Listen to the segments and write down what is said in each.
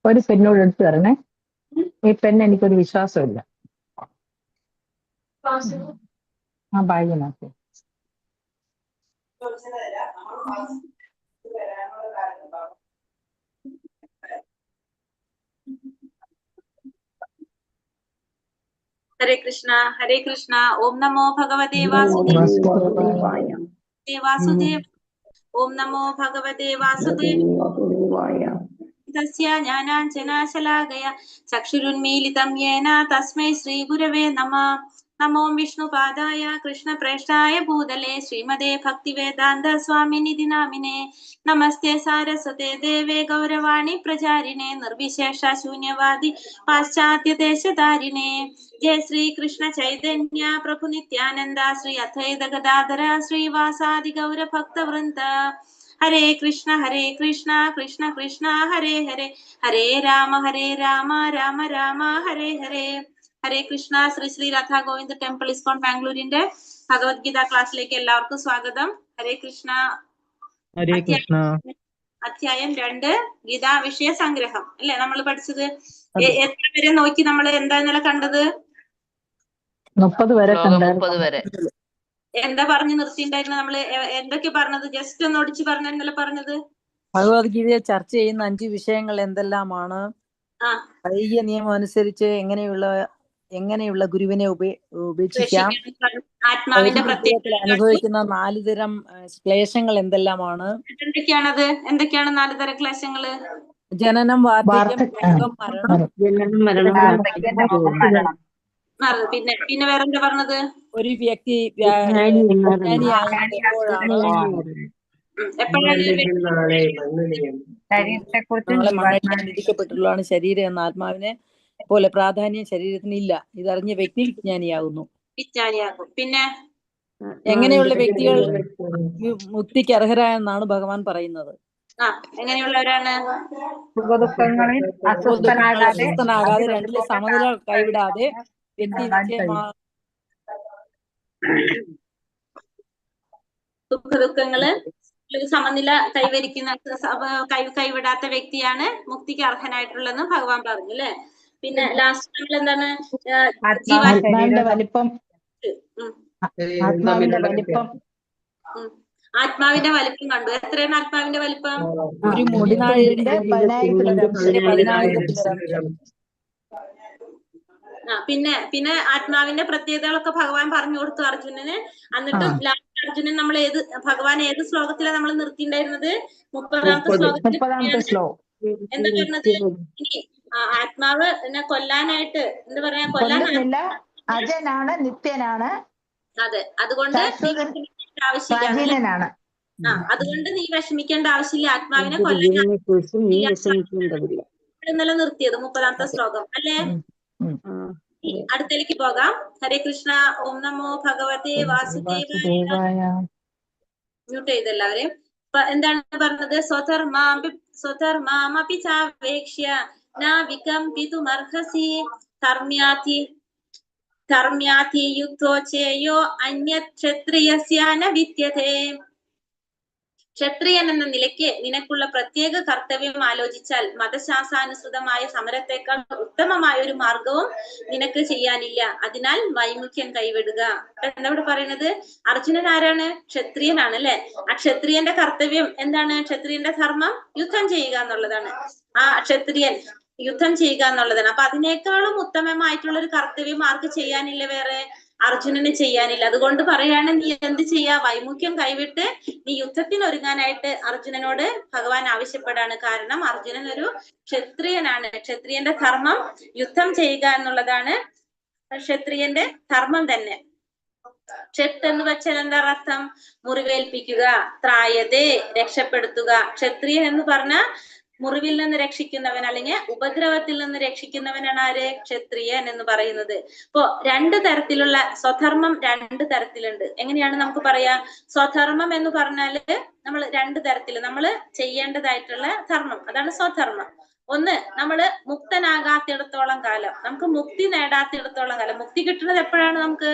ഒരു പെന്നോട് എടുത്തു തരണേ. ഈ പെണ്ണ് എനിക്കൊരു വിശ്വാസമില്ല. ആ ബാഗിനകത്ത്. ഹരേ കൃഷ്ണ ഹരേ കൃഷ്ണ. ഓം നമോ ഭഗവതേ വാസുദേവായ. ഓം നമോ ഭഗവതേ വാസുദേവായ. തസ്യ ജ്ഞാനാഞ്ജനശലാകയ ചക്ഷുരുന്മീലിതം യേന തസ്മൈ ശ്രീ ഗുരവേ നമഃ. നമോ വിഷ്ണുപാദായ കൃഷ്ണപ്രേഷ്ഠായ ഭൂതലേ ശ്രീമതേ ഭക്തിവേദാന്ത സ്വാമിനിധി നാമിനെ. നമസ്തേ സാരസ്വതേ ദേവേ ഗൗരവാണി പ്രചാരിണേ നിർവിശേഷ ശൂന്യവാദി പാശ്ചാത്യദേശധാരിണേ. ജയ ശ്രീ കൃഷ്ണ ചൈതന്യ പ്രഭു നിത്യാനന്ദ ശ്രീ അദ്വൈത ഗദാധര ശ്രീവാസാദി ഗൗരഭക്തവൃന്ദ. ഹരേ കൃഷ്ണ കൃഷ്ണ കൃഷ്ണ ഹരേ ഹരേ, ഹരേ രാമ രാമ രാമ ഹരേ ഹരേ. ഹരേ കൃഷ്ണ. ശ്രീ ശ്രീ രാധാ ഗോവിന്ദ് ടെമ്പിൾ ഇസ്കോൺ ബാംഗ്ലൂരിന്റെ ഭഗവത്ഗീത ക്ലാസ്സിലേക്ക് എല്ലാവർക്കും സ്വാഗതം. ഹരേ കൃഷ്ണ. ഹരേ കൃഷ്ണ. അധ്യായം 2 ഗീതാ വിഷയ സംഗ്രഹം അല്ലെ നമ്മൾ പഠിച്ചത്. എത്ര പേരെ നോക്കി നമ്മൾ എന്താ ഇന്നലെ കണ്ടത്? 30 വരെ. എന്താ പറഞ്ഞു നിർത്തിണ്ടായിരുന്നു? നമ്മള് എന്തൊക്കെ പറഞ്ഞത്? ജസ്റ്റ് ഒന്ന് ഒടിച്ചു പറഞ്ഞ ഇന്നലെ പറഞ്ഞത്. ഭഗവത്ഗീതയിൽ ചർച്ച ചെയ്യുന്ന 5 വിഷയങ്ങൾ എന്തെല്ലാമാണ്? ഐക്യ നിയമം അനുസരിച്ച് എങ്ങനെയുള്ള ഗുരുവിനെ ഉപേക്ഷിക്കാം? ആത്മാവിന്റെ അനുഭവിക്കുന്ന 4 തരം ക്ലേശങ്ങൾ എന്തെല്ലാമാണ്? എന്തൊക്കെയാണ് 4 തരം ക്ലേശങ്ങള്? ജനനം, വാർദ്ധക്യം, മരണം. പിന്നെ വേറെന്താ പറഞ്ഞത്? ഒരു വ്യക്തി വിധിക്കപ്പെട്ടുള്ളതാണ് ശരീരം എന്ന ആത്മാവിനെ പോലെ പ്രാധാന്യം ശരീരത്തിന് ഇല്ല. ഇതറിഞ്ഞ വ്യക്തി വിജ്ഞാനിയാകുന്നു. പിന്നെ എങ്ങനെയുള്ള വ്യക്തികൾ മുക്തിക്ക് അർഹരായെന്നാണ് ഭഗവാൻ പറയുന്നത്? എങ്ങനെയുള്ളവരാണ്? അസ്വസ്ഥനാകാതെ, രണ്ടിലെ സമനില കൈവിടാതെ വ്യക്തി ദുഃഖങ്ങള് സമനില കൈവിടാത്ത വ്യക്തിയാണ് മുക്തിക്ക് അർഹനായിട്ടുള്ളതെന്ന് ഭഗവാൻ പറഞ്ഞു അല്ലെ. പിന്നെ ലാസ്റ്റ് നമ്മൾ എന്താണ്? ആത്മാവിന്റെ വലിപ്പം. ആത്മാവിന്റെ വലിപ്പം കണ്ടു. എത്രയാണ് ആത്മാവിന്റെ വലിപ്പം? ഒരു മുടിനാഴിയുടെ 10,000 പിന്നെ ആത്മാവിന്റെ പ്രത്യേകതകളൊക്കെ ഭഗവാൻ പറഞ്ഞു കൊടുത്തു അർജുനന്. എന്നിട്ടും ലാസ്റ്റ് അർജുനൻ നമ്മൾ ഭഗവാൻ ഏത് ശ്ലോകത്തിലാണ് നമ്മൾ നിർത്തിയിട്ടുണ്ടായിരുന്നത്? 30ാമത്തെ ശ്ലോകത്തിൽ എന്താ പറഞ്ഞത്? ഇനി ആത്മാവ് എന്നെ കൊല്ലാനായിട്ട് എന്താ പറയാ? കൊല്ലാനില്ല, അജനാണ്, നിത്യനാണ്. അതെ, അതുകൊണ്ട് ആവശ്യമില്ല. അതുകൊണ്ട് നീ വിഷമിക്കേണ്ട ആവശ്യമില്ല. ആത്മാവിനെ കൊല്ലാൻ ഇന്നലെ നിർത്തിയത് 30ാമത്തെ ശ്ലോകം അല്ലേ. അടുത്തേക്ക് പോകാം. ഹരേ കൃഷ്ണ. ഓം നമോ ഭഗവതേ വാസുദേവായ. മ്യൂട്ട് ചെയ്ത് എല്ലാവരെയും. എന്താണ് പറഞ്ഞത്? സ്വധർമാമപി ചാവേക്ഷ്യ നാവികമ്പിതുമർഹസി ധർമ്മ്യാധി യുക്തോ ചേയോ അന്യക്ഷത്രിയസ്യ ന വിദ്യതേ. ക്ഷത്രിയൻ എന്ന നിലയ്ക്ക് നിനക്കുള്ള പ്രത്യേക കർത്തവ്യം ആലോചിച്ചാൽ മതശാസ്ത്രാനുസൃതമായ സമരത്തെക്കാൾ ഉത്തമമായ ഒരു മാർഗവും നിനക്ക് ചെയ്യാനില്ല. അതിനാൽ വൈമുഖ്യം കൈവിടുക. എന്താ ഇവിടെ പറയുന്നത്? അർജുനൻ ആരാണ്? ക്ഷത്രിയനാണ് അല്ലെ. ആ ക്ഷത്രിയന്റെ കർത്തവ്യം എന്താണ്? ക്ഷത്രിയന്റെ ധർമ്മം യുദ്ധം ചെയ്യുക എന്നുള്ളതാണ്. ആ ക്ഷത്രിയൻ യുദ്ധം ചെയ്യുക എന്നുള്ളതാണ്. അപ്പൊ അതിനേക്കാളും ഉത്തമമായിട്ടുള്ള ഒരു കർത്തവ്യം ആർക്ക് ചെയ്യാനില്ല? വേറെ അർജുനന് ചെയ്യാനില്ല. അതുകൊണ്ട് പറയാണ്, നീ എന്ത് ചെയ്യാ? വൈമുഖ്യം കൈവിട്ട് നീ യുദ്ധത്തിന് ഒരുങ്ങാനായിട്ട് അർജുനനോട് ഭഗവാൻ ആവശ്യപ്പെടാണ്. കാരണം അർജുനൻ ഒരു ക്ഷത്രിയനാണ്. ക്ഷത്രിയന്റെ ധർമ്മം യുദ്ധം ചെയ്യുക എന്നുള്ളതാണ്. ക്ഷത്രിയന്റെ ധർമ്മം തന്നെ. ക്ഷത്ത് എന്ന് വെച്ചാൽ എന്താ അർത്ഥം? മുറിവേൽപ്പിക്കുക. ത്രായതേ, രക്ഷപ്പെടുത്തുക. ക്ഷത്രിയൻ എന്ന് പറഞ്ഞ മുറിവിൽ നിന്ന് രക്ഷിക്കുന്നവൻ, അല്ലെങ്കിൽ ഉപദ്രവത്തിൽ നിന്ന് രക്ഷിക്കുന്നവനാണ് ആര്? ക്ഷത്രിയൻ എന്ന് പറയുന്നത്. ഇപ്പോ 2 തരത്തിലുള്ള സ്വധർമ്മം 2 തരത്തിലുണ്ട്. എങ്ങനെയാണ് നമുക്ക് പറയാ? സ്വധർമ്മം എന്ന് പറഞ്ഞാല് നമ്മൾ 2 തരത്തിൽ നമ്മൾ ചെയ്യേണ്ടതായിട്ടുള്ള ധർമ്മം, അതാണ് സ്വധർമ്മം. ഒന്ന്, നമ്മള് മുക്തനാകാത്തിടത്തോളം കാലം, നമുക്ക് മുക്തി നേടാത്തിടത്തോളം കാലം. മുക്തി കിട്ടുന്നത് എപ്പോഴാണ്? നമുക്ക്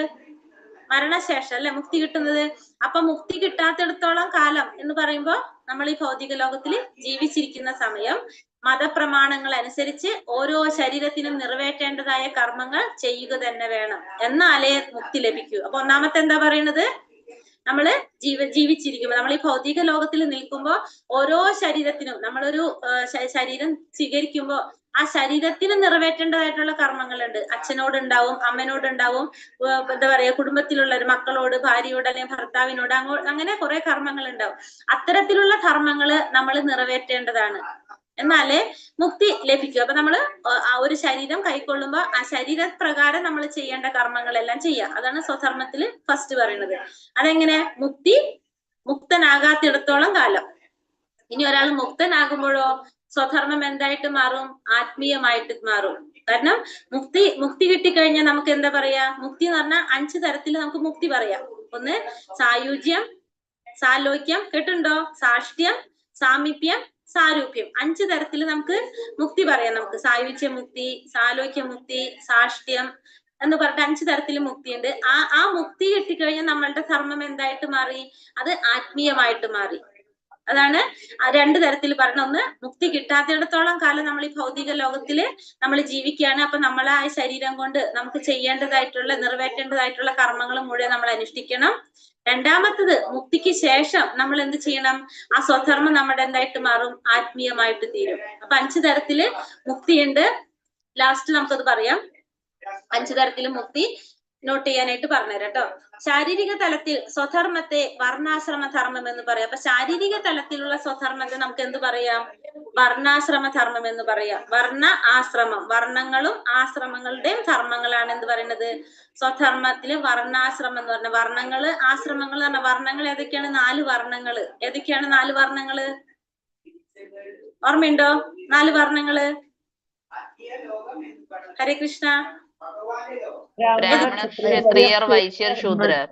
മരണശേഷം അല്ലെ മുക്തി കിട്ടുന്നത്. അപ്പൊ മുക്തി കിട്ടാത്തിടത്തോളം കാലം എന്ന് പറയുമ്പോ നമ്മൾ ഈ ഭൗതിക ലോകത്തിൽ ജീവിച്ചിരിക്കുന്ന സമയം മതപ്രമാണങ്ങൾ അനുസരിച്ച് ഓരോ ശരീരത്തിനും നിറവേറ്റേണ്ടതായ കർമ്മങ്ങൾ ചെയ്യുക തന്നെ വേണം, എന്നാലേ മുക്തി ലഭിക്കൂ. അപ്പൊ ഒന്നാമത്തെ എന്താ പറയുന്നത്? നമ്മള് ജീവിച്ചിരിക്കുമ്പോ, നമ്മൾ ഈ ഭൗതിക ലോകത്തിൽ നിൽക്കുമ്പോ ഓരോ ശരീരത്തിനും നമ്മളൊരു ശരീരം സ്വീകരിക്കുമ്പോ ആ ശരീരത്തിന് നിറവേറ്റേണ്ടതായിട്ടുള്ള കർമ്മങ്ങളുണ്ട്. അച്ഛനോടുണ്ടാവും, അമ്മനോടുണ്ടാവും, എന്താ പറയാ, കുടുംബത്തിലുള്ള മക്കളോട്, ഭാര്യയോട് അല്ലെങ്കിൽ ഭർത്താവിനോട്, അങ്ങനെ കുറെ കർമ്മങ്ങൾ ഉണ്ടാവും. അത്തരത്തിലുള്ള കർമ്മങ്ങള് നമ്മൾ നിറവേറ്റേണ്ടതാണ്, എന്നാലേ മുക്തി ലഭിക്കൂ. അപ്പൊ നമ്മള് ആ ഒരു ശരീരം കൈക്കൊള്ളുമ്പോ ആ ശരീരപ്രകാരം നമ്മൾ ചെയ്യേണ്ട കർമ്മങ്ങളെല്ലാം ചെയ്യാം. അതാണ് സ്വധർമ്മത്തിൽ ഫസ്റ്റ് പറയുന്നത്. അതെങ്ങനെ? മുക്തനാകാത്തിടത്തോളം കാലം. ഇനി ഒരാൾ മുക്തനാകുമ്പോഴോ സ്വധർമ്മം എന്തായിട്ട് മാറും? ആത്മീയമായിട്ട് മാറും. കാരണം മുക്തി കിട്ടിക്കഴിഞ്ഞാൽ നമുക്ക് എന്താ പറയാ? മുക്തി എന്ന് പറഞ്ഞാൽ 5 തരത്തിൽ നമുക്ക് മുക്തി പറയാം. ഒന്ന് സായുജ്യം, സാലോക്യം, കേട്ടുണ്ടോ? സാഷ്ട്യം, സാമീപ്യം, സാരൂപ്യം. 5 തരത്തിൽ നമുക്ക് മുക്തി പറയാം. നമുക്ക് സായുജ്യ മുക്തി, സാലോക്യ മുക്തി, സാഷ്ട്യം എന്ന് പറഞ്ഞിട്ട് 5 തരത്തിൽ മുക്തിയുണ്ട്. ആ മുക്തി കിട്ടിക്കഴിഞ്ഞാൽ നമ്മളുടെ ധർമ്മം എന്തായിട്ട് മാറി? അത് ആത്മീയമായിട്ട് മാറി. അതാണ് 2 തരത്തിൽ പറഞ്ഞ. ഒന്ന്, മുക്തി കിട്ടാത്തിടത്തോളം കാലം നമ്മൾ ഈ ഭൗതിക ലോകത്തില് നമ്മൾ ജീവിക്കുകയാണ്. അപ്പൊ നമ്മളെ ആ ശരീരം കൊണ്ട് നമുക്ക് ചെയ്യേണ്ടതായിട്ടുള്ള, നിറവേറ്റേണ്ടതായിട്ടുള്ള കർമ്മങ്ങൾ മുഴുവൻ നമ്മൾ അനുഷ്ഠിക്കണം. രണ്ടാമത്തത്, മുക്തിക്ക് ശേഷം നമ്മൾ എന്ത് ചെയ്യണം? ആ സ്വധർമ്മം നമ്മുടെ എന്തായിട്ട് മാറും? ആത്മീയമായിട്ട് തീരും. അപ്പൊ 5 തരത്തില് മുക്തിയുണ്ട്. ലാസ്റ്റ് നമുക്കത് പറയാം. 5 തരത്തില് മുക്തി നോട്ട് ചെയ്യാനായിട്ട് പറഞ്ഞുതരാം കേട്ടോ. ശാരീരിക തലത്തിൽ സ്വധർമ്മത്തെ വർണ്ണാശ്രമ ധർമ്മം എന്ന് പറയാം. അപ്പൊ ശാരീരിക തലത്തിലുള്ള സ്വധർമ്മത്തെ നമുക്ക് എന്ത് പറയാം? വർണ്ണാശ്രമ ധർമ്മം എന്ന് പറയാം. വർണ്ണ ആശ്രമം, വർണ്ണങ്ങളും ആശ്രമങ്ങളുടെയും ധർമ്മങ്ങളാണ് എന്ത് പറയുന്നത്? സ്വധർമ്മത്തില് വർണ്ണാശ്രമം എന്ന് പറഞ്ഞ വർണ്ണങ്ങള്, ആശ്രമങ്ങൾ എന്ന് പറഞ്ഞ വർണ്ണങ്ങൾ ഏതൊക്കെയാണ്? 4 വർണ്ണങ്ങള്. ഏതൊക്കെയാണ് 4 വർണ്ണങ്ങള്? ഓർമ്മയുണ്ടോ 4 വർണ്ണങ്ങള്? ഹരേ കൃഷ്ണ. ബ്രാഹ്മണ, ക്ഷത്രിയർ, വൈശ്യർ, ശൂദ്രർ.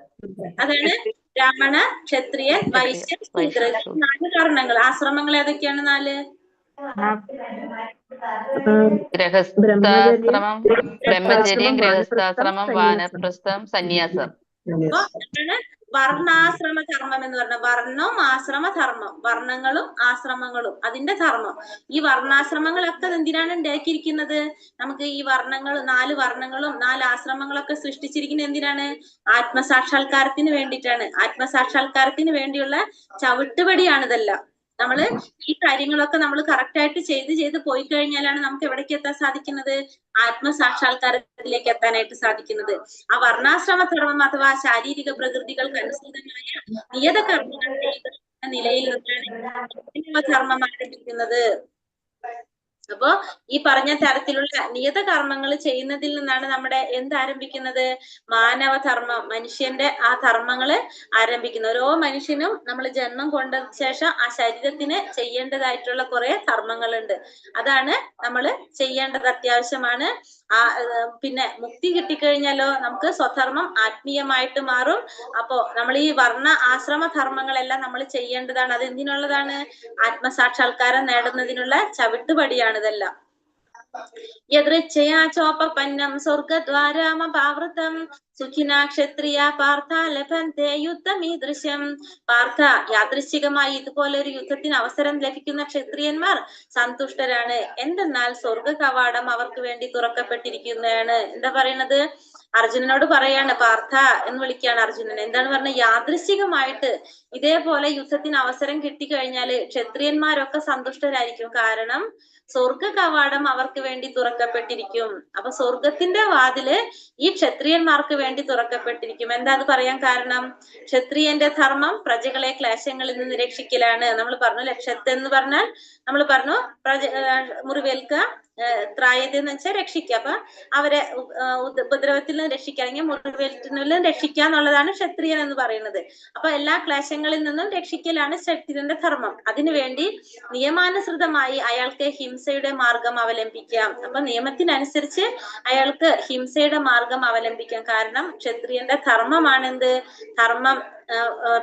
അതാണ് ബ്രാഹ്മണ, ക്ഷത്രിയൻ, വൈശ്യൻ, ശൂദ്രൻ. 4 വർണ്ണങ്ങൾ. ആശ്രമങ്ങൾ ഏതൊക്കെയാണ്? 4. ഗൃഹസ്ഥാശ്രമം, ബ്രഹ്മചര്യം, ഗൃഹസ്ഥാശ്രമം, വാനപ്രസ്ഥം, സന്യാസം. അപ്പൊ എന്താണ് വർണ്ണാശ്രമ ധർമ്മം എന്ന് പറഞ്ഞ? വർണ്ണവും ആശ്രമ ധർമ്മം, വർണ്ണങ്ങളും ആശ്രമങ്ങളും അതിന്റെ ധർമ്മം. ഈ വർണ്ണാശ്രമങ്ങളൊക്കെ എന്തിനാണ് ഉണ്ടാക്കിയിരിക്കുന്നത്? നമുക്ക് ഈ വർണ്ണങ്ങൾ, 4 വർണ്ണങ്ങളും 4 ആശ്രമങ്ങളൊക്കെ സൃഷ്ടിച്ചിരിക്കുന്നത് എന്തിനാണ്? ആത്മസാക്ഷാത്കാരത്തിന് വേണ്ടിയിട്ടാണ്. ആത്മസാക്ഷാത്കാരത്തിന് വേണ്ടിയുള്ള ചവിട്ടുപടിയാണ് ഇതെല്ലാം. നമ്മള് ഈ കാര്യങ്ങളൊക്കെ നമ്മൾ കറക്റ്റ് ആയിട്ട് ചെയ്ത് പോയി കഴിഞ്ഞാലാണ് നമുക്ക് എവിടേക്ക് എത്താൻ സാധിക്കുന്നത്? ആത്മസാക്ഷാത്കാരത്തിലേക്ക് എത്താനായിട്ട് സാധിക്കുന്നത്. ആ വർണ്ണാശ്രമ ധർമ്മം അഥവാ ശാരീരിക പ്രകൃതികൾക്ക് അനുസൃതമായ നിയത കർമ്മങ്ങൾ ചെയ്യുന്ന നിലയിൽ നിന്നാണ് ധർമ്മം ആരംഭിക്കുന്നത്. അപ്പോ ഈ പറഞ്ഞ തരത്തിലുള്ള നിയത കർമ്മങ്ങൾ ചെയ്യുന്നതിൽ നിന്നാണ് നമ്മുടെ എന്ത് ആരംഭിക്കുന്നത്? മാനവധർമ്മം, മനുഷ്യന്റെ ആ ധർമ്മങ്ങള് ആരംഭിക്കുന്നത്. ഓരോ മനുഷ്യനും നമ്മൾ ജന്മം കൊണ്ട ശേഷം ആ ശരീരത്തിന് ചെയ്യേണ്ടതായിട്ടുള്ള കുറെ ധർമ്മങ്ങളുണ്ട്. അതാണ് നമ്മൾ ചെയ്യേണ്ടത്, അത്യാവശ്യമാണ്. പിന്നെ മുക്തി കിട്ടിക്കഴിഞ്ഞാലോ നമുക്ക് സ്വധർമ്മം ആത്മീയമായിട്ട് മാറും. അപ്പോ നമ്മൾ ഈ വർണ്ണ ആശ്രമ ധർമ്മങ്ങളെല്ലാം നമ്മൾ ചെയ്യേണ്ടതാണ്. അത് എന്തിനുള്ളതാണ്? ആത്മസാക്ഷാത്കാരം നേടുന്നതിനുള്ള ചവിട്ടുപടിയാണ് ഇതെല്ലാം. യദൃച്ഛയാ ചോപപന്നം സ്വർഗദ്വാരാമപാവൃതം സുഖിനാ ക്ഷത്രിയ പാർത്ഥ ലഭന്തെ യുദ്ധമീദൃശം. പാർത്ഥ, യാദൃശ്ചികമായി ഇതുപോലെ ഒരു യുദ്ധത്തിന് അവസരം ലഭിക്കുന്ന ക്ഷത്രിയന്മാർ സന്തുഷ്ടരാണ്. എന്തെന്നാൽ സ്വർഗ കവാടം അവർക്ക് വേണ്ടി തുറക്കപ്പെട്ടിരിക്കുന്നതാണ്. എന്താ പറയുന്നത്? അർജുനനോട് പറയാണ്, പാർത്ഥ എന്ന് വിളിക്കുകയാണ് അർജുനൻ. എന്താണ് പറഞ്ഞത്? യാദൃശ്ചികമായിട്ട് ഇതേപോലെ യുദ്ധത്തിന് അവസരം കിട്ടിക്കഴിഞ്ഞാല് ക്ഷത്രിയന്മാരൊക്കെ സന്തുഷ്ടരായിരിക്കും. കാരണം സ്വർഗ കവാടം അവർക്ക് വേണ്ടി തുറക്കപ്പെട്ടിരിക്കും. അപ്പൊ സ്വർഗത്തിന്റെ വാതില് ഈ ക്ഷത്രിയന്മാർക്ക് വേണ്ടി തുറക്കപ്പെട്ടിരിക്കും. എന്താ അത് പറയാൻ കാരണം? ക്ഷത്രിയന്റെ ധർമ്മം പ്രജകളെ ക്ലേശങ്ങളിൽ നിന്ന് രക്ഷിക്കലാണ്. നമ്മൾ പറഞ്ഞു ലക്ഷത്തെന്ന് പറഞ്ഞാൽ നമ്മൾ പറഞ്ഞു മുറിവേൽക്കുക, ത്രായത എന്ന് വെച്ചാൽ രക്ഷിക്കുക. അപ്പൊ അവരെ ഉപദ്രവത്തിൽ നിന്ന് രക്ഷിക്കുക, അല്ലെങ്കിൽ മുറിവേൽറ്റിൽ നിന്നും രക്ഷിക്കുക എന്നുള്ളതാണ് ക്ഷത്രിയൻ എന്ന് പറയുന്നത്. അപ്പൊ എല്ലാ ക്ലേശങ്ങളിൽ നിന്നും രക്ഷിക്കലാണ് ക്ഷത്രിയന്റെ ധർമ്മം. അതിനുവേണ്ടി നിയമാനുസൃതമായി അയാൾക്ക് ഹിംസയുടെ മാർഗം അവലംബിക്കാം. അപ്പൊ നിയമത്തിനനുസരിച്ച് അയാൾക്ക് ഹിംസയുടെ മാർഗം അവലംബിക്കാം. കാരണം ക്ഷത്രിയന്റെ ധർമ്മമാണെന്ത്? ധർമ്മം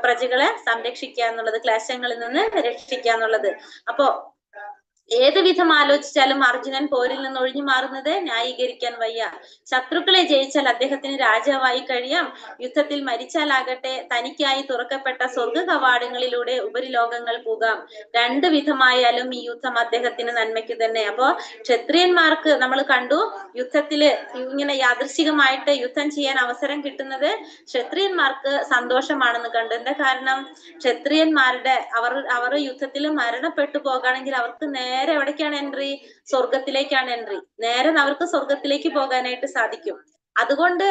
പ്രജകളെ സംരക്ഷിക്കുക എന്നുള്ളത്, ക്ലേശങ്ങളിൽ നിന്ന് രക്ഷിക്കുക എന്നുള്ളത്. അപ്പോ ഏത് വിധം ആലോചിച്ചാലും അർജുനൻ പോരിൽ നിന്ന് ഒഴിഞ്ഞു മാറുന്നത് ന്യായീകരിക്കാൻ വയ്യ. ശത്രുക്കളെ ജയിച്ചാൽ അദ്ദേഹത്തിന് രാജാവായി കഴിയാം. യുദ്ധത്തിൽ മരിച്ചാലാകട്ടെ തനിക്കായി തുറക്കപ്പെട്ട സ്വർഗ കവാടങ്ങളിലൂടെ ഉപരിലോകങ്ങൾ പോകാം. രണ്ടു വിധമായാലും ഈ യുദ്ധം അദ്ദേഹത്തിന് നന്മയ്ക്ക് തന്നെ. അപ്പോ ക്ഷത്രിയന്മാർക്ക് നമ്മൾ കണ്ടു, യുദ്ധത്തില് ഇങ്ങനെ യാദൃശികമായിട്ട് യുദ്ധം ചെയ്യാൻ അവസരം കിട്ടുന്നത് ക്ഷത്രിയന്മാർക്ക് സന്തോഷമാണെന്ന് കണ്ടു. എന്താ കാരണം? ക്ഷത്രിയന്മാരുടെ അവർ യുദ്ധത്തിൽ മരണപ്പെട്ടു പോകുകയാണെങ്കിൽ അവർക്ക് നേരെ എവിടേക്കാണ് എൻട്രി? സ്വർഗത്തിലേക്കാണ് എൻട്രി. നേരെ അവർക്ക് സ്വർഗത്തിലേക്ക് പോകാനായിട്ട് സാധിക്കും. അതുകൊണ്ട്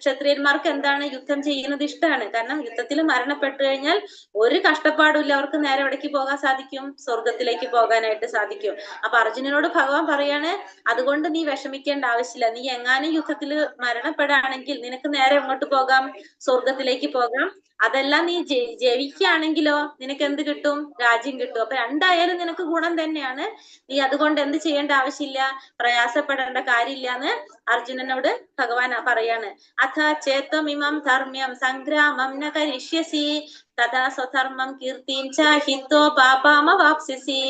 ക്ഷത്രിയന്മാർക്ക് എന്താണ്? യുദ്ധം ചെയ്യുന്നത് ഇഷ്ടമാണ്. കാരണം യുദ്ധത്തിൽ മരണപ്പെട്ടു കഴിഞ്ഞാൽ ഒരു കഷ്ടപ്പാടുമില്ല, അവർക്ക് നേരെ എവിടേക്ക് പോകാൻ സാധിക്കും? സ്വർഗത്തിലേക്ക് പോകാനായിട്ട് സാധിക്കും. അപ്പൊ അർജുനനോട് ഭഗവാൻ പറയാണ്, അതുകൊണ്ട് നീ വിഷമിക്കേണ്ട ആവശ്യമില്ല. നീ എങ്ങാനും യുദ്ധത്തിൽ മരണപ്പെടാണെങ്കിൽ നിനക്ക് നേരെ എങ്ങോട്ട് പോകാം? സ്വർഗത്തിലേക്ക് പോകാം. അതെല്ലാം നീ ജയിക്കുകയാണെങ്കിലോ നിനക്ക് എന്ത് കിട്ടും? രാജ്യം കിട്ടും. അപ്പൊ രണ്ടായാലും നിനക്ക് ഗുണം തന്നെയാണ്. നീ അതുകൊണ്ട് എന്ത് ചെയ്യേണ്ട ആവശ്യമില്ല, പ്രയാസപ്പെടേണ്ട കാര്യമില്ല എന്ന് അർജുനനോട് ഭഗവാൻ പറയാണ്. അഥ ചേത്വമിമം ധർമ്മ്യം സംഗ്രാമം ന കരിഷ്യസി തഥാ സ്വധർമ്മം കീർത്തിം ച ഹിത്വോ പാപാമവാപ്സ്യസി.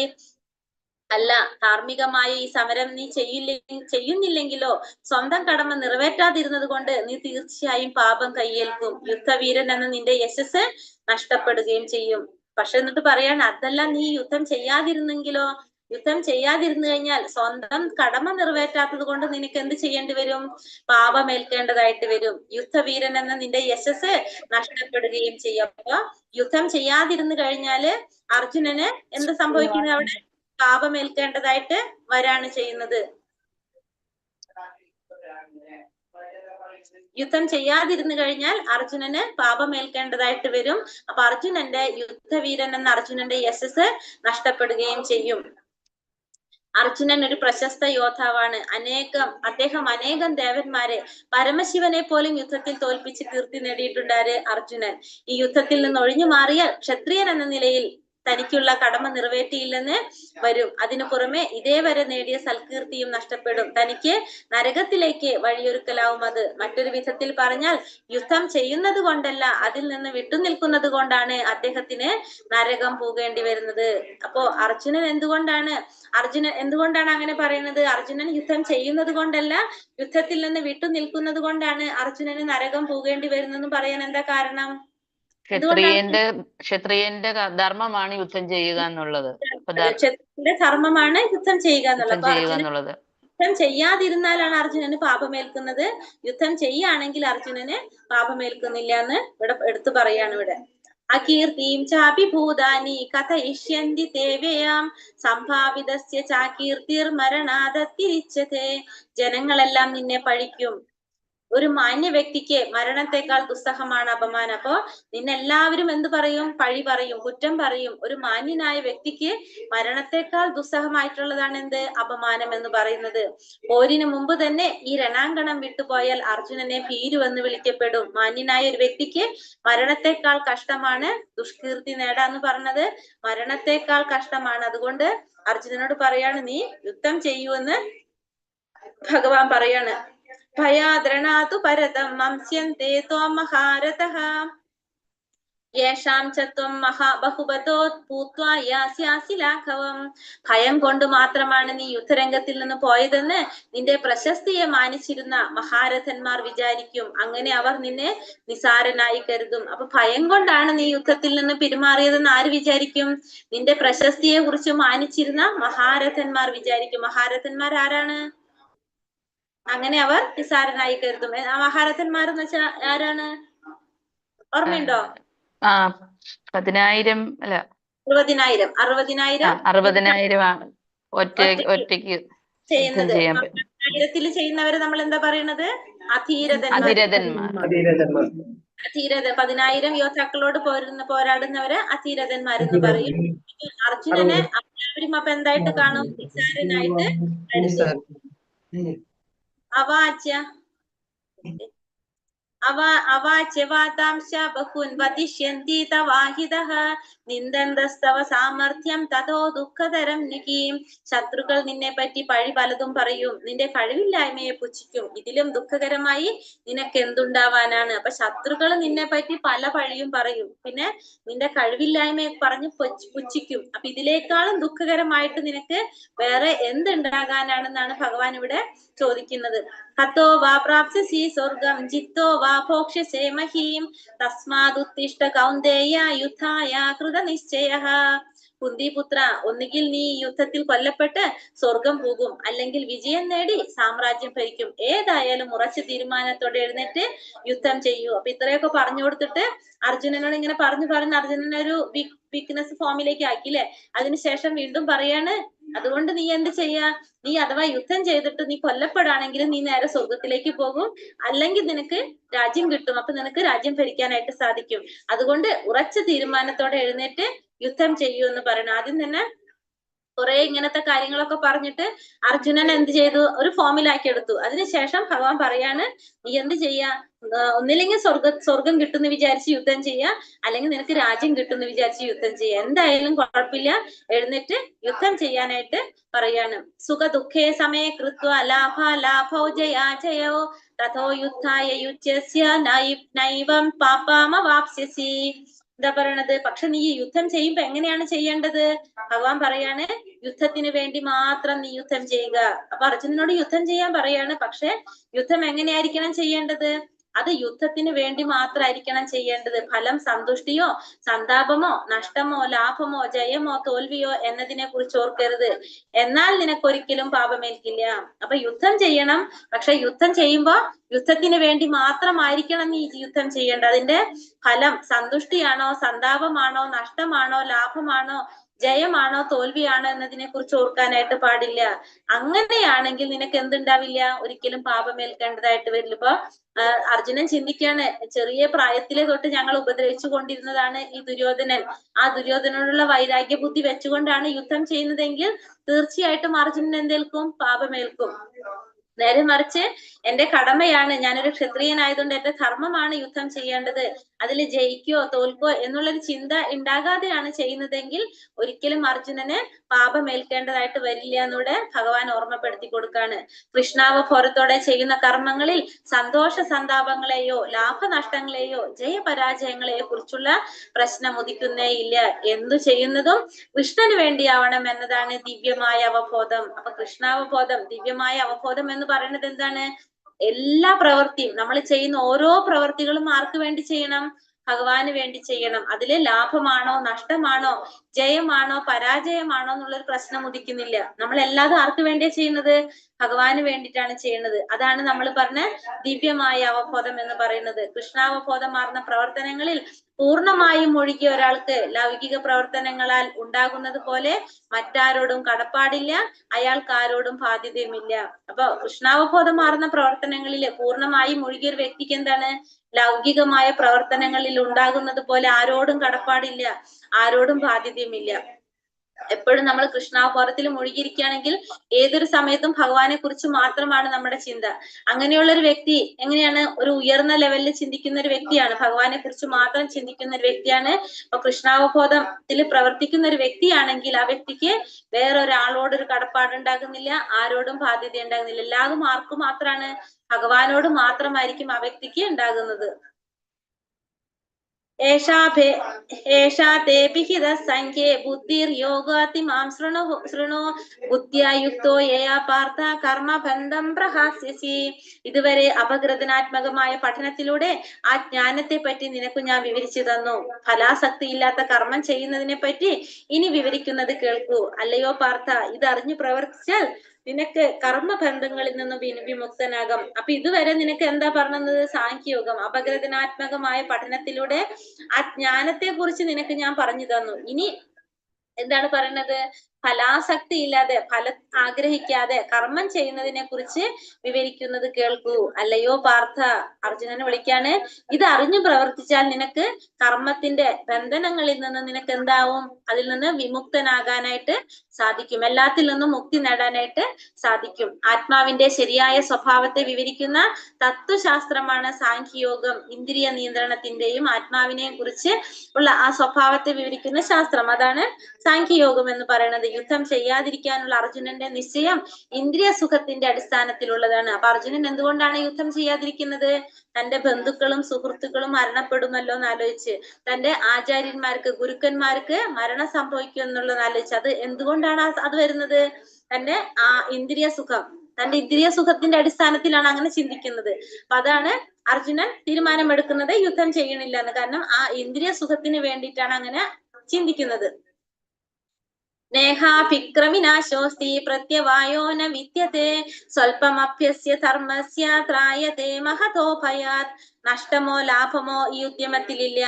അല്ല, ധാർമ്മികമായ ഈ സമരം നീ ചെയ്യുന്നില്ലെങ്കിലോ സ്വന്തം കടമ നിറവേറ്റാതിരുന്നത് കൊണ്ട് നീ തീർച്ചയായും പാപം കയ്യേൽക്കും. യുദ്ധവീരൻ എന്ന നിന്റെ യശസ് നഷ്ടപ്പെടുകയും ചെയ്യും. പക്ഷെ എന്നിട്ട് പറയാണ്, അതല്ല, നീ യുദ്ധം ചെയ്യാതിരുന്നെങ്കിലോ? യുദ്ധം ചെയ്യാതിരുന്നു കഴിഞ്ഞാൽ സ്വന്തം കടമ നിറവേറ്റാത്തത് കൊണ്ട് നിനക്ക് എന്ത് ചെയ്യേണ്ടി വരും? പാപമേൽക്കേണ്ടതായിട്ട് വരും. യുദ്ധവീരൻ എന്ന നിന്റെ യശസ് നഷ്ടപ്പെടുകയും ചെയ്യും. അപ്പൊ യുദ്ധം ചെയ്യാതിരുന്നു കഴിഞ്ഞാല് അർജുനന് എന്ത് സംഭവിക്കുന്നത്? അവിടെ പാപമേൽക്കേണ്ടതായിട്ട് വരാണ് ചെയ്യുന്നത്. യുദ്ധം ചെയ്യാതിരുന്നു കഴിഞ്ഞാൽ അർജുനന് പാപമേൽക്കേണ്ടതായിട്ട് വരും. അപ്പൊ അർജുനന്റെ യുദ്ധവീരൻ എന്ന അർജുനന്റെ യശസ് നഷ്ടപ്പെടുകയും ചെയ്യും. അർജുനൻ ഒരു പ്രശസ്ത യോദ്ധാവാണ്. അദ്ദേഹം അനേകം ദേവന്മാരെ, പരമശിവനെ പോലും യുദ്ധത്തിൽ തോൽപ്പിച്ച് കീർത്തി നേടിയിട്ടുണ്ടാര് അർജുനൻ. ഈ യുദ്ധത്തിൽ നിന്ന് ഒഴിഞ്ഞു മാറിയാൽ ക്ഷത്രിയൻ എന്ന നിലയിൽ തനിക്കുള്ള കടമ നിറവേറ്റിയില്ലെന്ന് വരും. അതിനു പുറമെ ഇതേവരെ നേടിയ സൽകീർത്തിയും നഷ്ടപ്പെടും. തനിക്ക് നരകത്തിലേക്ക് വഴിയൊരുക്കലാവും അത്. മറ്റൊരു വിധത്തിൽ പറഞ്ഞാൽ യുദ്ധം ചെയ്യുന്നത് കൊണ്ടല്ല, അതിൽ നിന്ന് വിട്ടുനിൽക്കുന്നത് കൊണ്ടാണ് അദ്ദേഹത്തിന് നരകം പോകേണ്ടി വരുന്നത്. അപ്പോ അർജുനൻ എന്തുകൊണ്ടാണ് അങ്ങനെ പറയുന്നത്? അർജുനൻ യുദ്ധം ചെയ്യുന്നത് കൊണ്ടല്ല, യുദ്ധത്തിൽ നിന്ന് വിട്ടുനിൽക്കുന്നത് കൊണ്ടാണ് അർജുനന് നരകം പോകേണ്ടി വരുന്നെന്ന് പറയാൻ എന്താ കാരണം? ക്ഷത്രിയന്റെ ധർമ്മമാണ് യുദ്ധം ചെയ്യുക എന്നുള്ളത്. ക്ഷത്രിയന്റെ ധർമ്മമാണ് യുദ്ധം ചെയ്യുക എന്നുള്ളത്. യുദ്ധം ചെയ്യാതിരുന്നാലാണ് അർജുനന് പാപമേൽക്കുന്നത്. യുദ്ധം ചെയ്യുകയാണെങ്കിൽ അർജുനന് പാപമേൽക്കുന്നില്ല എന്ന് ഇവിടെ എടുത്തു പറയാണ്. ഇവിടെ അകീർത്തിം ചാഭിഭൂതാനി കഥയിഷ്യന്തി തേവയാം സംഭാവിതസ്യ ചാകീർത്തിർ മരണാദത്തിരിച്ചതേ. ജനങ്ങളെല്ലാം നിന്നെ പഴിക്കും. ഒരു മാന്യ വ്യക്തിക്ക് മരണത്തെക്കാൾ ദുസ്സഹമാണ് അപമാനം. അപ്പോ നിന്നെല്ലാവരും എന്ത് പറയും? പഴി പറയും, കുറ്റം പറയും. ഒരു മാന്യനായ വ്യക്തിക്ക് മരണത്തെക്കാൾ ദുസ്സഹമായിട്ടുള്ളതാണ് എന്ത്? അപമാനം എന്ന് പറയുന്നത്. പോരിന് മുമ്പ് തന്നെ ഈ രണാങ്കണം വിട്ടുപോയാൽ അർജുനനെ ഭീരുവെന്ന് വിളിക്കപ്പെടും. മാന്യനായ ഒരു വ്യക്തിക്ക് മരണത്തെക്കാൾ കഷ്ടമാണ് ദുഷ്കീർത്തി നേടാന്ന് പറഞ്ഞത്. മരണത്തെക്കാൾ കഷ്ടമാണ്. അതുകൊണ്ട് അർജുനനോട് പറയാണ്, നീ യുദ്ധം ചെയ്യുമെന്ന് ഭഗവാൻ പറയാണ്. ഭയാദ്രണാതു പരതം മംസ്യന്തേ ത്വം മഹാരഥഃ യേഷാം ച ത്വം ബഹുബതോ ഭൂത്വാ യാസ്യാസി ലാഘവം. ഭയം കൊണ്ട് മാത്രമാണ് നീ യുദ്ധരംഗത്തിൽ നിന്ന് പോയതെന്ന് നിന്റെ പ്രശസ്തിയെ മാനിച്ചിരുന്ന മഹാരഥന്മാർ വിചാരിക്കും. അങ്ങനെ അവർ നിന്നെ നിസാരനായി കരുതും. അപ്പൊ ഭയം കൊണ്ടാണ് നീ യുദ്ധത്തിൽ നിന്ന് പിന്മാറിയതെന്ന് ആര് വിചാരിക്കും? നിന്റെ പ്രശസ്തിയെ കുറിച്ച് മാനിച്ചിരുന്ന മഹാരഥന്മാർ വിചാരിക്കും. മഹാരഥന്മാർ ആരാണ്? അങ്ങനെ അവർ നിസാരനായി കരുതും. മഹാരഥന്മാരെന്ന് വെച്ചാൽ ആരാണ്? ഓർമ്മയുണ്ടോ? 10,000 അല്ല 60,000 ഒറ്റയ്ക്ക് ചെയ്യുന്നത്. 10,000 ചെയ്യുന്നവരെ നമ്മൾ എന്താ പറയുന്നത്? അധീരഥന്മാർ. 10,000 യോദ്ധാക്കളോട് പോരാടുന്നവരെ അധീരഥന്മാരെന്ന് പറയും. അർജുനനെ എല്ലാവരും അപ്പൊ എന്തായിട്ട് കാണും? നിസാരനായിട്ട് കരുതും. അവാച്യ അവാച്യവാതാംശ ബഹുൻ വദിഷ്യന്തി തവാഹിതഃ നിന്ദന്തസ്തവ സാമർഥ്യം തതോ ദുഃഖതരം നികീം. ശത്രുക്കൾ നിന്നെ പറ്റി പഴി പലതും പറയും, നിന്റെ കഴിവില്ലായ്മയെ പുച്ഛിക്കും. ഇതിലും ദുഃഖകരമായി നിനക്ക് എന്തുണ്ടാവാനാണ്? അപ്പൊ ശത്രുക്കൾ നിന്നെ പറ്റി പല പഴിയും പറയും, പിന്നെ നിന്റെ കഴിവില്ലായ്മയെ പറഞ്ഞ് പുച്ഛിക്കും. അപ്പൊ ഇതിനേക്കാളും ദുഃഖകരമായിട്ട് നിനക്ക് വേറെ എന്തുണ്ടാകാനാണെന്നാണ് ഭഗവാൻ ഇവിടെ ചോദിക്കുന്നത്. ഹതോ വാ പ്രാപ്സ്യസി സ്വർഗം ജിത്തോ വാ ഭോക്ഷ്യസേ മഹീം തസ്മാദുത്തിഷ്ഠ കൗന്ദേയ യുദ്ധായ കൃതനിശ്ചയഃ. കുന്തിപുത്ര, ഒന്നുകിൽ നീ യുദ്ധത്തിൽ കൊല്ലപ്പെട്ട് സ്വർഗം പോകും, അല്ലെങ്കിൽ വിജയം നേടി സാമ്രാജ്യം ഭരിക്കും. ഏതായാലും ഉറച്ച തീരുമാനത്തോടെ എഴുന്നേറ്റ് യുദ്ധം ചെയ്യൂ. അപ്പൊ ഇത്രയൊക്കെ പറഞ്ഞു കൊടുത്തിട്ട് അർജുനനോട് ഇങ്ങനെ പറഞ്ഞു അർജുനനൊരു വീക്ക്നെസ് ഫോമിലേക്ക് ആക്കില്ലേ. അതിനുശേഷം വീണ്ടും പറയാണ്, അതുകൊണ്ട് നീ എന്ത് ചെയ്യാ, നീ അഥവാ യുദ്ധം ചെയ്തിട്ട് നീ കൊല്ലപ്പെടാണെങ്കിൽ നീ നേരെ സ്വർഗത്തിലേക്ക് പോകും, അല്ലെങ്കിൽ നിനക്ക് രാജ്യം കിട്ടും. അപ്പൊ നിനക്ക് രാജ്യം ഭരിക്കാനായിട്ട് സാധിക്കും. അതുകൊണ്ട് ഉറച്ച തീരുമാനത്തോടെ എഴുന്നേറ്റ് യുദ്ധം ചെയ്യൂ എന്ന് പറയണം. ആദ്യം തന്നെ കുറെ ഇങ്ങനത്തെ കാര്യങ്ങളൊക്കെ പറഞ്ഞിട്ട് അർജുനൻ എന്ത് ചെയ്തു, ഒരു ഫോമിലാക്കി എടുത്തു. അതിനുശേഷം ഭഗവാൻ പറയാണ്, നീ എന്ത് ചെയ്യാ, ഒന്നില്ലെങ്കിൽ സ്വർഗം കിട്ടുന്ന വിചാരിച്ച് യുദ്ധം ചെയ്യാ, അല്ലെങ്കിൽ നിനക്ക് രാജ്യം കിട്ടുന്ന വിചാരിച്ച് യുദ്ധം ചെയ്യാ. എന്തായാലും കുഴപ്പമില്ല, എഴുന്നേറ്റ് യുദ്ധം ചെയ്യാനായിട്ട് പറയാണ്. സുഖ ദുഃഖേ സമയ കൃത്വ ലാഭോ ജയോ തഥോ യുദ്ധായ യുജ്യസ്യ നൈവം പാപാമവാപ്സ്യസി. എന്താ പറയണത്? പക്ഷെ നീ യുദ്ധം ചെയ്യുമ്പോ എങ്ങനെയാണ് ചെയ്യേണ്ടത്? ഭഗവാൻ പറയാണ്, യുദ്ധത്തിന് വേണ്ടി മാത്രം നീ യുദ്ധം ചെയ്യുക. അപ്പൊ അർജുനനോട് യുദ്ധം ചെയ്യാൻ പറയാണ്. പക്ഷെ യുദ്ധം എങ്ങനെയായിരിക്കണം ചെയ്യേണ്ടത്? അത് യുദ്ധത്തിന് വേണ്ടി മാത്രമായിരിക്കണം ചെയ്യേണ്ടത്. ഫലം സന്തുഷ്ടിയോ സന്താപമോ നഷ്ടമോ ലാഭമോ ജയമോ തോൽവിയോ എന്നതിനെ കുറിച്ച് ഓർക്കരുത്. എന്നാൽ നിനക്കൊരിക്കലും പാപമേൽക്കില്ല. അപ്പൊ യുദ്ധം ചെയ്യണം, പക്ഷെ യുദ്ധം ചെയ്യുമ്പോ യുദ്ധത്തിന് വേണ്ടി മാത്രമായിരിക്കണം നീ യുദ്ധം ചെയ്യേണ്ടത്. അതിന്റെ ഫലം സന്തുഷ്ടിയാണോ സന്താപമാണോ നഷ്ടമാണോ ലാഭമാണോ ജയമാണോ തോൽവിയാണോ എന്നതിനെ കുറിച്ച് ഓർക്കാനായിട്ട് പാടില്ല. അങ്ങനെയാണെങ്കിൽ നിനക്ക് എന്തുണ്ടാവില്ല, ഒരിക്കലും പാപമേൽക്കേണ്ടതായിട്ട് വരില്ല. ഇപ്പൊ അർജുനൻ ചിന്തിക്കാണ്, ചെറിയ പ്രായത്തിലെ തൊട്ട് ഞങ്ങൾ ഉപദ്രവിച്ചു കൊണ്ടിരുന്നതാണ് ഈ ദുര്യോധനൻ. ആ ദുര്യോധനോടുള്ള വൈരാഗ്യ ബുദ്ധി വെച്ചുകൊണ്ടാണ് യുദ്ധം ചെയ്യുന്നതെങ്കിൽ തീർച്ചയായിട്ടും അർജുനൻ എന്തേൽക്കും, പാപമേൽക്കും. നേരെ മറിച്ച് എന്റെ കടമയാണ്, ഞാനൊരു ക്ഷത്രിയനായതുകൊണ്ട് എന്റെ ധർമ്മമാണ് യുദ്ധം ചെയ്യേണ്ടത്, അതിൽ ജയിക്കോ തോൽക്കോ എന്നുള്ളൊരു ചിന്ത ഉണ്ടാകാതെയാണ് ചെയ്യുന്നതെങ്കിൽ ഒരിക്കലും അർജുനന് പാപമേൽക്കേണ്ടതായിട്ട് വരില്ല എന്നൂടെ ഭഗവാൻ ഓർമ്മപ്പെടുത്തി കൊടുക്കാണ്. കൃഷ്ണാവബോധത്തോടെ ചെയ്യുന്ന കർമ്മങ്ങളിൽ സന്തോഷ സന്താപങ്ങളെയോ ലാഭനഷ്ടങ്ങളെയോ ജയപരാജയങ്ങളെയോ കുറിച്ചുള്ള പ്രശ്നം ഉദിക്കുന്നേ ഇല്ല. എന്തു ചെയ്യുന്നതും കൃഷ്ണന് വേണ്ടിയാവണം എന്നതാണ് ദിവ്യമായ അവബോധം. അപ്പൊ കൃഷ്ണാവബോധം, ദിവ്യമായ അവബോധം എന്ന് പറയുന്നത് എന്താണ്? എല്ലാ പ്രവൃത്തിയും, നമ്മൾ ചെയ്യുന്ന ഓരോ പ്രവൃത്തികളും ആർക്ക് വേണ്ടി ചെയ്യണം? ഭഗവാന് വേണ്ടി ചെയ്യണം. അതില് ലാഭമാണോ നഷ്ടമാണോ ജയമാണോ പരാജയമാണോ എന്നുള്ളൊരു പ്രശ്നം ഉദിക്കുന്നില്ല. നമ്മൾ എല്ലാതും ആർക്ക് വേണ്ടിയാ ചെയ്യുന്നത്? ഭഗവാന് വേണ്ടിയിട്ടാണ് ചെയ്യുന്നത്. അതാണ് നമ്മൾ പറഞ്ഞ ദിവ്യമായ അവബോധം എന്ന് പറയുന്നത്. കൃഷ്ണാവബോധമാർന്ന പ്രവർത്തനങ്ങളിൽ പൂർണ്ണമായും മുഴുകിയ ഒരാൾക്ക് ലൗകിക പ്രവർത്തനങ്ങളാൽ ഉണ്ടാകുന്നത് പോലെ മറ്റാരോടും കടപ്പാടില്ല, അയാൾക്ക് ആരോടും ബാധ്യതയുമില്ല. അപ്പൊ കൃഷ്ണാവബോധമാർന്ന പ്രവർത്തനങ്ങളിൽ പൂർണ്ണമായും മുഴുകിയ ഒരു വ്യക്തിക്ക് എന്താണ്? ലൗകികമായ പ്രവർത്തനങ്ങളിൽ ഉണ്ടാകുന്നത് പോലെ ആരോടും കടപ്പാടില്ല, ആരോടും ബാധ്യതയുമില്ല. എപ്പോഴും നമ്മൾ കൃഷ്ണാവബോധത്തിൽ മുഴുകിയിരിക്കുകയാണെങ്കിൽ ഏതൊരു സമയത്തും ഭഗവാനെ കുറിച്ച് മാത്രമാണ് നമ്മുടെ ചിന്ത. അങ്ങനെയുള്ള ഒരു വ്യക്തി എങ്ങനെയാണ്? ഒരു ഉയർന്ന ലെവലിൽ ചിന്തിക്കുന്ന ഒരു വ്യക്തിയാണ്, ഭഗവാനെ കുറിച്ച് മാത്രം ചിന്തിക്കുന്ന ഒരു വ്യക്തിയാണ്. അപ്പൊ കൃഷ്ണാവബോധത്തിൽ പ്രവർത്തിക്കുന്ന ഒരു വ്യക്തിയാണെങ്കിൽ ആ വ്യക്തിക്ക് വേറൊരാളോടൊരു കടപ്പാടുണ്ടാകുന്നില്ല, ആരോടും ബാധ്യത ഉണ്ടാകുന്നില്ല. എല്ലാതും ആർക്കു മാത്രമാണ്? ഭഗവാനോട് മാത്രമായിരിക്കും ആ വ്യക്തിക്ക് ഉണ്ടാകുന്നത്. സംഖ്യേ ബുദ്ധിർ യോഗാതി മാം ശൃണു ബുദ്ധ്യാ യുക്തോ യയാ പാർത്ഥ കർമ്മബന്ധം പ്രഹാസ്യസി. ഇതുവരെ അപഗ്രഥനാത്മകമായ പഠനത്തിലൂടെ ആ ജ്ഞാനത്തെ പറ്റി നിനക്ക് ഞാൻ വിവരിച്ചു തന്നു. ഫലാസക്തി ഇല്ലാത്ത കർമ്മം ചെയ്യുന്നതിനെ പറ്റി ഇനി വിവരിക്കുന്നത് കേൾക്കൂ. അല്ലയോ പാർത്ഥ, ഇതറിഞ്ഞു പ്രവർത്തിച്ചാൽ നിനക്ക് കർമ്മബന്ധങ്ങളിൽ നിന്ന് വിമുക്തനാകാം. അപ്പൊ ഇതുവരെ നിനക്ക് എന്താ പറഞ്ഞത്? സാഖ്യയോഗം, അപഗ്രഥനാത്മകമായ പഠനത്തിലൂടെ ആ ജ്ഞാനത്തെ കുറിച്ച് നിനക്ക് ഞാൻ പറഞ്ഞു തന്നു. ഇനി എന്താണ് പറയുന്നത്? ഫലാസക്തി ഇല്ലാതെ ആഗ്രഹിക്കാതെ കർമ്മം ചെയ്യുന്നതിനെ കുറിച്ച് വിവരിക്കുന്നത് കേൾക്കൂ. അല്ലയോ പാർത്ഥ, അർജുനനെ വിളിക്കാണ്, ഇത് അറിഞ്ഞു പ്രവർത്തിച്ചാൽ നിനക്ക് കർമ്മത്തിന്റെ ബന്ധനങ്ങളിൽ നിന്ന് നിനക്ക് എന്താവും? അതിൽ നിന്ന് വിമുക്തനാകാനായിട്ട് സാധിക്കും, എല്ലാത്തിൽ നിന്നും മുക്തി നേടാനായിട്ട് സാധിക്കും. ആത്മാവിന്റെ ശരിയായ സ്വഭാവത്തെ വിവരിക്കുന്ന തത്വശാസ്ത്രമാണ് സാഖ്യയോഗം. ഇന്ദ്രിയ നിയന്ത്രണത്തിന്റെയും ആത്മാവിനെയും കുറിച്ച് ഉള്ള ആ സ്വഭാവത്തെ വിവരിക്കുന്ന ശാസ്ത്രം, അതാണ് സാഖ്യയോഗം എന്ന് പറയുന്നത്. യുദ്ധം ചെയ്യാതിരിക്കാനുള്ള അർജുനന്റെ നിശ്ചയം ഇന്ദ്രിയ സുഖത്തിന്റെ അടിസ്ഥാനത്തിലുള്ളതാണ്. അപ്പൊ അർജുനൻ എന്തുകൊണ്ടാണ് യുദ്ധം ചെയ്യാതിരിക്കുന്നത്? തന്റെ ബന്ധുക്കളും സുഹൃത്തുക്കളും മരണപ്പെടുമല്ലോ എന്നാലോചിച്ച്, തന്റെ ആചാര്യന്മാർക്ക് ഗുരുക്കന്മാർക്ക് മരണം സംഭവിക്കും എന്നുള്ളത് ആലോചിച്ച്, അത് എന്തുകൊണ്ടാണ് അത് വരുന്നത്? തന്റെ ഇന്ദ്രിയ സുഖം, തന്റെ ഇന്ദ്രിയ സുഖത്തിന്റെ അടിസ്ഥാനത്തിലാണ് അങ്ങനെ ചിന്തിക്കുന്നത്. അപ്പൊ അതാണ് അർജുനൻ തീരുമാനമെടുക്കുന്നത് യുദ്ധം ചെയ്യണില്ല എന്ന്. കാരണം ആ ഇന്ദ്രിയ സുഖത്തിന് വേണ്ടിയിട്ടാണ് അങ്ങനെ ചിന്തിക്കുന്നത്. നേഹാഭിക്രമിനാശോസ്തി പ്രത്യവായോ ന വിദ്യത്തെ സ്വൽപമഭ്യസ്യ ധർമ്മസ്യ ത്രായത്തെ മഹതോ ഭയാത്. നഷ്ടമോ ലാഭമോ ഈ ഉദ്യമത്തിലില്ല.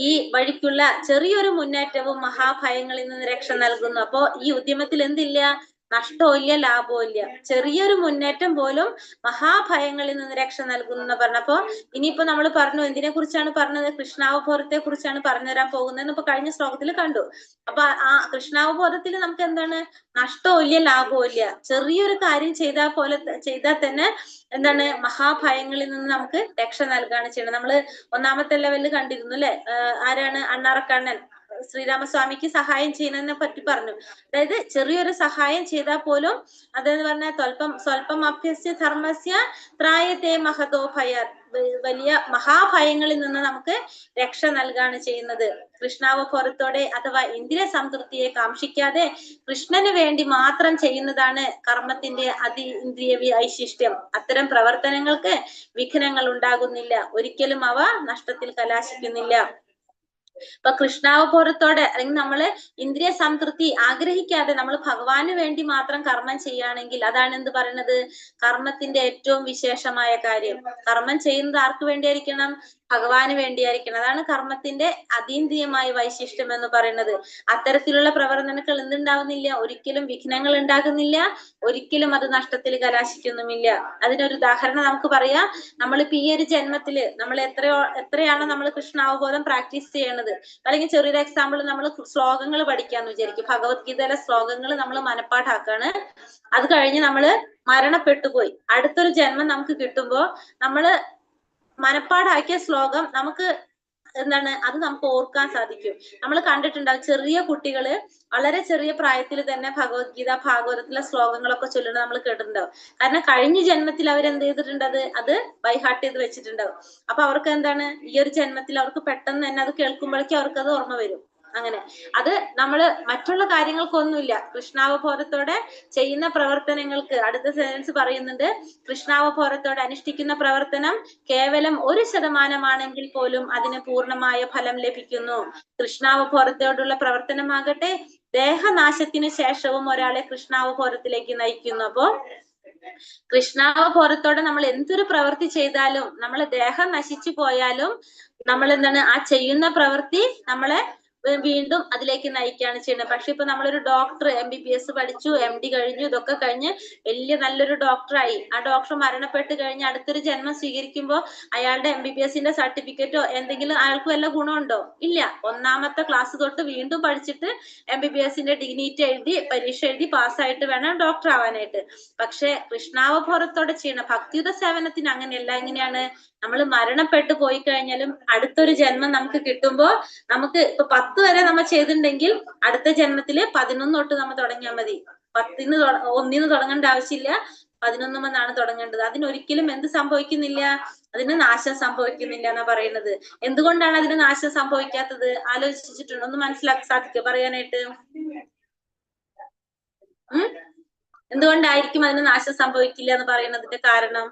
ഈ വഴിക്കുള്ള ചെറിയൊരു മുന്നേറ്റവും മഹാഭയങ്ങളിൽ നിന്ന് രക്ഷ നൽകുന്നു. അപ്പോ ഈ ഉദ്യമത്തിൽ എന്തില്ല? നഷ്ടവും ഇല്ല, ലാഭവും ഇല്ല. ചെറിയൊരു മുന്നേറ്റം പോലും മഹാഭയങ്ങളിൽ നിന്ന് രക്ഷ നൽകുന്നു എന്ന് പറഞ്ഞപ്പോ, ഇനിയിപ്പോ നമ്മൾ പറഞ്ഞു എന്തിനെ കുറിച്ചാണ് പറഞ്ഞത്? കൃഷ്ണാവബോധത്തെ കുറിച്ചാണ് പറഞ്ഞു തരാൻ പോകുന്നതെന്ന് ഇപ്പൊ കഴിഞ്ഞ ശ്ലോകത്തിൽ കണ്ടു. അപ്പൊ ആ കൃഷ്ണാവബോധത്തിൽ നമുക്ക് എന്താണ്? നഷ്ടവും ഇല്ല, ലാഭവും ഇല്ല. ചെറിയൊരു കാര്യം ചെയ്താൽ തന്നെ എന്താണ്? മഹാഭയങ്ങളിൽ നിന്ന് നമുക്ക് രക്ഷ നൽകുകയാണ് ചെയ്യുന്നത്. നമ്മള് ഒന്നാമത്തെ ലെവലിൽ കണ്ടിരുന്നു അല്ലെ? ആരാണ്? അണ്ണാറക്കണ്ണൻ ശ്രീരാമസ്വാമിക്ക് സഹായം ചെയ്യുന്നതിനെ പറ്റി പറഞ്ഞു. അതായത് ചെറിയൊരു സഹായം ചെയ്താൽ പോലും അതെന്ന് പറഞ്ഞാൽ സ്വൽപ്പം അഭ്യസ്യ ധർമ്മസ്യ ത്രായത്തെ മഹതോ ഭയാത്, വലിയ മഹാഭയങ്ങളിൽ നിന്ന് നമുക്ക് രക്ഷ നൽകാണ് ചെയ്യുന്നത്. കൃഷ്ണാവബോധത്തോടെ അഥവാ ഇന്ദ്രിയ സംതൃപ്തിയെ കാക്ഷിക്കാതെ കൃഷ്ണന് വേണ്ടി മാത്രം ചെയ്യുന്നതാണ് കർമ്മത്തിന്റെ ഇന്ദ്രിയ വൈശിഷ്ട്യം. അത്തരം പ്രവർത്തനങ്ങൾക്ക് വിഘ്നങ്ങൾ ഉണ്ടാകുന്നില്ല, ഒരിക്കലും അവ നഷ്ടത്തിൽ കലാശിക്കുന്നില്ല. ഇപ്പൊ കൃഷ്ണാവബോധത്തോടെ അല്ലെങ്കിൽ നമ്മള് ഇന്ദ്രിയ സംതൃപ്തി ആഗ്രഹിക്കാതെ നമ്മൾ ഭഗവാന് വേണ്ടി മാത്രം കർമ്മം ചെയ്യുകയാണെങ്കിൽ അതാണ് എന്ത് പറയുന്നത്? കർമ്മത്തിന്റെ ഏറ്റവും വിശേഷമായ കാര്യം. കർമ്മം ചെയ്യുന്നത് ആർക്ക് വേണ്ടിയായിരിക്കണം? ഭഗവാന് വേണ്ടിയായിരിക്കണം. അതാണ് കർമ്മത്തിന്റെ അതീന്ദ്രിയമായ വൈശിഷ്ട്യം എന്ന് പറയുന്നത്. അത്തരത്തിലുള്ള പ്രവർത്തനങ്ങൾ എന്തുണ്ടാവുന്നില്ല? ഒരിക്കലും വിഘ്നങ്ങൾ ഉണ്ടാകുന്നില്ല, ഒരിക്കലും അത് നഷ്ടത്തിൽ കലാശിക്കുന്നുമില്ല. അതിനൊരു ഉദാഹരണം നമുക്ക് പറയാം. നമ്മളിപ്പോ ഈ ഒരു ജന്മത്തില് നമ്മൾ എത്രയാണോ നമ്മൾ കൃഷ്ണാവബോധം പ്രാക്ടീസ് ചെയ്യണത്, അല്ലെങ്കിൽ ചെറിയൊരു എക്സാമ്പിൾ, നമ്മൾ ശ്ലോകങ്ങൾ പഠിക്കാന്ന് വിചാരിക്കും. ഭഗവത്ഗീതയിലെ ശ്ലോകങ്ങൾ നമ്മൾ മനപ്പാഠാക്കാണ്. അത് കഴിഞ്ഞ് നമ്മള് മരണപ്പെട്ടുപോയി, അടുത്തൊരു ജന്മം നമുക്ക് കിട്ടുമ്പോ നമ്മള് മനപ്പാഠാക്കിയ ശ്ലോകം നമുക്ക് എന്താണ്? അത് നമുക്ക് ഓർക്കാൻ സാധിക്കും. നമ്മൾ കണ്ടിട്ടുണ്ടാവും ചെറിയ കുട്ടികള് വളരെ ചെറിയ പ്രായത്തിൽ തന്നെ ഭഗവത്ഗീത ഭാഗവതത്തിലെ ശ്ലോകങ്ങളൊക്കെ ചൊല്ലുന്നത് നമ്മൾ കേട്ടിട്ടുണ്ടാവും. കാരണം കഴിഞ്ഞ ജന്മത്തിൽ അവരെന്ത് ചെയ്തിട്ടുണ്ട്? അത് ബൈഹാർട്ട് ചെയ്ത് വെച്ചിട്ടുണ്ടാവും. അപ്പൊ അവർക്ക് എന്താണ്? ഈ ഒരു ജന്മത്തിൽ അവർക്ക് പെട്ടെന്ന് തന്നെ അത് കേൾക്കുമ്പോഴേക്കും അവർക്ക് അത് ഓർമ്മ വരും. അങ്ങനെ അത് നമ്മള് മറ്റുള്ള കാര്യങ്ങൾക്കൊന്നുമില്ല, കൃഷ്ണാവബോധത്തോടെ ചെയ്യുന്ന പ്രവർത്തനങ്ങൾക്ക് അടുത്ത സെൻസ് പറയുന്നുണ്ട്. കൃഷ്ണാവബോധത്തോടെ അനുഷ്ഠിക്കുന്ന പ്രവർത്തനം കേവലം 1% പോലും അതിന് പൂർണ്ണമായ ഫലം ലഭിക്കുന്നു. കൃഷ്ണാവബോധത്തോടുള്ള പ്രവർത്തനമാകട്ടെ ദേഹനാശത്തിന് ശേഷവും ഒരാളെ കൃഷ്ണാവബോധത്തിലേക്ക് നയിക്കുന്നു. അപ്പോ കൃഷ്ണാവബോധത്തോടെ നമ്മൾ എന്തൊരു പ്രവൃത്തി ചെയ്താലും, നമ്മളെ ദേഹം നശിച്ചു പോയാലും നമ്മൾ എന്താണ്? ആ ചെയ്യുന്ന പ്രവൃത്തി നമ്മളെ വീണ്ടും അതിലേക്ക് നയിക്കുകയാണ് ചെയ്യുന്നത്. പക്ഷെ ഇപ്പൊ നമ്മളൊരു ഡോക്ടർ MBBS പഠിച്ചു, MD കഴിഞ്ഞു, ഇതൊക്കെ കഴിഞ്ഞ് വലിയ നല്ലൊരു ഡോക്ടറായി. ആ ഡോക്ടർ മരണപ്പെട്ട് കഴിഞ്ഞ് അടുത്തൊരു ജന്മം സ്വീകരിക്കുമ്പോൾ അയാളുടെ MBBSന്റെ സർട്ടിഫിക്കറ്റോ എന്തെങ്കിലും അയാൾക്ക് വല്ല ഗുണമുണ്ടോ? ഇല്ല. ഒന്നാമത്തെ ക്ലാസ് തൊട്ട് വീണ്ടും പഠിച്ചിട്ട് MBBSന്റെ ഡിഗ്നിറ്റി എഴുതി പരീക്ഷ എഴുതി പാസ്സായിട്ട് വേണം ഡോക്ടർ ആവാനായിട്ട്. പക്ഷെ കൃഷ്ണാവബോധത്തോടെ ചെയ്യണം ഭക്തിയുത സേവനത്തിന് അങ്ങനെയല്ല. എങ്ങനെയാണ്? നമ്മൾ മരണപ്പെട്ടു പോയി കഴിഞ്ഞാലും അടുത്തൊരു ജന്മം നമുക്ക് കിട്ടുമ്പോ നമുക്ക് ഇപ്പൊ 10 വരെ നമ്മൾ ചെയ്തിട്ടുണ്ടെങ്കിൽ അടുത്ത ജന്മത്തില് 11 തൊട്ട് നമ്മൾ തുടങ്ങിയാൽ മതി. 1 തുടങ്ങേണ്ട ആവശ്യമില്ല, 11 തുടങ്ങേണ്ടത്. അതിനൊരിക്കലും എന്ത് സംഭവിക്കുന്നില്ല? അതിന് നാശം സംഭവിക്കുന്നില്ല എന്നാ പറയുന്നത്. എന്തുകൊണ്ടാണ് അതിന് നാശം സംഭവിക്കാത്തത്? ആലോചിച്ചിട്ടുണ്ടോ? ഒന്ന് മനസ്സിലാക്കി സാധിക്കോ പറയാനായിട്ട്? എന്തുകൊണ്ടായിരിക്കും അതിന് നാശം സംഭവിക്കില്ല എന്ന് പറയുന്നതിന്റെ കാരണം?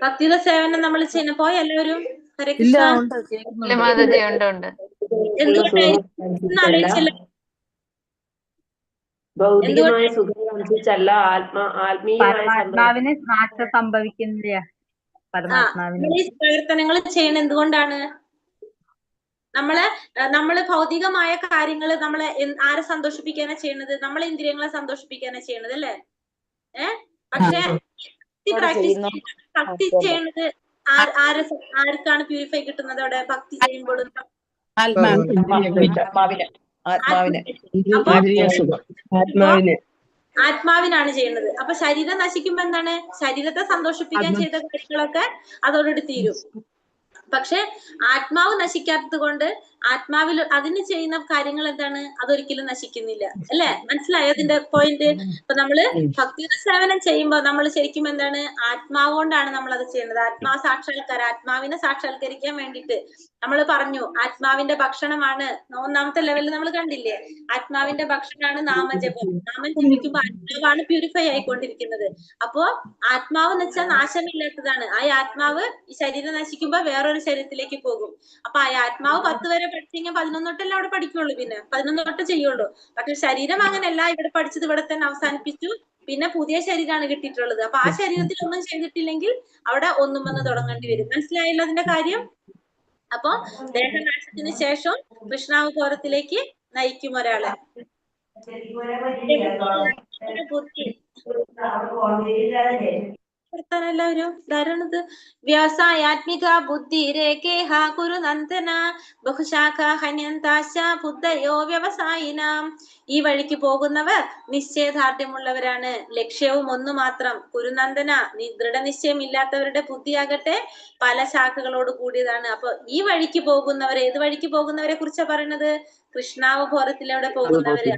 ഭക്തിയുടെ സേവനം നമ്മൾ ചെയ്യുന്ന പോയ എല്ലാവരും ഹരേ ഇല്ല, കൃഷ്ണ ഉണ്ട്, ഇല്ല കേൾക്കുന്നുണ്ട്. മാതാജി, ഉണ്ട്. എന്തുകൊണ്ടായിരിക്കും ആലോചിച്ചില്ല? ഭൗതികമായ സുഖം കാണിച്ചല്ല, ആത്മീയമായ പരമാത്മാവിന് നാശം സംഭവിക്കുന്നില്ല. പരമാത്മാവിന് ഈ പ്രവർത്തനങ്ങൾ ചെയ്യണ എന്തുകൊണ്ടാണ്? നമ്മള് ഭൗതികമായ കാര്യങ്ങൾ നമ്മളെ ആരെ സന്തോഷിപ്പിക്കാനാ ചെയ്യുന്നത്? നമ്മളെ ഇന്ദ്രിയങ്ങളെ സന്തോഷിപ്പിക്കാനാ ചെയ്യുന്നത് അല്ലേ? പക്ഷെ ഭക്തി പ്രാക്ടീസ് ഭക്തി ചെയ്യണത് ആർക്കാണ് പ്യൂരിഫൈ കിട്ടുന്നത് അവിടെ ഭക്തി ചെയ്യുമ്പോൾ? ആത്മാവിനാണ് ചെയ്യുന്നത്. അപ്പൊ ശരീരം നശിക്കുമ്പോ എന്താണ്? ശരീരത്തെ സന്തോഷിപ്പിക്കാൻ ചെയ്ത കാര്യങ്ങളൊക്കെ അതോടുകൂടി തീരും. പക്ഷെ ആത്മാവ് നശിക്കാത്തത് കൊണ്ട് ആത്മാവിൽ അതിന് ചെയ്യുന്ന കാര്യങ്ങൾ എന്താണ്? അതൊരിക്കലും നശിക്കുന്നില്ല അല്ലെ? മനസ്സിലായോ അതിന്റെ പോയിന്റ്? ഇപ്പൊ നമ്മള് ഭക്തിയുടെ സേവനം ചെയ്യുമ്പോ നമ്മൾ ശരിക്കും എന്താണ്? ആത്മാവ് കൊണ്ടാണ് നമ്മൾ അത് ചെയ്യുന്നത്. ആത്മാവിനെ സാക്ഷാത്കരിക്കാൻ വേണ്ടിയിട്ട് നമ്മൾ പറഞ്ഞു ആത്മാവിന്റെ ഭക്ഷണമാണ്. ഒന്നാമത്തെ ലെവലിൽ നമ്മൾ കണ്ടില്ലേ? ആത്മാവിന്റെ ഭക്ഷണമാണ് നാമജപം. നാമം ജപിക്കുമ്പോ ആത്മാവാണ് പ്യൂരിഫൈ ആയിക്കൊണ്ടിരിക്കുന്നത്. അപ്പോ ആത്മാവ് എന്ന് വെച്ചാൽ നാശമില്ലാത്തതാണ്. ആ ആത്മാവ് ഈ ശരീരം നശിക്കുമ്പോ വേറൊരു ശരീരത്തിലേക്ക് പോകും. അപ്പൊ ആ ആത്മാവ് 10 വരെ പഠിച്ചെങ്കിൽ 11 തൊട്ടല്ലേ അവിടെ പഠിക്കുള്ളൂ. പിന്നെ 11 തൊട്ട് ചെയ്യുള്ളൂ. പക്ഷെ ശരീരം അങ്ങനെയല്ല. ഇവിടെ പഠിച്ചത് ഇവിടെ തന്നെ അവസാനിപ്പിച്ചു. പിന്നെ പുതിയ ശരീരമാണ് കിട്ടിയിട്ടുള്ളത്. അപ്പൊ ആ ശരീരത്തിൽ ഒന്നും ചെയ്തിട്ടില്ലെങ്കിൽ അവിടെ ഒന്നും വന്ന് തുടങ്ങേണ്ടി വരും. മനസ്സിലായല്ലോ അതിന്റെ കാര്യം? അപ്പൊ ദേഹനാശത്തിന് ശേഷം കൃഷ്ണാവതാരത്തിലേക്ക് നയിക്കും ഒരാളെ. എല്ലാവരും ധാരണത് വ്യവസായാത്മിക ബുദ്ധി രേഖേഹ കുരു നന്ദന ബഹുശാഖ ഹന്യന്താശ ബുദ്ധയോ വ്യവസായിനാം. ഈ വഴിക്ക് പോകുന്നവർ നിശ്ചയദാർഢ്യമുള്ളവരാണ്. ലക്ഷ്യവും ഒന്നു മാത്രം. കുരുനന്ദന ദൃഢനിശ്ചയം ഇല്ലാത്തവരുടെ ബുദ്ധിയാകട്ടെ പല ശാഖകളോട് കൂടിയതാണ്. അപ്പൊ ഈ വഴിക്ക് പോകുന്നവരെ, ഏത് വഴിക്ക് പോകുന്നവരെ കുറിച്ചാ പറയുന്നത്? കൃഷ്ണാവബോധത്തിലൂടെ പോകുന്നവര്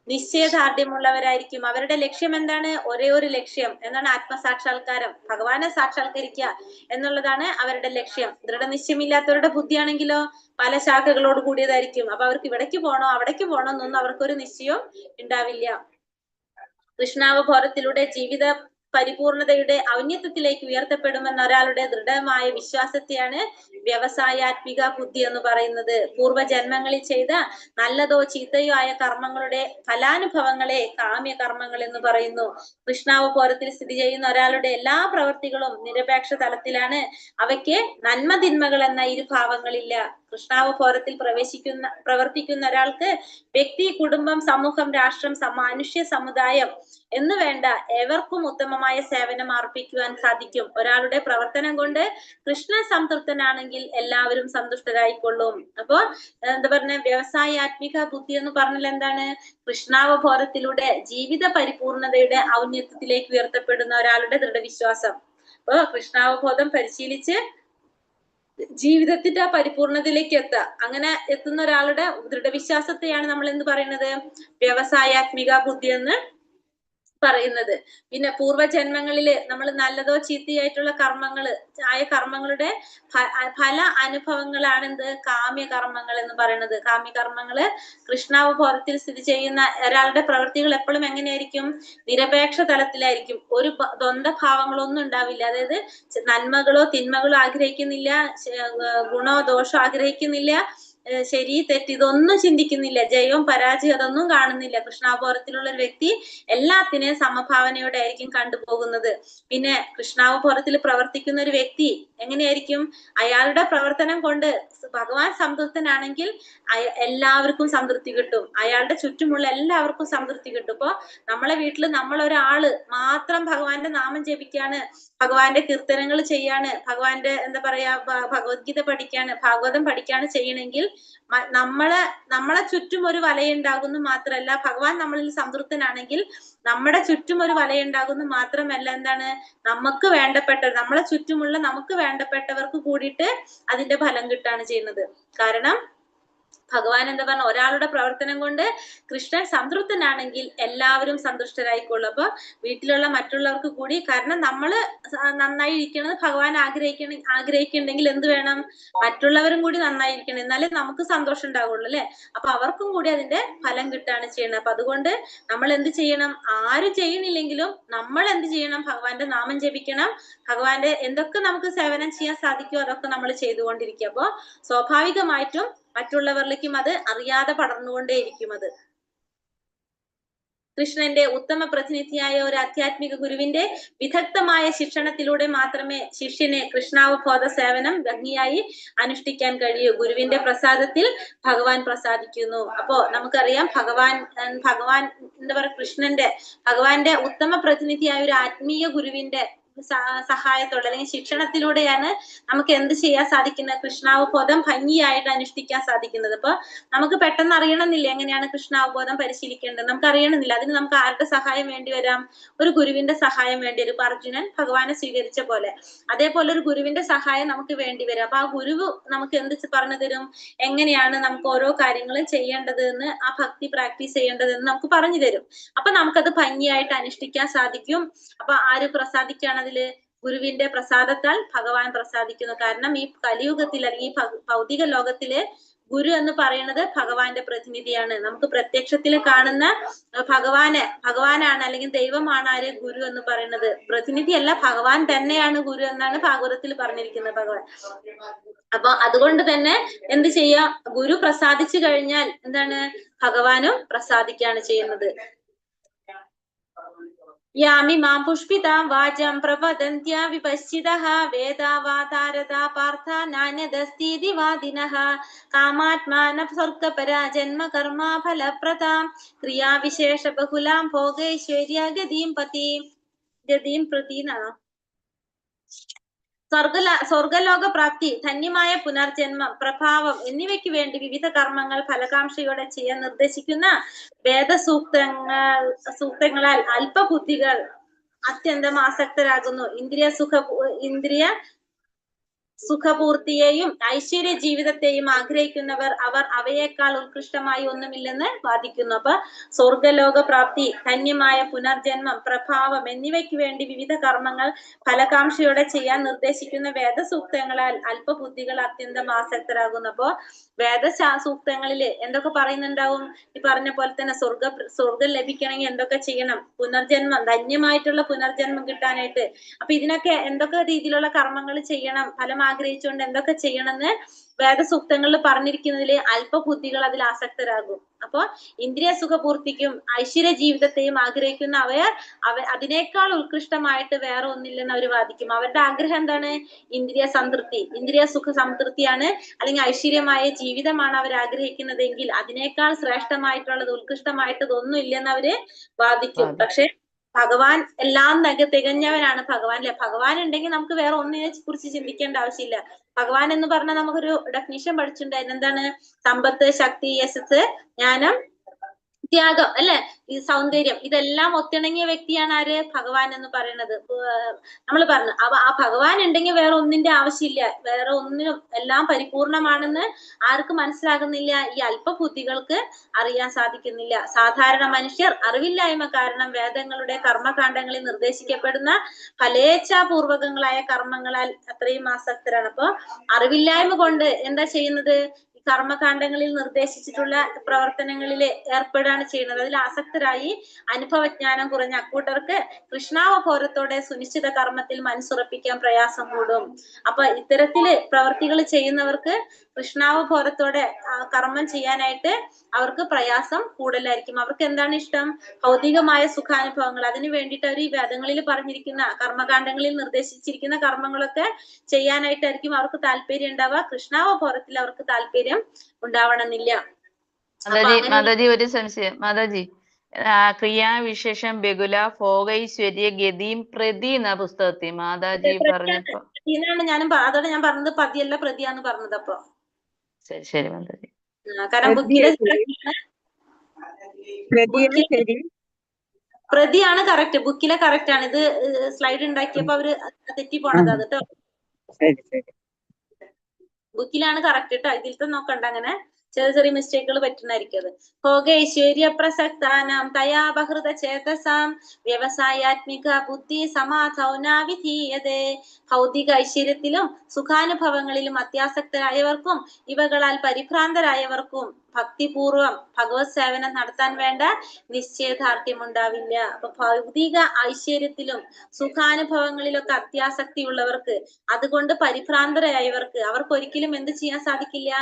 നിശ്ചയദാർഢ്യമുള്ളവരായിരിക്കും. അവരുടെ ലക്ഷ്യം എന്താണ്? ഒരേ ഒരു ലക്ഷ്യം എന്താണ്? ആത്മസാക്ഷാത്കാരം, ഭഗവാനെ സാക്ഷാത്കരിക്കുക എന്നുള്ളതാണ് അവരുടെ ലക്ഷ്യം. ദൃഢനിശ്ചയമില്ലാത്തവരുടെ ബുദ്ധിയാണെങ്കിലോ പല ശാഖകളോട് കൂടിയതായിരിക്കും. അപ്പൊ അവർക്ക് ഇവിടേക്ക് പോണോ അവിടേക്ക് പോണോ എന്നൊന്നും അവർക്കൊരു നിശ്ചയവും ഉണ്ടാവില്ല. കൃഷ്ണാവബോധത്തിലൂടെ ജീവിത പരിപൂർണതയുടെ ഔന്നത്യത്തിലേക്ക് ഉയർത്തപ്പെടുമെന്ന ഒരാളുടെ ദൃഢമായ വിശ്വാസത്തെയാണ് വ്യവസായാത്മിക ബുദ്ധി എന്ന് പറയുന്നത്. പൂർവ്വജന്മങ്ങളിൽ ചെയ്ത നല്ലതോ ചീത്തയോ ആയ കർമ്മങ്ങളുടെ ഫലാനുഭവങ്ങളെ കാമ്യ കർമ്മങ്ങൾ എന്ന് പറയുന്നു. കൃഷ്ണാവബോധത്തിൽ സ്ഥിതി ചെയ്യുന്ന ഒരാളുടെ എല്ലാ പ്രവൃത്തികളും നിരപേക്ഷ തലത്തിലാണ്. അവയ്ക്ക് നന്മ തിന്മകൾ എന്ന ഇരുഭാവങ്ങളില്ല. കൃഷ്ണാവബോധത്തിൽ പ്രവർത്തിക്കുന്ന ഒരാൾക്ക് വ്യക്തി, കുടുംബം, സമൂഹം, രാഷ്ട്രം, മനുഷ്യ സമുദായം എന്ന് വേണ്ട ഏവർക്കും ഉത്തമമായ സേവനം അർപ്പിക്കുവാൻ സാധിക്കും. ഒരാളുടെ പ്രവർത്തനം കൊണ്ട് കൃഷ്ണൻ സംതൃപ്തനാണെങ്കിൽ എല്ലാവരും സന്തുഷ്ടരായിക്കൊള്ളും. അപ്പോ എന്താ പറഞ്ഞ വ്യവസായാത്മിക ബുദ്ധി എന്ന് പറഞ്ഞാൽ എന്താണ്? കൃഷ്ണാവബോധത്തിലൂടെ ജീവിത പരിപൂർണതയുടെ ഔന്നത്യത്തിലേക്ക് ഉയർത്തപ്പെടുന്ന ഒരാളുടെ ദൃഢവിശ്വാസം. അപ്പൊ കൃഷ്ണാവബോധം പരിശീലിച്ച് ജീവിതത്തിന്റെ ആ പരിപൂർണതയിലേക്ക് എത്തുക. അങ്ങനെ എത്തുന്ന ഒരാളുടെ ദൃഢവിശ്വാസത്തെയാണ് നമ്മൾ എന്ത് പറയുന്നത്? വ്യവസായാത്മിക ബുദ്ധി എന്ന് പറയുന്നത്. പിന്നെ പൂർവ്വജന്മങ്ങളില് നമ്മൾ നല്ലതോ ചീത്തയായിട്ടുള്ള കർമ്മങ്ങളുടെ ഫല അനുഭവങ്ങളാണ് എന്ത്? കാമ്യകർമ്മങ്ങൾ എന്ന് പറയുന്നത്. കാമ്യകർമ്മങ്ങള് കൃഷ്ണാവബോധത്തിൽ സ്ഥിതി ചെയ്യുന്ന ഒരാളുടെ പ്രവൃത്തികൾ എപ്പോഴും എങ്ങനെയായിരിക്കും? നിരപേക്ഷ തലത്തിലായിരിക്കും. ഒരു ദ്വന്ദ്ഭാവങ്ങളൊന്നും ഉണ്ടാവില്ല. അതായത് നന്മകളോ തിന്മകളോ ആഗ്രഹിക്കുന്നില്ല, ഗുണോ ദോഷോ ആഗ്രഹിക്കുന്നില്ല, ശരി തെറ്റ് ഇതൊന്നും ചിന്തിക്കുന്നില്ല, ജയവും പരാജയം അതൊന്നും കാണുന്നില്ല. കൃഷ്ണാവബോധത്തിലുള്ള ഒരു വ്യക്തി എല്ലാത്തിനെയും സമഭാവനയോടെ ആയിരിക്കും കണ്ടുപോകുന്നത്. പിന്നെ കൃഷ്ണാവബോധത്തിൽ പ്രവർത്തിക്കുന്ന ഒരു വ്യക്തി എങ്ങനെയായിരിക്കും? അയാളുടെ പ്രവർത്തനം കൊണ്ട് ഭഗവാൻ സംതൃപ്തനാണെങ്കിൽ എല്ലാവർക്കും സംതൃപ്തി കിട്ടും. അയാളുടെ ചുറ്റുമുള്ള എല്ലാവർക്കും സംതൃപ്തി കിട്ടും. ഇപ്പൊ നമ്മളെ വീട്ടിൽ നമ്മളൊരാള് മാത്രം ഭഗവാന്റെ നാമം ജപിക്കാണ്, ഭഗവാന്റെ കീർത്തനങ്ങൾ ചെയ്യാണ്, ഭഗവാന്റെ എന്താ പറയാ ഭഗവത്ഗീത പഠിക്കാണ്, ഭാഗവതം പഠിക്കാണ് ചെയ്യണമെങ്കിൽ നമ്മളെ ചുറ്റും ഒരു വലയുണ്ടാകുന്നു മാത്രമല്ല, ഭഗവാൻ നമ്മളിൽ സംതൃപ്തനാണെങ്കിൽ നമ്മുടെ ചുറ്റും ഒരു വലയുണ്ടാകുന്നു മാത്രമല്ല, എന്താണ്? നമുക്ക് നമ്മളെ ചുറ്റുമുള്ള നമുക്ക് വേണ്ടപ്പെട്ടവർക്ക് കൂടിയിട്ട് അതിന്റെ ഫലം കിട്ടാണ് ചെയ്യുന്നത്. കാരണം ഭഗവാൻ എന്താ പറഞ്ഞ ഒരാളുടെ പ്രവർത്തനം കൊണ്ട് കൃഷ്ണൻ സംതൃപ്തനാണെങ്കിൽ എല്ലാവരും സന്തുഷ്ടരായിക്കൊള്ളും. അപ്പൊ വീട്ടിലുള്ള മറ്റുള്ളവർക്ക് കൂടി, കാരണം നമ്മള് നന്നായി ഇരിക്കണത് ഭഗവാൻ ആഗ്രഹിക്കുന്നുണ്ടെങ്കിൽ എന്ത് വേണം? മറ്റുള്ളവരും കൂടി നന്നായിരിക്കണം, എന്നാലേ നമുക്ക് സന്തോഷം ഉണ്ടാവുള്ളൂ അല്ലെ? അപ്പൊ അവർക്കും കൂടി അതിന്റെ ഫലം കിട്ടാണ് ചെയ്യുന്നത്. അപ്പൊ അതുകൊണ്ട് നമ്മൾ എന്ത് ചെയ്യണം? ആരും ചെയ്യണില്ലെങ്കിലും നമ്മൾ എന്ത് ചെയ്യണം? ഭഗവാന്റെ നാമം ജപിക്കണം. ഭഗവാന്റെ എന്തൊക്കെ നമുക്ക് സേവനം ചെയ്യാൻ സാധിക്കുമോ അതൊക്കെ നമ്മൾ ചെയ്തുകൊണ്ടിരിക്കുക. അപ്പൊ സ്വാഭാവികമായിട്ടും മറ്റുള്ളവരിലേക്കും അത് അറിയാതെ പടർന്നുകൊണ്ടേയിരിക്കും. അത് കൃഷ്ണന്റെ ഉത്തമ പ്രതിനിധിയായ ഒരു ആധ്യാത്മിക ഗുരുവിന്റെ വിദഗ്ധമായ ശിക്ഷണത്തിലൂടെ മാത്രമേ ശിഷ്യനെ കൃഷ്ണാവബോധ സേവനം ഭംഗിയായി അനുഷ്ഠിക്കാൻ കഴിയൂ. ഗുരുവിന്റെ പ്രസാദത്തിൽ ഭഗവാൻ പ്രസാദിക്കുന്നു. അപ്പോ നമുക്കറിയാം ഭഗവാൻ എന്താ പറയുക, ഭഗവാന്റെ ഉത്തമ പ്രതിനിധിയായ ഒരു ആത്മീയ ഗുരുവിന്റെ സഹായത്തോടെ അല്ലെങ്കിൽ ശിക്ഷണത്തിലൂടെയാണ് നമുക്ക് എന്ത് ചെയ്യാൻ സാധിക്കുന്നത്, കൃഷ്ണാവബോധം ഭംഗിയായിട്ട് അനുഷ്ഠിക്കാൻ സാധിക്കുന്നത്. അപ്പൊ നമുക്ക് പെട്ടെന്ന് അറിയണമെന്നില്ല എങ്ങനെയാണ് കൃഷ്ണാവബോധം പരിശീലിക്കേണ്ടത്, നമുക്ക് അറിയണമെന്നില്ല. അതിന് നമുക്ക് ആരുടെ സഹായം വേണ്ടി വരാം? ഒരു ഗുരുവിന്റെ സഹായം വേണ്ടി വരും. ഇപ്പൊ അർജുനൻ ഭഗവാനെ സ്വീകരിച്ച പോലെ അതേപോലെ ഒരു ഗുരുവിന്റെ സഹായം നമുക്ക് വേണ്ടി വരും. അപ്പൊ ആ ഗുരു നമുക്ക് എന്ത് പറഞ്ഞു തരും, എങ്ങനെയാണ് നമുക്ക് ഓരോ കാര്യങ്ങളും ചെയ്യേണ്ടത് എന്ന്, ആ ഭക്തി പ്രാക്ടീസ് ചെയ്യേണ്ടതെന്ന് നമുക്ക് പറഞ്ഞു തരും. അപ്പൊ നമുക്കത് ഭംഗിയായിട്ട് അനുഷ്ഠിക്കാൻ സാധിക്കും. അപ്പൊ ആര് പ്രസാദിക്കുകയാണ് അതില്? ഗുരുവിന്റെ പ്രസാദത്താൽ ഭഗവാൻ പ്രസാദിക്കുന്നു. കാരണം ഈ കലിയുഗത്തിൽ അല്ലെങ്കിൽ ഈ ഭൗതിക ലോകത്തില് ഗുരു എന്ന് പറയുന്നത് ഭഗവാന്റെ പ്രതിനിധിയാണ്. നമുക്ക് പ്രത്യക്ഷത്തിൽ കാണുന്ന ഭഗവാനാണ് അല്ലെങ്കിൽ ദൈവമാണ് ആര്? ഗുരു എന്ന് പറയുന്നത്. പ്രതിനിധിയല്ല, ഭഗവാൻ തന്നെയാണ് ഗുരു എന്നാണ് ഭാഗവതത്തിൽ പറഞ്ഞിരിക്കുന്നത് ഭഗവാൻ. അപ്പൊ അതുകൊണ്ട് തന്നെ എന്ത് ചെയ്യാ, ഗുരു പ്രസാദിച്ചു കഴിഞ്ഞാൽ എന്താണ്, ഭഗവാനും പ്രസാദിക്കുകയാണ് ചെയ്യുന്നത്. യാമി മാം പുഷ്പിതാം വാചം പ്രവദന്ത്യ വിപശ്ചിതഃ വേദാവാതാരദാ പാർത്ഥ നാന്യദസ്തീതി വാദിനഃ കാമാത്മാന സ്വർഗപരാ ജന്മ കർമാ ഫലപ്രദാം ക്രിയാവിശേഷ ബഹുലാം ഭോഗൈശ്വര്യ ഗതിം പ്രതീന സ്വർഗലോക പ്രാപ്തി, ധന്യമായ പുനർജന്മം, പ്രഭാവം എന്നിവയ്ക്ക് വേണ്ടി വിവിധ കർമ്മങ്ങൾ ഫലകാംക്ഷയോടെ ചെയ്യാൻ നിർദ്ദേശിക്കുന്ന വേദസൂക്തങ്ങളാൽ അല്പബുദ്ധികൾ അത്യന്തം ആസക്തരാകുന്നു. ഇന്ദ്രിയ സുഖപൂർത്തിയെയും ഐശ്വര്യ ജീവിതത്തെയും ആഗ്രഹിക്കുന്നവർ അവർ അവയേക്കാൾ ഉത്കൃഷ്ടമായി ഒന്നുമില്ലെന്ന് വാദിക്കുന്നു. അപ്പൊ സ്വർഗലോക പ്രാപ്തി, ധന്യമായ പുനർജന്മം, പ്രഭാവം എന്നിവയ്ക്ക് വേണ്ടി വിവിധ കർമ്മങ്ങൾ ഫലകാംക്ഷയോടെ ചെയ്യാൻ നിർദ്ദേശിക്കുന്ന വേദസൂക്തങ്ങളാൽ അല്പബുദ്ധികൾ അത്യന്തം ആസക്തരാകുന്നു. അപ്പോ വേദസൂക്തങ്ങളില് എന്തൊക്കെ പറയുന്നുണ്ടാവും? ഈ പറഞ്ഞ പോലെ തന്നെ സ്വർഗം ലഭിക്കണമെങ്കിൽ എന്തൊക്കെ ചെയ്യണം, പുനർജന്മം, ധന്യമായിട്ടുള്ള പുനർജന്മം കിട്ടാനായിട്ട്. അപ്പൊ ഇതിനൊക്കെ എന്തൊക്കെ രീതിയിലുള്ള കർമ്മങ്ങൾ ചെയ്യണം, ഫലം ആഗ്രഹിച്ചുകൊണ്ട് എന്തൊക്കെ ചെയ്യണമെന്ന് വേദസൂക്തങ്ങളിൽ പറഞ്ഞിരിക്കുന്നതിൽ അല്പബുദ്ധികൾ അതിൽ ആസക്തരാകും. അപ്പൊ ഇന്ദ്രിയ സുഖപൂർത്തിക്കും ഐശ്വര്യ ജീവിതത്തെയും ആഗ്രഹിക്കുന്ന അതിനേക്കാൾ ഉത്കൃഷ്ടമായിട്ട് വേറെ ഒന്നില്ലെന്ന് അവർ വാദിക്കും. അവരുടെ ആഗ്രഹം എന്താണ്? ഇന്ദ്രിയ സംതൃപ്തി, ഇന്ദ്രിയ സുഖ സംതൃപ്തിയാണ്, അല്ലെങ്കിൽ ഐശ്വര്യമായ ജീവിതമാണ് അവർ ആഗ്രഹിക്കുന്നതെങ്കിൽ അതിനേക്കാൾ ശ്രേഷ്ഠമായിട്ടുള്ളത്, ഉത്കൃഷ്ടമായിട്ടത് ഒന്നും ഇല്ലെന്ന് അവര് വാദിക്കും. പക്ഷെ ഭഗവാൻ എല്ലാം തികഞ്ഞവനാണ് ഭഗവാൻ, അല്ലെ? ഭഗവാൻ ഉണ്ടെങ്കിൽ നമുക്ക് വേറെ ഒന്നിനെ കുറിച്ച് ചിന്തിക്കേണ്ട ആവശ്യമില്ല. ഭഗവാൻ എന്ന് പറഞ്ഞാൽ നമുക്കൊരു ഡെഫിനിഷൻ പഠിച്ചിട്ടുണ്ടായിരുന്നു. എന്താണ്? സമ്പത്ത്, ശക്തി, യശസ്, ജ്ഞാനം, ത്യാഗം, അല്ലെ? ഈ സൗന്ദര്യം, ഇതെല്ലാം ഒത്തിണങ്ങിയ വ്യക്തിയാണ് ആര്? ഭഗവാൻ എന്ന് പറയുന്നത്. നമ്മൾ പറഞ്ഞു ആ ഭഗവാൻ ഉണ്ടെങ്കിൽ വേറെ ഒന്നിന്റെ ആവശ്യമില്ല, വേറെ ഒന്നിനും എല്ലാം പരിപൂർണമാണെന്ന് ആർക്ക് മനസ്സിലാകുന്നില്ല? ഈ അല്പബുദ്ധികൾക്ക് അറിയാൻ സാധിക്കുന്നില്ല. സാധാരണ മനുഷ്യർ അറിവില്ലായ്മ കാരണം വേദങ്ങളുടെ കർമ്മകാണ്ഡങ്ങളിൽ നിർദ്ദേശിക്കപ്പെടുന്ന ഫലേച്ഛാപൂർവകങ്ങളായ കർമ്മങ്ങളാൽ അത്രയും ആസക്തരാണ്. അപ്പൊ അറിവില്ലായ്മ കൊണ്ട് എന്താ ചെയ്യുന്നത്? കർമ്മകാണ്ഡങ്ങളിൽ നിർദ്ദേശിച്ചിട്ടുള്ള പ്രവർത്തനങ്ങളിൽ ഏർപ്പെടുകയാണ് ചെയ്യുന്നത്. അതിൽ ആസക്തരായി അനുഭവജ്ഞാനം കുറഞ്ഞ അക്കൂട്ടർക്ക് കൃഷ്ണാവബോധത്തോടെ സുനിശ്ചിത കർമ്മത്തിൽ മനസ്സുറപ്പിക്കാൻ പ്രയാസം കൂടും. അപ്പൊ ഇത്തരത്തില് പ്രവർത്തികൾ ചെയ്യുന്നവർക്ക് കൃഷ്ണാവബോധത്തോടെ കർമ്മം ചെയ്യാനായിട്ട് അവർക്ക് പ്രയാസം കൂടുതലായിരിക്കും. അവർക്ക് എന്താണ് ഇഷ്ടം? ഭൗതികമായ സുഖാനുഭവങ്ങൾ. അതിനു വേണ്ടിയിട്ട് അവർ ഈ വേദങ്ങളിൽ പറഞ്ഞിരിക്കുന്ന കർമ്മകാണ്ഡങ്ങളിൽ നിർദ്ദേശിച്ചിരിക്കുന്ന കർമ്മങ്ങളൊക്കെ ചെയ്യാനായിട്ടായിരിക്കും അവർക്ക് താല്പര്യം ഉണ്ടാവുക. കൃഷ്ണാവബോധത്തിൽ അവർക്ക് താല്പര്യം ഉണ്ടാവണമെന്നില്ല. മാതാജി ഒരു സംശയം. മാതാജി, ക്രിയാവിശേഷം ബഹുല ഭോഗൈശ്വര്യ ഗതിം പ്രതി എന്ന പുസ്തകത്തിൽ മാതാജി പറഞ്ഞപ്പോ ഞാനും അതോടെ ഞാൻ പറഞ്ഞത് പതിയല്ല പ്രതിയാന്ന് പറഞ്ഞത്. അപ്പൊ ശരി ശരി മാതാജി. കാരണം പ്രതിയാണ് കറക്റ്റ്, ബുക്കിലെ കറക്റ്റ് ആണ്. ഇത് സ്ലൈഡ് ഉണ്ടാക്കിയപ്പോ അവര് തെറ്റി പോണത് അത് കേട്ടോ. ബുക്കിലാണ് കറക്റ്റ് കേട്ടോ, ഇതിലത്തെ നോക്കണ്ട. അങ്ങനെ ചെറിയ മിസ്റ്റേക്കുകൾ പറ്റുന്നതായിരിക്കും അത്. ഭോഗൈശ്വര്യ പ്രസക്താനാം തയാപഹൃത ചേതസാം വ്യവസായാത്മിക ബുദ്ധി സമാധൗനാവിധീയതേ. ഭൗതിക ഐശ്വര്യത്തിലും സുഖാനുഭവങ്ങളിലും അത്യാസക്തരായവർക്കും ഇവകളാൽ പരിഭ്രാന്തരായവർക്കും ഭക്തിപൂർവം ഭഗവത് സേവനം നടത്താൻ വേണ്ട നിശ്ചയദാർഢ്യം ഉണ്ടാവില്ല. അപ്പൊ ഭൗതിക ഐശ്വര്യത്തിലും സുഖാനുഭവങ്ങളിലൊക്കെ അത്യാസക്തി ഉള്ളവർക്ക്, അതുകൊണ്ട് പരിഭ്രാന്തരായവർക്ക്, അവർക്ക് ഒരിക്കലും എന്ത് ചെയ്യാൻ സാധിക്കില്ല?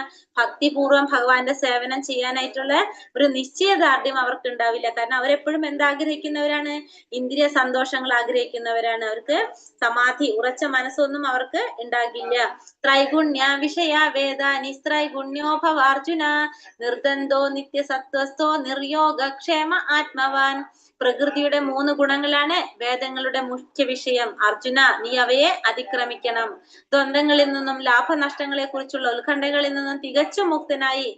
ഭക്തിപൂർവം ഭഗവാന്റെ സേവനം ചെയ്യാനായിട്ടുള്ള ഒരു നിശ്ചയദാർഢ്യം അവർക്ക് ഉണ്ടാവില്ല. കാരണം അവരെപ്പോഴും എന്താഗ്രഹിക്കുന്നവരാണ്? ഇന്ദ്രിയ സന്തോഷങ്ങൾ ആഗ്രഹിക്കുന്നവരാണ്. അവർക്ക് സമാധി, ഉറച്ച മനസ്സൊന്നും അവർക്ക് ഉണ്ടാകില്ല. ത്രൈഗുണ്യ വിഷയ വേദ നിസ്ത്രൈഗുണ്യോ ഭവാർജുന നിർദ്ദന്തോ നിത്യസത്വസ്ഥോ നിർയോഗക്ഷേമ ആത്മവാൻ. പ്രകൃതിയുടെ 3 ഗുണങ്ങളാണ് വേദങ്ങളുടെ മുഖ്യ വിഷയം. അർജുന, നീ അവയെ അതിക്രമിക്കണം. ദ്വന്ദ്ങ്ങളിൽ നിന്നും ലാഭനഷ്ടങ്ങളെ കുറിച്ചുള്ള ഉത്കണ്ഠകളിൽ നിന്നും തികച്ചും മുക്തനായി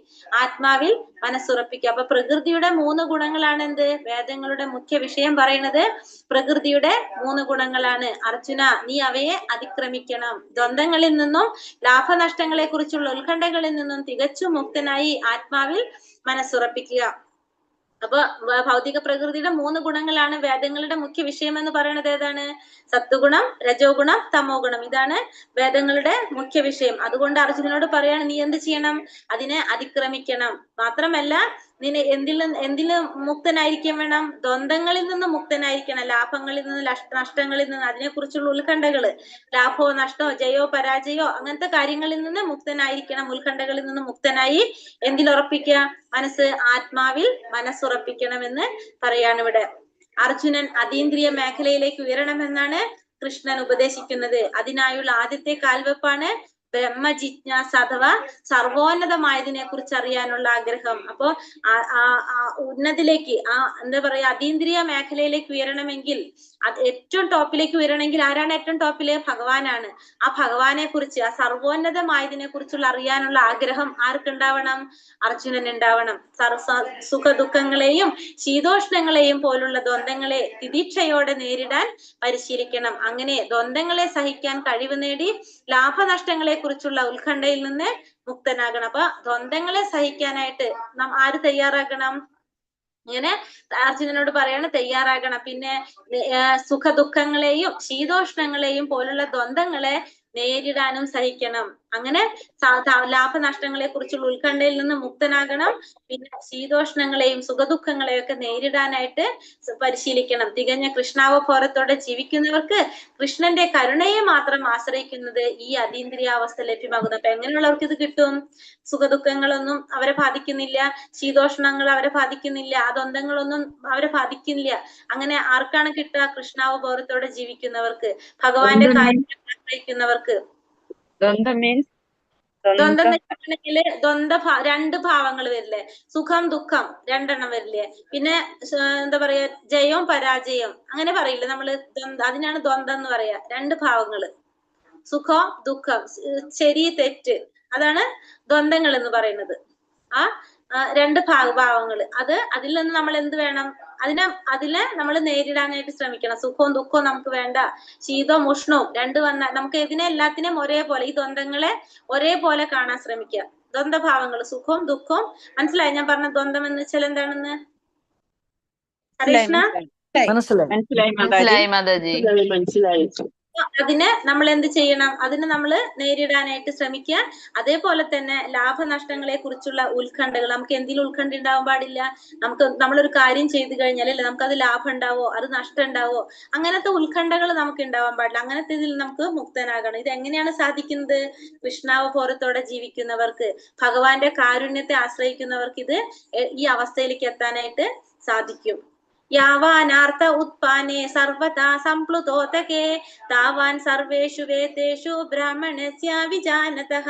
ആത്മാവിൽ മനസ്സുറപ്പിക്കുക. അപ്പൊ പ്രകൃതിയുടെ 3 ഗുണങ്ങളാണ് എന്ത്? വേദങ്ങളുടെ മുഖ്യ വിഷയം പറയുന്നത് പ്രകൃതിയുടെ 3 ഗുണങ്ങളാണ്. അർജുന, നീ അവയെ അതിക്രമിക്കണം. ദ്വന്ദ്ങ്ങളിൽ നിന്നും ലാഭനഷ്ടങ്ങളെ കുറിച്ചുള്ള ഉത്കണ്ഠകളിൽ നിന്നും തികച്ചും മുക്തനായി ആത്മാവിൽ മനസ്സുറപ്പിക്കുക. അപ്പൊ ഭൗതിക പ്രകൃതിയുടെ 3 ഗുണങ്ങളാണ് വേദങ്ങളുടെ മുഖ്യ വിഷയം എന്ന് പറയുന്നത്. ഏതാണ്? സത്വഗുണം, രജോ ഗുണം, തമോ ഗുണം. ഇതാണ് വേദങ്ങളുടെ മുഖ്യ വിഷയം. അതുകൊണ്ട് അർജുനനോട് പറയാണ്, നീ എന്ത് ചെയ്യണം? അതിനെ അതിക്രമിക്കണം. മാത്രമല്ല, നിന്നെ എന്തിൽ മുക്തനായിരിക്കാൻ വേണം? ദ്വന്ദ്ങ്ങളിൽ നിന്ന് മുക്തനായിരിക്കണം. ലാഭങ്ങളിൽ നിന്ന്, നഷ്ടങ്ങളിൽ നിന്ന്, അതിനെക്കുറിച്ചുള്ള ഉത്കണ്ഠകള്, ലാഭമോ നഷ്ടമോ ജയോ പരാജയോ അങ്ങനത്തെ കാര്യങ്ങളിൽ നിന്ന് മുക്തനായിരിക്കണം. ഉത്കണ്ഠകളിൽ നിന്ന് മുക്തനായി എന്തിലുറപ്പിക്കുക? മനസ്സ്, ആത്മാവിൽ മനസ്സുറപ്പിക്കണമെന്ന് പറയാണ് ഇവിടെ. അർജുനൻ അതീന്ദ്രിയ മേഖലയിലേക്ക് ഉയരണമെന്നാണ് കൃഷ്ണൻ ഉപദേശിക്കുന്നത്. അതിനായുള്ള ആദ്യത്തെ കാൽവെപ്പാണ് ബ്രഹ്മജിജ്ഞാസ അഥവാ സർവോന്നതമായതിനെ കുറിച്ച് അറിയാനുള്ള ആഗ്രഹം. അപ്പോ ഉന്നതിലേക്ക്, എന്താ പറയാ, അതീന്ദ്രിയ മേഖലയിലേക്ക് ഉയരണമെങ്കിൽ, ഏറ്റവും ടോപ്പിലേക്ക് ഉയരണമെങ്കിൽ ആരാണ് ഏറ്റവും ടോപ്പില്? ഭഗവാനാണ്. ആ ഭഗവാനെ കുറിച്ച്, ആ സർവോന്നതമായതിനെ കുറിച്ചുള്ള അറിയാനുള്ള ആഗ്രഹം ആർക്കുണ്ടാവണം? അർജുനൻ ഉണ്ടാവണം. സുഖ ദുഃഖങ്ങളെയും ശീതോഷ്ണങ്ങളെയും പോലുള്ള ദ്വന്ദ്ങ്ങളെ തിദീക്ഷയോടെ നേരിടാൻ പരിശീലിക്കണം. അങ്ങനെ ദ്വന്ദ്ങ്ങളെ സഹിക്കാൻ കഴിവ് നേടി ലാഭനഷ്ടങ്ങളെ കുറിച്ചുള്ള ഉത്കണ്ഠയിൽ നിന്ന് മുക്തനാകണം. അപ്പൊ ദ്വന്ദ്ങ്ങളെ സഹിക്കാനായിട്ട് ആര് തയ്യാറാകണം? ഇങ്ങനെ അർജുനനോട് പറയാണ്, തയ്യാറാകണം. പിന്നെ സുഖ ദുഃഖങ്ങളെയും ശീതോഷ്ണങ്ങളെയും പോലുള്ള ദ്വന്ദ്ങ്ങളെ നേരിടാനും സഹിക്കണം. അങ്ങനെ ലാഭനഷ്ടങ്ങളെ കുറിച്ചുള്ള ഉത്കണ്ഠയിൽ നിന്ന് മുക്തനാകണം. പിന്നെ ശീതോഷ്ണങ്ങളെയും സുഖദുഃഖങ്ങളെയും ഒക്കെ നേരിടാനായിട്ട് പരിശീലിക്കണം. തികഞ്ഞ കൃഷ്ണാവബോധത്തോടെ ജീവിക്കുന്നവർക്ക് കൃഷ്ണന്റെ കരുണയെ മാത്രം ആശ്രയിക്കുന്നത് ഈ അതീന്ദ്രിയാവസ്ഥ ലഭ്യമാകുന്നു. അപ്പൊ എങ്ങനെയുള്ളവർക്ക് ഇത് കിട്ടും? സുഖദുഃഖങ്ങളൊന്നും അവരെ ബാധിക്കുന്നില്ല, ശീതോഷ്ണങ്ങൾ അവരെ ബാധിക്കുന്നില്ല, ആ ദ്വന്ദ്ങ്ങളൊന്നും അവരെ ബാധിക്കുന്നില്ല. അങ്ങനെ ആർക്കാണ് കിട്ടുക? കൃഷ്ണാവബോധത്തോടെ ജീവിക്കുന്നവർക്ക്, ഭഗവാന്റെ കാര്യം ആശ്രയിക്കുന്നവർക്ക്. ദ്വന്ദ് മീൻസ് ദ്വന്ദ് വെച്ചിട്ടുണ്ടെങ്കില് രണ്ട് ഭാവങ്ങൾ വരില്ലേ? സുഖം ദുഃഖം രണ്ടെണ്ണം വരില്ലേ? പിന്നെ എന്താ പറയാ, ജയവും പരാജയം അങ്ങനെ പറയില്ലേ നമ്മള്? അതിനാണ് ദ്വന്ദ് എന്ന് പറയാ. 2 ഭാവങ്ങള്, സുഖം ദുഃഖം, ശരി തെറ്റ്, അതാണ് ദ്വന്ദ്ങ്ങൾ എന്ന് പറയുന്നത്. ആ 2 ഭാവങ്ങള്, അതിൽ നിന്ന് നമ്മൾ എന്ത് വേണം? അതിനെ നമ്മൾ നേരിടാനായിട്ട് ശ്രമിക്കണം. സുഖവും ദുഃഖവും നമുക്ക് വേണ്ട, ശീതവും ഉഷ്ണവും 2 വന്നാൽ നമുക്ക് എല്ലാത്തിനെയും ഒരേപോലെ, ഈ ദ്വന്ദ്ങ്ങളെ ഒരേപോലെ കാണാൻ ശ്രമിക്കുക. ദ്വന്ദ്ഭാവങ്ങൾ, സുഖവും ദുഃഖവും. മനസ്സിലായി ഞാൻ പറഞ്ഞ ദ്വന്ദ്ം എന്ന് വെച്ചാൽ എന്താണെന്ന്? ഹരീഷ്ണ മനസ്സിലായി മാതാജി. മനസ്സിലായി. അതിനെ നമ്മൾ എന്ത് ചെയ്യണം? അതിനെ നമ്മൾ നേരിടാനായിട്ട് ശ്രമിക്കുക. അതേപോലെ തന്നെ ലാഭനഷ്ടങ്ങളെ കുറിച്ചുള്ള ഉത്കണ്ഠകൾ, നമുക്ക് എന്തെങ്കിലും ഉത്കണ്ഠ ഉണ്ടാവാൻ പാടില്ല. നമ്മളൊരു കാര്യം ചെയ്തു കഴിഞ്ഞാൽ അല്ലെ നമുക്കത് ലാഭം ഉണ്ടാവോ അത് നഷ്ടം ഉണ്ടാവോ, അങ്ങനത്തെ ഉത്കണ്ഠകൾ നമുക്ക് ഉണ്ടാവാൻ പാടില്ല. അങ്ങനത്തെ ഇതിൽ നമുക്ക് മുക്തനാകണം. ഇത് എങ്ങനെയാണ് സാധിക്കുന്നത്? കൃഷ്ണാവബോധത്തോടെ ജീവിക്കുന്നവർക്ക്, ഭഗവാന്റെ കാരുണ്യത്തെ ആശ്രയിക്കുന്നവർക്ക് ഈ അവസ്ഥയിലേക്ക് എത്താനായിട്ട് സാധിക്കും. യാവാനാർത്ഥ ഉത്പാനെ സർവതാ സംപ്ലുതോതകേ താവാൻ സർവേഷു വേദേഷു ബ്രാഹ്മണസ്യ വിജാനതഃ.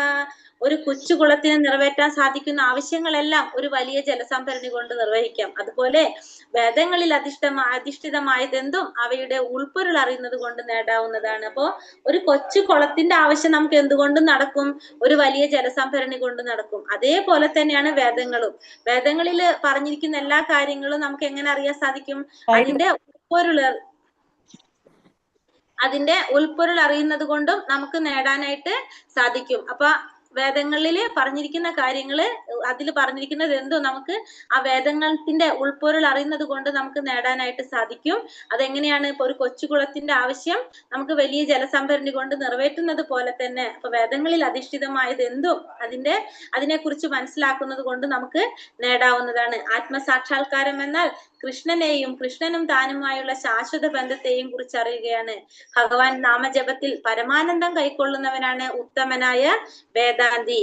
ഒരു കൊച്ചു കുളത്തിന് നിറവേറ്റാൻ സാധിക്കുന്ന ആവശ്യങ്ങളെല്ലാം ഒരു വലിയ ജലസംഭരണി കൊണ്ട് നിർവഹിക്കാം. അതുപോലെ വേദങ്ങളിൽ അധിഷ്ഠിതമായതെന്തും അവയുടെ ഉൾപ്പൊരുൾ അറിയുന്നത് കൊണ്ട് നേടാവുന്നതാണ്. അപ്പോ ഒരു കൊച്ചു കുളത്തിന്റെ ആവശ്യം നമുക്ക് എന്തുകൊണ്ടും നടക്കും? ഒരു വലിയ ജലസംഭരണി കൊണ്ട് നടക്കും. അതേപോലെ തന്നെയാണ് വേദങ്ങളും. വേദങ്ങളിൽ പറഞ്ഞിരിക്കുന്ന എല്ലാ കാര്യങ്ങളും നമുക്ക് എങ്ങനെ അറിയാൻ സാധിക്കും? അതിന്റെ ഉൾപ്പൊരുൾ അറിയുന്നത് കൊണ്ടും നമുക്ക് നേടാനായിട്ട് സാധിക്കും. അപ്പൊ വേദങ്ങളില് പറഞ്ഞിരിക്കുന്ന കാര്യങ്ങള്, അതിൽ പറഞ്ഞിരിക്കുന്നത് എന്തോ നമുക്ക് ആ വേദങ്ങളുടെ ഉൾപ്പൊരുൾ അറിയുന്നത് കൊണ്ട് നമുക്ക് നേടാനായിട്ട് സാധിക്കും. അതെങ്ങനെയാണ്? ഇപ്പൊ ഒരു കൊച്ചുകുളത്തിന്റെ ആവശ്യം നമുക്ക് വലിയ ജലസംഭരണി കൊണ്ട് നിറവേറ്റുന്നത് പോലെ തന്നെ ഇപ്പൊ വേദങ്ങളിൽ അധിഷ്ഠിതമായത് എന്തും അതിനെക്കുറിച്ച് മനസ്സിലാക്കുന്നത് കൊണ്ട് നമുക്ക് നേടാവുന്നതാണ്. ആത്മസാക്ഷാത്കാരം എന്നാൽ കൃഷ്ണനും താനുമായുള്ള ശാശ്വത ബന്ധത്തെയും കുറിച്ച് അറിയുകയാണ്. ഭഗവാൻ നാമജപത്തിൽ പരമാനന്ദം കൈക്കൊള്ളുന്നവനാണ് ഉത്തമനായ വേദാന്തി.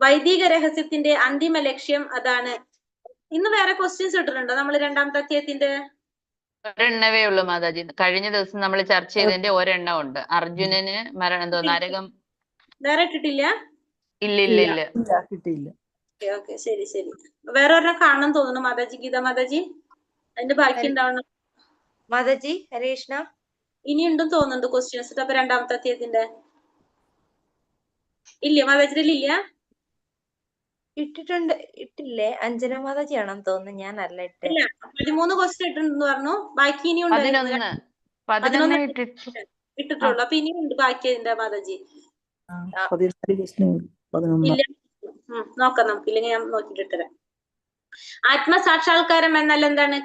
വൈദിക രഹസ്യത്തിന്റെ അന്തിമ ലക്ഷ്യം അതാണ്. ഇന്ന് വേറെ ക്വസ്റ്റ്യൻസ് ഇട്ടിട്ടുണ്ടോ നമ്മൾ രണ്ടാമത്തെ അധ്യായത്തിന്റെ? ഒരെണ്ണവേ ഉള്ളൂ മാതാജി. കഴിഞ്ഞ ദിവസം നമ്മൾ ചർച്ച ചെയ്തതിന്റെ ഒരെണ്ണം ഉണ്ട്. അർജുനന് നരകം. വേറെ ഇട്ടിട്ടില്ല? ഇല്ല. കിട്ടിയില്ല. ഓക്കെ, ശരി. വേറെ ഒരെണ്ണം കാണണം തോന്നുന്നു മാതാജി, ഗീത മാതാജി. അതിന്റെ ബാക്കി ഉണ്ടാവണം മാതാജി. ഹരേ കൃഷ്ണ. ഇനി ഉണ്ടെന്ന് തോന്നുന്നുണ്ട് ക്വസ്റ്റ്യൻസ്. അപ്പൊ രണ്ടാമത്തെ അധ്യായത്തിന്റെ ഇല്ല മാതാജിയിൽ ഇല്ല? ഇട്ടില്ലേ? അഞ്ജന മാതാജി ആണെന്ന് തോന്നുന്നു, ഞാനല്ല ഇട്ട്. ഇല്ല, 13 ക്വസ്റ്റ്യൻ ഇട്ടിട്ടുണ്ടെന്ന് പറഞ്ഞു. ബാക്കി ഇനിയും ഉണ്ട്. 11 ഇട്ടിട്ടുള്ളൂ. അപ്പൊ ഇനിയുണ്ട് ബാക്കി അതിന്റെ മാതാജി. ഇല്ല, നോക്കാം നമുക്ക്. ഇല്ലെങ്കിൽ ഞാൻ നോക്കിട്ടിട്ടരാം. ആത്മസാക്ഷാത്കാരം എന്നാൽ എന്താണ്?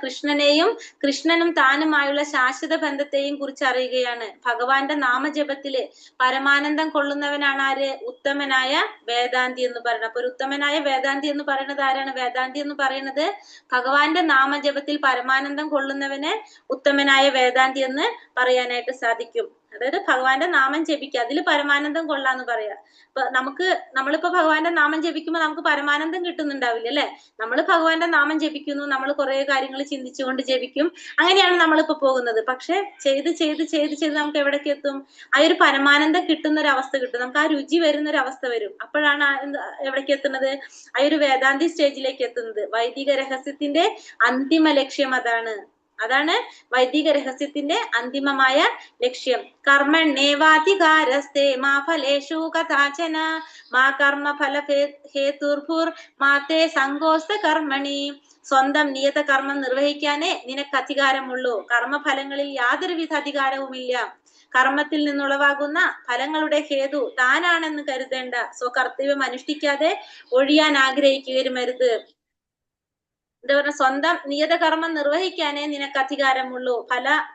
കൃഷ്ണനും താനുമായുള്ള ശാശ്വത ബന്ധത്തെയും കുറിച്ച് അറിയുകയാണ്. ഭഗവാന്റെ നാമജപത്തില് പരമാനന്ദം കൊള്ളുന്നവനാണ് ആര്? ഉത്തമനായ വേദാന്തി എന്ന് പറയുന്നത്. അപ്പൊ ഒരു ഉത്തമനായ വേദാന്തി എന്ന് പറയുന്നത് ആരാണ്? വേദാന്തി എന്ന് പറയുന്നത് ഭഗവാന്റെ നാമജപത്തിൽ പരമാനന്ദം കൊള്ളുന്നവന് ഉത്തമനായ വേദാന്തി എന്ന് പറയാനായിട്ട് സാധിക്കും. അതായത് ഭഗവാന്റെ നാമം ജപിക്കുക, അതിൽ പരമാനന്ദം കൊള്ളാന്ന് പറയാ. ഇപ്പൊ നമ്മളിപ്പോ ഭഗവാന്റെ നാമം ജപിക്കുമ്പോ നമുക്ക് പരമാനന്ദം കിട്ടുന്നുണ്ടാവില്ല അല്ലെ? നമ്മൾ ഭഗവാന്റെ നാമം ജപിക്കുന്നു, നമ്മൾ കുറെ കാര്യങ്ങൾ ചിന്തിച്ചുകൊണ്ട് ജപിക്കും, അങ്ങനെയാണ് നമ്മളിപ്പോ പോകുന്നത്. പക്ഷെ ചെയ്ത് നമുക്ക് എവിടേക്ക് എത്തും? ആ ഒരു പരമാനന്ദം കിട്ടുന്ന ഒരു അവസ്ഥ കിട്ടും, നമുക്ക് ആ രുചി വരുന്ന ഒരു അവസ്ഥ വരും. അപ്പോഴാണ് എവിടേക്ക് എത്തുന്നത്? ആ ഒരു വേദാന്തി സ്റ്റേജിലേക്ക് എത്തുന്നത്. വൈദിക രഹസ്യത്തിന്റെ അന്തിമ ലക്ഷ്യം അതാണ് വൈദിക രഹസ്യത്തിന്റെ അന്തിമമായ ലക്ഷ്യം. കർമ്മണ്യേവാധികാരസ്തേ മാ ഫലേഷു കഥാചന മാ കർമ്മ ഫല ഹേതുർഭുർ മാതേ സംഗോസ്ത കർമ്മണി. സ്വന്തം നിയത കർമ്മം നിർവഹിക്കാനേ നിനക്ക് അധികാരമുള്ളൂ. കർമ്മഫലങ്ങളിൽ യാതൊരുവിധ അധികാരവുമില്ല. കർമ്മത്തിൽ നിന്നുളവാകുന്ന ഫലങ്ങളുടെ ഹേതു താനാണെന്ന് കരുതേണ്ട. സ്വകർത്തവ്യം അനുഷ്ഠിക്കാതെ ഒഴിയാൻ ആഗ്രഹിക്കുകയുമരുത്. എന്താ പറഞ്ഞ? സ്വന്തം നിയത കർമ്മം നിർവഹിക്കാനേ നിനക്ക് അധികാരമുള്ളൂ.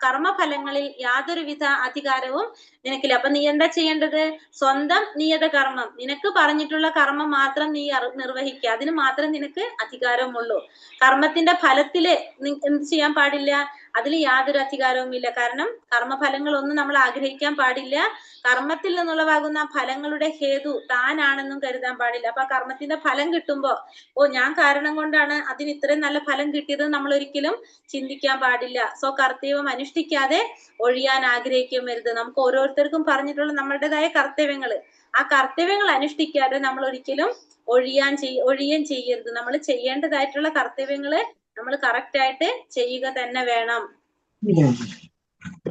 കർമ്മഫലങ്ങളിൽ യാതൊരുവിധ അധികാരവും നിനക്കില്ല. അപ്പൊ നീ എന്താ ചെയ്യേണ്ടത്? സ്വന്തം നിയത കർമ്മം, നിനക്ക് പറഞ്ഞിട്ടുള്ള കർമ്മം മാത്രം നീ നിർവഹിക്കുക, അതിന് മാത്രം നിനക്ക് അധികാരമുള്ളൂ. കർമ്മത്തിന്റെ ഫലത്തില് എന്ത് ചെയ്യാൻ പാടില്ല? അതിൽ യാതൊരു അധികാരവുമില്ല. കാരണം കർമ്മഫലങ്ങളൊന്നും നമ്മൾ ആഗ്രഹിക്കാൻ പാടില്ല. കർമ്മത്തിൽ നിന്നുള്ളവാകുന്ന ഫലങ്ങളുടെ ഹേതു താനാണെന്നും കരുതാൻ പാടില്ല. അപ്പൊ കർമ്മത്തിന്റെ ഫലം കിട്ടുമ്പോ ഞാൻ കാരണം കൊണ്ടാണ് അതിന് ഇത്രയും നല്ല ഫലം കിട്ടിയത് നമ്മൾ ഒരിക്കലും ചിന്തിക്കാൻ പാടില്ല. കർത്തവ്യം അനുഷ്ഠിക്കാതെ ഒഴിയാൻ ആഗ്രഹിക്കുമരുത്. നമുക്ക് ഓരോരുത്തർക്കും പറഞ്ഞിട്ടുള്ള നമ്മളുടേതായ കർത്തവ്യങ്ങള്, ആ കർത്തവ്യങ്ങൾ അനുഷ്ഠിക്കാതെ നമ്മൾ ഒരിക്കലും ഒഴിയുകയും ചെയ്യരുത്. നമ്മൾ ചെയ്യേണ്ടതായിട്ടുള്ള കർത്തവ്യങ്ങള് നമ്മൾ കറക്റ്റ് ആയിട്ട് ചെയ്യുക തന്നെ വേണം.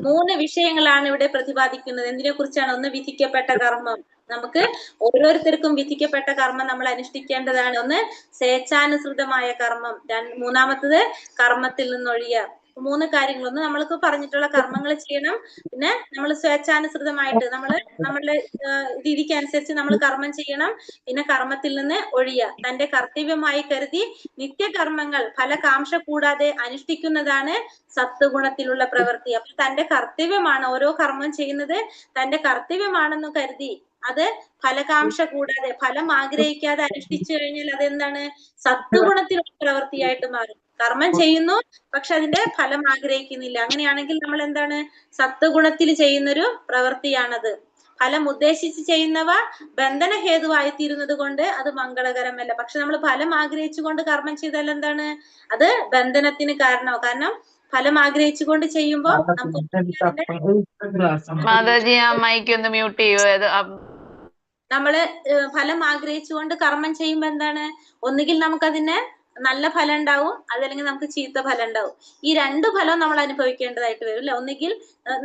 3 വിഷയങ്ങളാണ് ഇവിടെ പ്രതിപാദിക്കുന്നത്. എന്തിനെ കുറിച്ചാണ്? ഒന്ന്, വിധിക്കപ്പെട്ട കർമ്മം. നമുക്ക് ഓരോരുത്തർക്കും വിധിക്കപ്പെട്ട കർമ്മം നമ്മൾ അനുഷ്ഠിക്കേണ്ടതാണ്. ഒന്ന്, സ്വേച്ഛാനുസൃതമായ കർമ്മം. മൂന്നാമത്തത് കർമ്മത്തിൽ നിന്നൊഴിയുക. 3 കാര്യങ്ങൾ. ഒന്ന്, നമ്മൾക്ക് പറഞ്ഞിട്ടുള്ള കർമ്മങ്ങൾ ചെയ്യണം. പിന്നെ നമ്മൾ സ്വേച്ഛാനുസൃതമായിട്ട് നമ്മളുടെ രീതിക്ക് അനുസരിച്ച് നമ്മൾ കർമ്മം ചെയ്യണം. പിന്നെ കർമ്മത്തിൽ നിന്ന് ഒഴിയുക. തന്റെ കർത്തവ്യമായി കരുതി നിത്യകർമ്മങ്ങൾ ഫലകാംക്ഷ കൂടാതെ അനുഷ്ഠിക്കുന്നതാണ് സത്വഗുണത്തിലുള്ള പ്രവൃത്തി. അപ്പൊ തന്റെ കർത്തവ്യമാണ്, ഓരോ കർമ്മം ചെയ്യുന്നത് തന്റെ കർത്തവ്യമാണെന്ന് കരുതി അത് ഫലകാംക്ഷ കൂടാതെ, ഫലം ആഗ്രഹിക്കാതെ അനുഷ്ഠിച്ചു കഴിഞ്ഞാൽ അതെന്താണ്? സത്വഗുണത്തിലുള്ള പ്രവൃത്തിയായിട്ട് മാറും. കർമ്മം ചെയ്യുന്നു, പക്ഷെ അതിന്റെ ഫലം ആഗ്രഹിക്കുന്നില്ല. അങ്ങനെയാണെങ്കിൽ നമ്മൾ എന്താണ്? സത്വഗുണത്തിൽ ചെയ്യുന്നൊരു പ്രവൃത്തിയാണത്. ഫലം ഉദ്ദേശിച്ച് ചെയ്യുന്നവ ബന്ധന ഹേതുവായി തീരുന്നത് കൊണ്ട് അത് മംഗളകരമല്ല. പക്ഷെ നമ്മൾ ഫലം ആഗ്രഹിച്ചുകൊണ്ട് കർമ്മം ചെയ്താൽ എന്താണ്? അത് ബന്ധനത്തിന് കാരണമാവും. കാരണം ഫലം ആഗ്രഹിച്ചുകൊണ്ട് ചെയ്യുമ്പോ മാതാജി ആ മൈക്ക് ഒന്ന് മ്യൂട്ട് ചെയ്യോ? നമ്മള് ഫലം ആഗ്രഹിച്ചുകൊണ്ട് കർമ്മം ചെയ്യുമ്പോ എന്താണ്? ഒന്നുകിൽ നമുക്കതിന് നല്ല ഫലം ഉണ്ടാവും, അതല്ലെങ്കിൽ നമുക്ക് ചീത്ത ഫലം ഉണ്ടാവും. ഈ 2 ഫലവും നമ്മൾ അനുഭവിക്കേണ്ടതായിട്ട് വരും അല്ലെ? ഒന്നുകിൽ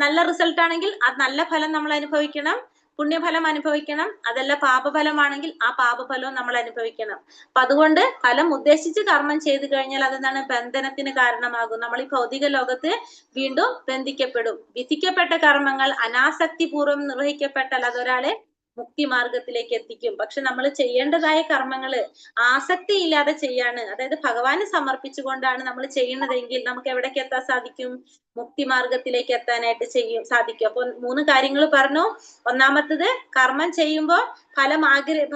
നല്ല റിസൾട്ട് ആണെങ്കിൽ അത് നല്ല ഫലം നമ്മൾ അനുഭവിക്കണം, പുണ്യഫലം അനുഭവിക്കണം. അതല്ല പാപഫലമാണെങ്കിൽ ആ പാപഫലവും നമ്മൾ അനുഭവിക്കണം. അപ്പൊ അതുകൊണ്ട് ഫലം ഉദ്ദേശിച്ച് കർമ്മം ചെയ്തു കഴിഞ്ഞാൽ അതെന്താണ്? ബന്ധനത്തിന് കാരണമാകും. നമ്മൾ ഈ ഭൗതിക ലോകത്ത് വീണ്ടും ബന്ധിക്കപ്പെടും. വിധിക്കപ്പെട്ട കർമ്മങ്ങൾ അനാസക്തി പൂർവ്വം നിർവഹിക്കപ്പെട്ടാൽ അതൊരാളെ മുക്തി മാർഗത്തിലേക്ക് എത്തിക്കും. പക്ഷെ നമ്മൾ ചെയ്യേണ്ടതായ കർമ്മങ്ങള് ആസക്തി ഇല്ലാതെ ചെയ്യാണ്, അതായത് ഭഗവാന് സമർപ്പിച്ചുകൊണ്ടാണ് നമ്മൾ ചെയ്യുന്നതെങ്കിൽ നമുക്ക് എവിടേക്ക് എത്താൻ സാധിക്കും? മുക്തി മാർഗത്തിലേക്ക് എത്താനായിട്ട് സാധിക്കും. അപ്പൊ 3 കാര്യങ്ങൾ പറഞ്ഞു. ഒന്നാമത്തത്, കർമ്മം ചെയ്യുമ്പോൾ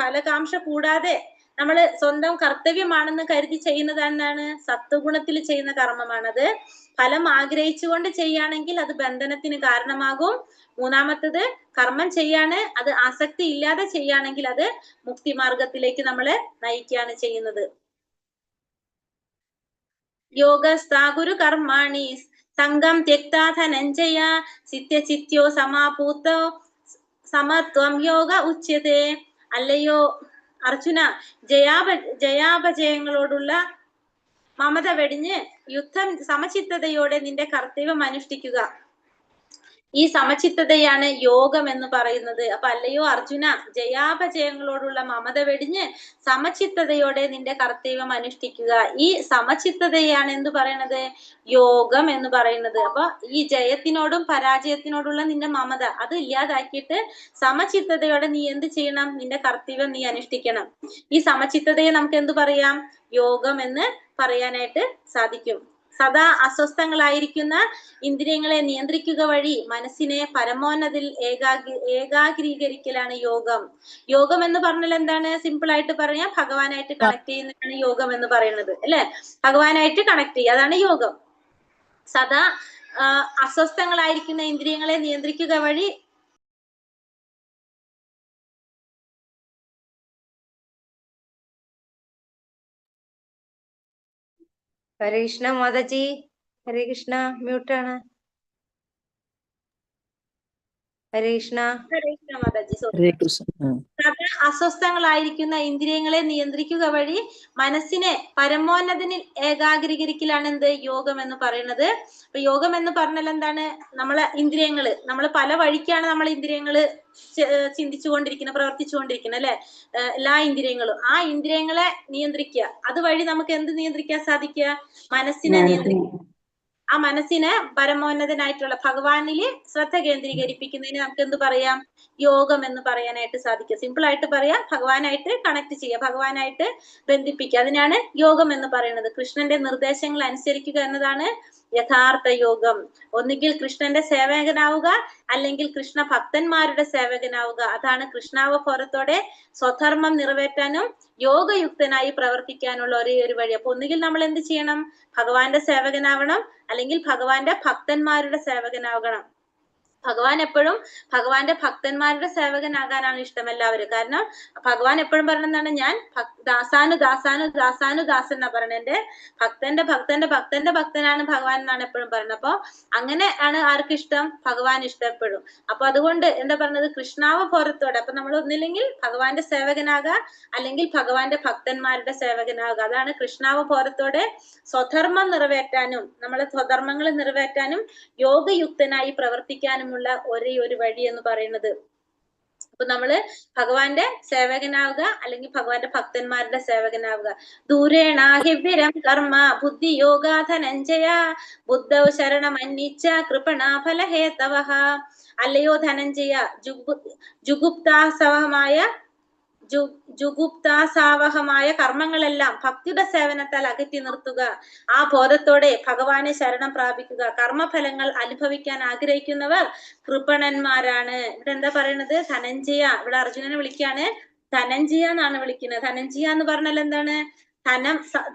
ഫലകാംക്ഷ കൂടാതെ നമ്മൾ സ്വന്തം കർത്തവ്യമാണെന്ന് കരുതി ചെയ്യുന്നതാണ് സത്വഗുണത്തിൽ ചെയ്യുന്ന കർമ്മമാണത്. ഫലം ആഗ്രഹിച്ചുകൊണ്ട് ചെയ്യുകയാണെങ്കിൽ അത് ബന്ധനത്തിന് കാരണമാകും. മൂന്നാമത്തത്, കർമ്മം ചെയ്യാണ്, അത് ആസക്തി ഇല്ലാതെ ചെയ്യുകയാണെങ്കിൽ അത് മുക്തി മാർഗത്തിലേക്ക് നമ്മളെ നയിക്കുകയാണ് ചെയ്യുന്നത്. യോഗസ്ഥാഗുരു കർമാണി സംഘം ത്യക്താ ധനഞ്ജയ സിത്യചിത്യോ സമാഭൂതോ സമത്വം യോഗ ഉച്യത്തെ. അല്ലയോ അർജുന, ജയാപജയങ്ങളോടുള്ള മമത വെടിഞ്ഞ് സമചിത്തതയോടെ നിന്റെ കർത്തവ്യം അനുഷ്ഠിക്കുക. ഈ സമചിത്തതയാണ് യോഗം എന്ന് പറയുന്നത്. അപ്പൊ അല്ലയോ അർജുന, ജയാപജയങ്ങളോടുള്ള മമത വെടിഞ്ഞ് സമചിത്തതയോടെ നിന്റെ കർത്തവ്യം അനുഷ്ഠിക്കുക. ഈ സമചിത്തതയാണ് എന്ത് പറയണത്? യോഗം എന്ന് പറയുന്നത്. അപ്പൊ ഈ ജയത്തിനോടും പരാജയത്തിനോടുള്ള നിന്റെ മമത അത് ഇല്ലാതാക്കിയിട്ട് സമചിത്തതയോടെ നീ എന്ത് ചെയ്യണം? നിന്റെ കർത്തവ്യം നീ അനുഷ്ഠിക്കണം. ഈ സമചിത്തതയെ നമുക്ക് എന്ത് പറയാം? യോഗം എന്ന് പറയാനായിട്ട് സാധിക്കും. സദാ അസ്വസ്ഥങ്ങളായിരിക്കുന്ന ഇന്ദ്രിയങ്ങളെ നിയന്ത്രിക്കുക വഴി മനസ്സിനെ പരമോന്നതിൽ ഏകാഗ്രീകരിക്കലാണ് യോഗം. യോഗം എന്ന് പറഞ്ഞാൽ എന്താണ്? സിമ്പിൾ ആയിട്ട് പറയാം, ഭഗവാനായിട്ട് കണക്ട് ചെയ്യുന്നതാണ് യോഗം എന്ന് പറയുന്നത്, അല്ലെ? ഭഗവാനായിട്ട് കണക്ട് ചെയ്യുക, അതാണ് യോഗം. സദാ അസ്വസ്ഥങ്ങളായിരിക്കുന്ന ഇന്ദ്രിയങ്ങളെ നിയന്ത്രിക്കുക വഴി ഹരേ കൃഷ്ണ മാതാജി, ഹരേ കൃഷ്ണ. മ്യൂട്ടാണ്. ഹരേ കൃഷ്ണ. ഹരേ കൃഷ്ണ മാതാജി. ഹരേ കൃഷ്ണ. സദാ അസ്വസ്ഥങ്ങളായിരിക്കുന്ന ഇന്ദ്രിയങ്ങളെ നിയന്ത്രിക്കുക വഴി മനസ്സിനെ പരമോന്നതനിൽ ഏകാഗ്രീകരിക്കലാണ് എന്ത്? യോഗം എന്ന് പറയുന്നത്. അപ്പൊ യോഗം എന്ന് പറഞ്ഞാൽ എന്താണ്? നമ്മളെ ഇന്ദ്രിയങ്ങള്, നമ്മൾ പല വഴിക്കാണ് നമ്മൾ ഇന്ദ്രിയങ്ങള് ചിന്തിച്ചുകൊണ്ടിരിക്കുന്നത്, പ്രവർത്തിച്ചുകൊണ്ടിരിക്കുന്നത്, അല്ലെ? എല്ലാ ഇന്ദ്രിയങ്ങളും. ആ ഇന്ദ്രിയങ്ങളെ നിയന്ത്രിക്കുക. അതുവഴി നമുക്ക് എന്ത് നിയന്ത്രിക്കാൻ സാധിക്കുക? മനസ്സിനെ നിയന്ത്രിക്കുക. ആ മനസ്സിനെ പരമോന്നതനായിട്ടുള്ള ഭഗവാനില് ശ്രദ്ധ കേന്ദ്രീകരിപ്പിക്കുന്നതിന് നമുക്ക് എന്ത് പറയാം? യോഗം എന്ന് പറയാനായിട്ട് സാധിക്കും. സിമ്പിൾ ആയിട്ട് പറയാം, ഭഗവാനായിട്ട് കണക്ട് ചെയ്യുക, ഭഗവാനായിട്ട് ബന്ധിപ്പിക്കുക. അതിനാണ് യോഗം എന്ന് പറയുന്നത്. കൃഷ്ണന്റെ നിർദ്ദേശങ്ങൾ അനുസരിക്കുക എന്നതാണ് യഥാർത്ഥ യോഗം. ഒന്നുകിൽ കൃഷ്ണന്റെ സേവകനാവുക, അല്ലെങ്കിൽ കൃഷ്ണ ഭക്തന്മാരുടെ സേവകനാവുക. അതാണ് കൃഷ്ണാവബോധത്തോടെ സ്വധർമ്മം നിറവേറ്റാനും യോഗയുക്തനായി പ്രവർത്തിക്കാനുള്ള ഒരേ ഒരു വഴി. അപ്പൊ ഒന്നുകിൽ നമ്മൾ എന്ത് ചെയ്യണം? ഭഗവാന്റെ സേവകനാവണം, അല്ലെങ്കിൽ ഭഗവാന്റെ ഭക്തന്മാരുടെ സേവകനാകണം. ഭഗവാൻ എപ്പോഴും ഭഗവാന്റെ ഭക്തന്മാരുടെ സേവകനാകാനാണ് ഇഷ്ടം എല്ലാവരും. കാരണം ഭഗവാൻ എപ്പോഴും പറയുന്നതാണ്, ഞാൻ ദാസാനു ദാസൻ എന്നാ പറയുന്നത്. എന്റെ ഭക്തന്റെ ഭക്തനാണ് ഭഗവാൻ എന്നാണ് എപ്പോഴും പറയുന്നത്. അപ്പൊ അങ്ങനെ ആണ് ആർക്ക് ഇഷ്ടം? ഭഗവാൻ ഇഷ്ടം എപ്പോഴും. അപ്പൊ അതുകൊണ്ട് എന്താ പറഞ്ഞത്? കൃഷ്ണാവബോധത്തോടെ. അപ്പൊ നമ്മൾ ഒന്നില്ലെങ്കിൽ ഭഗവാന്റെ സേവകനാകുക, അല്ലെങ്കിൽ ഭഗവാന്റെ ഭക്തന്മാരുടെ സേവകനാകുക. അതാണ് കൃഷ്ണാവബോധത്തോടെ സ്വധർമ്മം നിറവേറ്റാനും നമ്മളെ സ്വധർമ്മങ്ങൾ നിറവേറ്റാനും യോഗയുക്തനായി പ്രവർത്തിക്കാനും ഒരേ ഒരു വഴി എന്ന് പറയുന്നത്. അപ്പൊ നമ്മള് ഭഗവാന്റെ സേവകനാവുക, അല്ലെങ്കിൽ ഭഗവാന്റെ ഭക്തന്മാരുടെ സേവകനാവുക. ദൂരേണാഹിവ്യരം കർമ്മ ബുദ്ധി യോഗാ ധനഞ്ജയ ബുദ്ധൗ ശരണമന്വിച്ച കൃപണാഫലഹേതവഃ. അല്ലയോ ധനഞ്ജയ, ജുഗുപ്താസാവഹമായ കർമ്മങ്ങളെല്ലാം ഭക്തിയുടെ സേവനത്താൽ അകറ്റി നിർത്തുക. ആ ബോധത്തോടെ ഭഗവാനെ ശരണം പ്രാപിക്കുക. കർമ്മഫലങ്ങൾ അനുഭവിക്കാൻ ആഗ്രഹിക്കുന്നവർ കൃപണന്മാരാണ്. ഇവിടെ എന്താ പറയുന്നത്? ധനഞ്ജയ. ഇവിടെ അർജുനനെ വിളിക്കാണ് ധനഞ്ജയ എന്നാണ് വിളിക്കുന്നത്. ധനഞ്ജയ എന്ന് പറഞ്ഞാൽ എന്താണ്?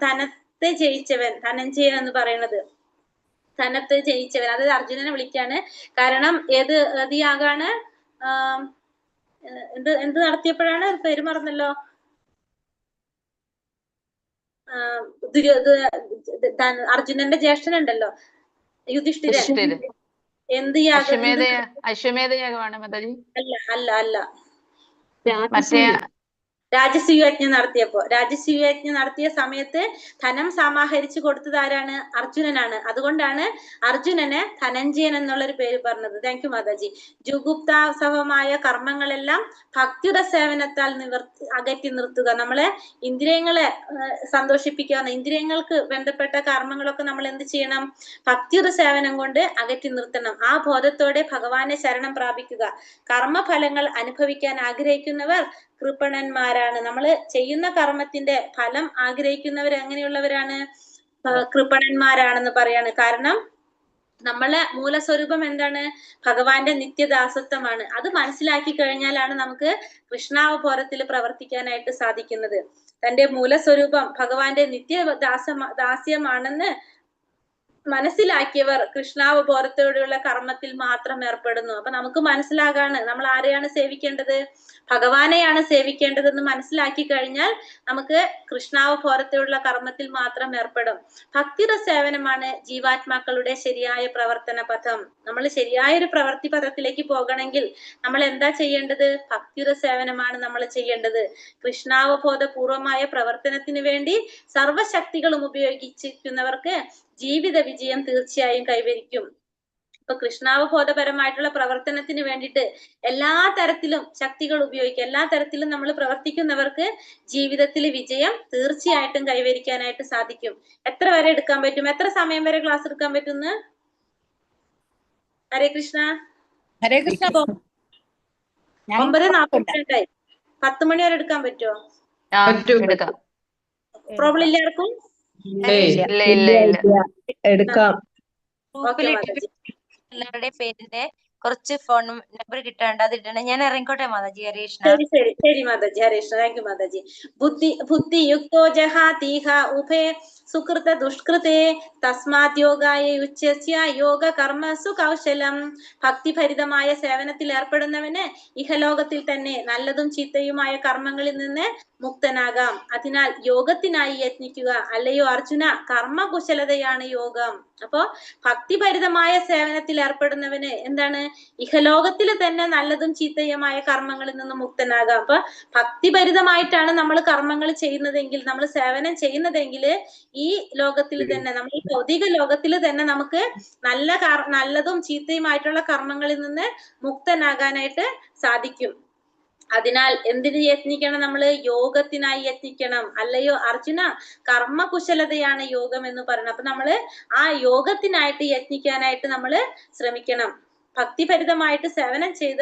ധനത്തെ ജയിച്ചവൻ, ധനഞ്ജയ എന്ന് പറയുന്നത്. ധനത്തെ ജയിച്ചവൻ, അതായത് അർജുനനെ വിളിക്കാണ്. കാരണം ഏത് യാഗാണ്? എന്ത് നടത്തിയപ്പോഴാണ്? പേര് മറന്നല്ലോ. അർജുനന്റെ ജ്യേഷ്ഠനുണ്ടല്ലോ, യുധിഷ്ഠിരൻ. എന്ത് യാഗം? അശ്വമേധ യാഗമാണ് മാതാജി. അല്ല അല്ല അല്ല. മറ്റേ രാജസൂയജ്ഞം നടത്തിയ സമയത്ത് ധനം സമാഹരിച്ചു കൊടുത്തത് ആരാണ്? അർജുനനാണ്. അതുകൊണ്ടാണ് അർജുനന് ധനഞ്ജയൻ എന്നുള്ളൊരു പേര് പറഞ്ഞത്. Thank you Mataji. ജുഗുപ്താസഹമായ കർമ്മങ്ങളെല്ലാം ഭക്തിയുടെ സേവനത്താൽ അകറ്റി നിർത്തുക. നമ്മളെ ഇന്ദ്രിയങ്ങളെ സന്തോഷിപ്പിക്കാവുന്ന ഇന്ദ്രിയങ്ങൾക്ക് ബന്ധപ്പെട്ട കർമ്മങ്ങളൊക്കെ നമ്മൾ എന്ത് ചെയ്യണം? ഭക്തിയുടെ സേവനം കൊണ്ട് അകറ്റി നിർത്തണം. ആ ബോധത്തോടെ ഭഗവാനെ ശരണം പ്രാപിക്കുക. കർമ്മഫലങ്ങൾ അനുഭവിക്കാൻ ആഗ്രഹിക്കുന്നവർ കൃപണന്മാരാണ്. നമ്മൾ ചെയ്യുന്ന കർമ്മത്തിന്റെ ഫലം ആഗ്രഹിക്കുന്നവർ എങ്ങനെയുള്ളവരാണ്? കൃപണന്മാരാണെന്ന് പറയാണ്. കാരണം നമ്മളെ മൂലസ്വരൂപം എന്താണ്? ഭഗവാന്റെ നിത്യദാസത്വമാണ്. അത് മനസ്സിലാക്കി കഴിഞ്ഞാലാണ് നമുക്ക് കൃഷ്ണാവബോധത്തിൽ പ്രവർത്തിക്കാനായിട്ട് സാധിക്കുന്നത്. തന്റെ മൂലസ്വരൂപം ഭഗവാന്റെ ദാസ്യമാണെന്ന് മനസ്സിലാക്കിയവർ കൃഷ്ണാവബോധത്തോടെയുള്ള കർമ്മത്തിൽ മാത്രം ഏർപ്പെടുന്നു. അപ്പൊ നമുക്ക് മനസ്സിലാകാണ് നമ്മൾ ആരെയാണ് സേവിക്കേണ്ടത്? ഭഗവാനെയാണ് സേവിക്കേണ്ടതെന്ന് മനസ്സിലാക്കി കഴിഞ്ഞാൽ നമുക്ക് കൃഷ്ണാവബോധത്തോടുള്ള കർമ്മത്തിൽ മാത്രം ഏർപ്പെടും. ഭക്തിയുടെ സേവനമാണ് ജീവാത്മാക്കളുടെ ശരിയായ പ്രവർത്തന പഥം. നമ്മൾ ശരിയായൊരു പ്രവർത്തി പഥത്തിലേക്ക് പോകണമെങ്കിൽ നമ്മൾ എന്താ ചെയ്യേണ്ടത്? ഭക്തിയുടെ സേവനമാണ് നമ്മൾ ചെയ്യേണ്ടത്. കൃഷ്ണാവബോധപൂർവമായ പ്രവർത്തനത്തിന് വേണ്ടി സർവശക്തികളും ഉപയോഗിച്ചിരിക്കുന്നവർക്ക് ജീവിത വിജയം തീർച്ചയായും കൈവരിക്കും. ഇപ്പൊ കൃഷ്ണാവബോധപരമായിട്ടുള്ള പ്രവർത്തനത്തിന് വേണ്ടിയിട്ട് എല്ലാ തരത്തിലും ശക്തികൾ ഉപയോഗിക്കുക, എല്ലാ തരത്തിലും നമ്മൾ പ്രവർത്തിക്കുന്നവർക്ക് ജീവിതത്തിൽ വിജയം തീർച്ചയായിട്ടും കൈവരിക്കാനായിട്ട് സാധിക്കും. എത്ര വരെ എടുക്കാൻ പറ്റും? എത്ര സമയം വരെ ക്ലാസ് എടുക്കാൻ പറ്റും? ഹരേ കൃഷ്ണ. ഹരേ കൃഷ്ണ. 9:42 10 മണി വരെ എടുക്കാൻ പറ്റുമോ? എടുക്കാം. പ്രോബ്ലം ഇല്ലാർക്കും? ഇല്ല. എടുക്കാം. ഓക്കെ മാതാജി. എല്ലാവരുടെ പേരിന്റെ കുറച്ച് ഫോൺ നമ്പർ കിട്ടാണ്ട് അത് ഇടണം. ഞാൻ ഇറങ്ങിക്കോട്ടെ മാതാജി. ഹരേ കൃഷ്ണ. ശരി മാതാജി. ഹരേ കൃഷ്ണ. താങ്ക് യു മാതാജി. ബുദ്ധിയുക്തോ ജഹാതീഹ ഉഭേ സുകൃത ദുഷ്കൃതേ തസ്മാത് യോഗായ യുച്യസ്യ യോഗ കർമ്മസു കൗശലം. ഭക്തിഭരിതമായ സേവനത്തിൽ ഏർപ്പെടുന്നവന് ഇഹലോകത്തിൽ തന്നെ നല്ലതും ചീത്തയുമായ കർമ്മങ്ങളിൽ നിന്ന് മുക്തനാകാം. അതിനാൽ യോഗത്തിനായി യത്നിക്കുക. അല്ലയോ അർജുന, കർമ്മകുശലതയാണ് യോഗം. അപ്പോ ഭക്തിഭരിതമായ സേവനത്തിൽ ഏർപ്പെടുന്നവന് എന്താണ്? ഇഹലോകത്തിൽ തന്നെ നല്ലതും ചീത്തയുമായ കർമ്മങ്ങളിൽ നിന്ന് മുക്തനാകാം. അപ്പൊ ഭക്തിഭരിതമായിട്ടാണ് നമ്മൾ കർമ്മങ്ങൾ ചെയ്യുന്നതെങ്കിൽ, നമ്മൾ സേവനം ചെയ്യുന്നതെങ്കിൽ ഈ ലോകത്തിൽ തന്നെ, നമ്മൾ ഈ ഭൗതിക ലോകത്തിൽ തന്നെ നമുക്ക് നല്ലതും ചീത്തയുമായിട്ടുള്ള കർമ്മങ്ങളിൽ നിന്ന് മുക്തനാകാനായിട്ട് സാധിക്കും. അതിനാൽ എന്തിന് യത്നിക്കണം? നമ്മള് യോഗത്തിനായി യത്നിക്കണം. അല്ലയോ അർജുന, കർമ്മകുശലതയാണ് യോഗം എന്ന് പറയുന്നത്. അപ്പൊ നമ്മള് ആ യോഗത്തിനായിട്ട് യത്നിക്കാനായിട്ട് നമ്മള് ശ്രമിക്കണം. ഭക്തിഭരിതമായിട്ട് സേവനം ചെയ്ത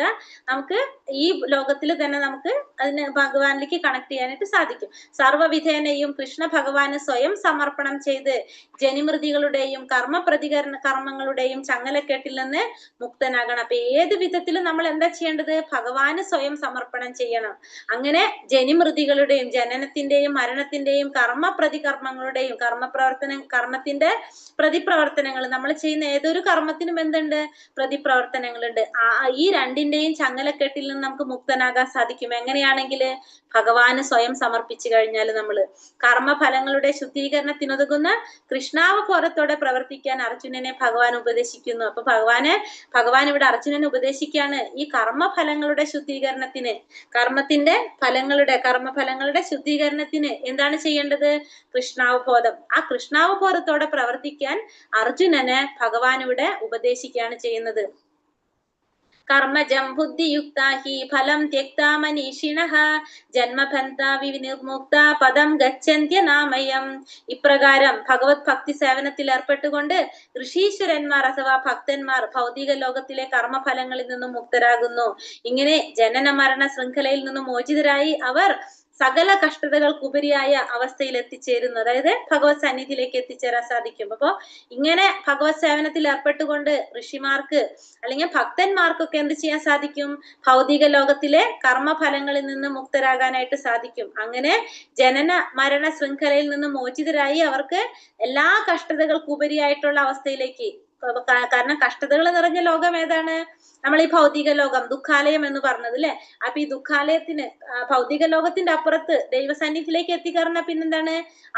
നമുക്ക് ഈ ലോകത്തിൽ തന്നെ നമുക്ക് അതിന് ഭഗവാനിലേക്ക് കണക്ട് ചെയ്യാനായിട്ട് സാധിക്കും. സർവ്വവിധേനയും കൃഷ്ണ ഭഗവാന് സ്വയം സമർപ്പണം ചെയ്ത് ജനിമൃതികളുടെയും കർമ്മങ്ങളുടെയും ചങ്ങലക്കെട്ടിൽ നിന്ന് മുക്തനാകണം. അപ്പൊ ഏത് വിധത്തിലും നമ്മൾ എന്താ ചെയ്യേണ്ടത്? ഭഗവാന് സ്വയം സമർപ്പണം ചെയ്യണം. അങ്ങനെ ജനിമൃതികളുടെയും ജനനത്തിന്റെയും മരണത്തിന്റെയും കർമ്മങ്ങളുടെയും കർമ്മത്തിന്റെ പ്രതിപ്രവർത്തനങ്ങൾ, നമ്മൾ ചെയ്യുന്ന ഏതൊരു കർമ്മത്തിനും എന്തുണ്ട്? പ്രതിപ്രവർത്തനങ്ങളുണ്ട്. ഈ രണ്ടിന്റെയും ചങ്ങലക്കെട്ടിൽ നിന്ന് നമുക്ക് മുക്തനാകാൻ സാധിക്കും. എങ്ങനെയാണെങ്കിൽ ഭഗവാന് സ്വയം സമർപ്പിച്ചു കഴിഞ്ഞാൽ നമ്മള് കർമ്മഫലങ്ങളുടെ ശുദ്ധീകരണത്തിനുതകുന്ന കൃഷ്ണാവബോധത്തോടെ പ്രവർത്തിക്കാൻ അർജുനനെ ഭഗവാൻ ഉപദേശിക്കുന്നു. അപ്പൊ ഭഗവാൻ ഇവിടെ അർജുനനെ ഉപദേശിക്കാണ് ഈ കർമ്മഫലങ്ങളുടെ ശുദ്ധീകരണത്തിന്, കർമ്മഫലങ്ങളുടെ ശുദ്ധീകരണത്തിന് എന്താണ് ചെയ്യേണ്ടത്? കൃഷ്ണാവബോധം. ആ കൃഷ്ണാവബോധത്തോടെ പ്രവർത്തിക്കാൻ അർജുനന് ഭഗവാൻ ഇവിടെ ഉപദേശിക്കുകയാണ് ചെയ്യുന്നത്. കർമ്മജം ബുദ്ധിയുക്താ ഹി ഫലം ത്യക്താ മനീഷിണഃ ജന്മബന്ധാ വിനിർമുക്ത പദം ഗച്ഛന്ത്യനാമയം. ഇപ്രകാരം ഭഗവത് ഭക്തി സേവനത്തിൽ ഏർപ്പെട്ടുകൊണ്ട് ഋഷീശ്വരന്മാർ അഥവാ ഭക്തന്മാർ ഭൗതിക ലോകത്തിലെ കർമ്മഫലങ്ങളിൽ നിന്നും മുക്തരാകുന്നു. ഇങ്ങനെ ജനന മരണ ശൃംഖലയിൽ നിന്നും മോചിതരായി അവർ സകല കഷ്ടതകൾക്കുപരിയായ അവസ്ഥയിൽ എത്തിച്ചേരുന്നു. അതായത് ഭഗവത് സന്നിധിയിലേക്ക് എത്തിച്ചേരാൻ സാധിക്കും. അപ്പോ ഇങ്ങനെ ഭഗവത് സേവനത്തിൽ ഏർപ്പെട്ടുകൊണ്ട് ഋഷിമാർക്ക് അല്ലെങ്കിൽ ഭക്തന്മാർക്കൊക്കെ എന്ത് ചെയ്യാൻ സാധിക്കും? ഭൗതിക ലോകത്തിലെ കർമ്മഫലങ്ങളിൽ നിന്ന് മുക്തരാകാനായിട്ട് സാധിക്കും. അങ്ങനെ ജനന മരണ ശൃംഖലയിൽ നിന്ന് മോചിതരായി അവർക്ക് എല്ലാ കഷ്ടതകൾക്കുപരിയായിട്ടുള്ള അവസ്ഥയിലേക്ക്, കാരണം കഷ്ടതകൾ നിറഞ്ഞ ലോകം ഏതാണ്? നമ്മൾ ഈ ഭൗതിക ലോകം, ദുഃഖാലയം എന്ന് പറഞ്ഞത് അല്ലെ. അപ്പൊ ഈ ദുഃഖാലയത്തിന് ഭൗതിക ലോകത്തിന്റെ അപ്പുറത്ത് ദൈവസന്നിധിയിലേക്ക് എത്തിക്കറഞ്ഞ പിന്നെന്താണ്?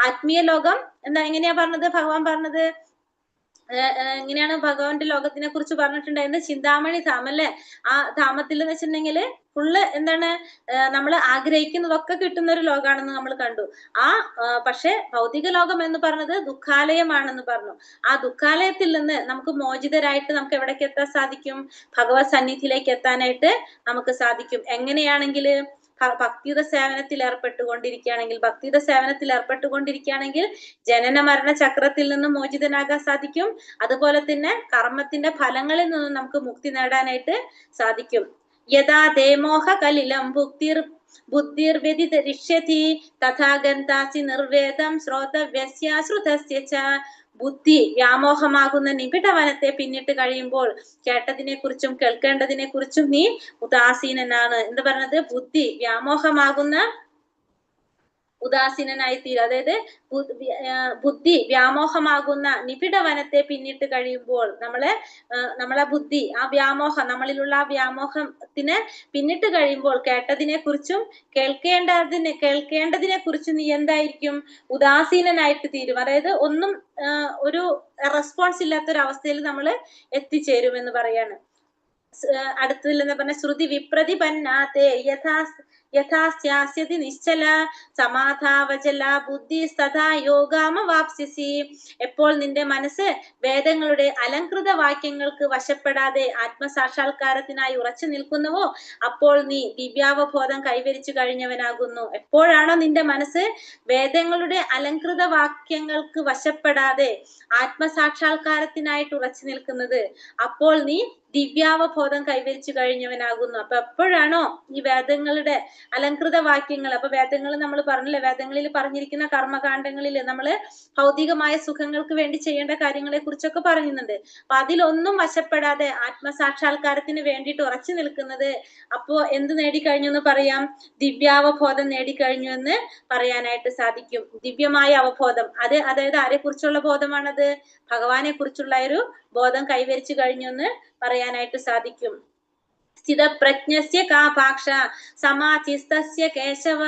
ആത്മീയ ലോകം. എങ്ങനെയാ പറഞ്ഞത്? ഭഗവാൻ പറഞ്ഞത് എങ്ങനെയാണ് ഭഗവാന്റെ ലോകത്തിനെ കുറിച്ച് പറഞ്ഞിട്ടുണ്ടായിരുന്നത്? ചിന്താമണി ധാമം അല്ലെ? ആ ധാമത്തിൽ എന്ന് വെച്ചിട്ടുണ്ടെങ്കിൽ ഫുള്ള് എന്താണ്, നമ്മൾ ആഗ്രഹിക്കുന്നതൊക്കെ കിട്ടുന്ന ഒരു ലോകമാണെന്ന് നമ്മൾ കണ്ടു. പക്ഷെ ഭൗതിക ലോകം എന്ന് പറഞ്ഞത് ദുഃഖാലയമാണെന്ന് പറഞ്ഞു. ആ ദുഃഖാലയത്തിൽ നിന്ന് നമുക്ക് മോചിതരായിട്ട് നമുക്ക് എവിടേക്ക് എത്താൻ സാധിക്കും? ഭഗവത് സന്നിധിയിലേക്ക് എത്താനായിട്ട് നമുക്ക് സാധിക്കും. എങ്ങനെയാണെങ്കിൽ ഭക്തിയുടെ സേവനത്തിൽ ഏർപ്പെട്ടുകൊണ്ടിരിക്കുകയാണെങ്കിൽ ജനന മരണ ചക്രത്തിൽ നിന്നും മോചിതനാകാൻ സാധിക്കും. അതുപോലെ തന്നെ കർമ്മത്തിന്റെ ഫലങ്ങളിൽ നിന്നും നമുക്ക് മുക്തി നേടാനായിട്ട് സാധിക്കും. യഥാ ദേമോഹ കലിലം ബുദ്ധിർവ്യതിരിഷ്യതി തഥാ ഗന്ധാസി നിർവേദം ശ്രോതവ്യസ്യ ശ്രുതസ്യ ച. ബുദ്ധി വ്യാമോഹമാകുന്ന നിബിഡവനത്തെ പിന്നിട്ട് കഴിയുമ്പോൾ കേട്ടതിനെ കുറിച്ചും കേൾക്കേണ്ടതിനെ കുറിച്ചും നീ ഉദാസീനനാണ്. എന്താ പറഞ്ഞത്? ബുദ്ധി വ്യാമോഹമാകുന്ന ഉദാസീനനായി തീരും. അതായത് ബുദ്ധി വ്യാമോഹമാകുന്ന നിബിഡവനത്തെ പിന്നിട്ട് കഴിയുമ്പോൾ നമ്മളെ ബുദ്ധി ആ വ്യാമോഹം, നമ്മളിലുള്ള ആ വ്യാമോഹത്തിനെ പിന്നിട്ട് കഴിയുമ്പോൾ കേട്ടതിനെ കുറിച്ചും കേൾക്കേണ്ടതിനെ കുറിച്ചും നീ എന്തായിരിക്കും? ഉദാസീനനായിട്ട് തീരും. അതായത് ഒന്നും ഒരു റെസ്പോൺസ് ഇല്ലാത്തൊരവസ്ഥയിൽ നമ്മൾ എത്തിച്ചേരുമെന്ന് പറയാണ്. അടുത്തതിൽ എന്താ പറഞ്ഞ? ശ്രുതി വിപ്രതിപന്നാതേ യഥാസ്യാസ്യതി നിശ്ചല സമാധാവചല ബുദ്ധി തഥാ യോഗാമവാപ്സ്യസി. എപ്പോൾ നിന്റെ മനസ്സ് വേദങ്ങളുടെ അലങ്കൃത വാക്യങ്ങൾക്ക് വശപ്പെടാതെ ആത്മസാക്ഷാത്കാരത്തിനായി ഉറച്ചു നിൽക്കുന്നുവോ അപ്പോൾ നീ ദിവ്യാവബോധം കൈവരിച്ചു കഴിഞ്ഞവനാകുന്നു. എപ്പോഴാണോ നിന്റെ മനസ്സ് വേദങ്ങളുടെ അലങ്കൃത വാക്യങ്ങൾക്ക് വശപ്പെടാതെ ആത്മസാക്ഷാത്കാരത്തിനായിട്ട് ഉറച്ചു നിൽക്കുന്നത് അപ്പോൾ നീ ദിവ്യാവബോധം കൈവരിച്ചു കഴിഞ്ഞവനാകുന്നു. അപ്പൊ എപ്പോഴാണോ ഈ വേദങ്ങളുടെ അലങ്കൃത വാക്യങ്ങൾ, അപ്പൊ വേദങ്ങൾ നമ്മൾ പറഞ്ഞില്ലേ, വേദങ്ങളിൽ പറഞ്ഞിരിക്കുന്ന കർമ്മകാണ്ഡങ്ങളിൽ നമ്മൾ ഭൗതികമായ സുഖങ്ങൾക്ക് വേണ്ടി ചെയ്യേണ്ട കാര്യങ്ങളെ കുറിച്ചൊക്കെ പറയുന്നുണ്ട്. അപ്പൊ അതിലൊന്നും വശപ്പെടാതെ ആത്മസാക്ഷാത്കാരത്തിന് വേണ്ടിയിട്ട് ഉറച്ചു നിൽക്കുന്നത് അപ്പോ എന്ത് നേടിക്കഴിഞ്ഞു എന്ന് പറയാം? ദിവ്യാവബോധം നേടിക്കഴിഞ്ഞു എന്ന് പറയാനായിട്ട് സാധിക്കും. ദിവ്യമായ അവബോധം, അതായത് ആരെ കുറിച്ചുള്ള ബോധമാണത്? ഭഗവാനെ കുറിച്ചുള്ള ഒരു ബോധം കൈവരിച്ചു കഴിഞ്ഞു എന്ന് പറയാനായിട്ട് സാധിക്കും. സ്ഥിതപ്രജ്ഞസ്യ കാപാക്ഷ സമാധിസ്തസ്യ കേശവ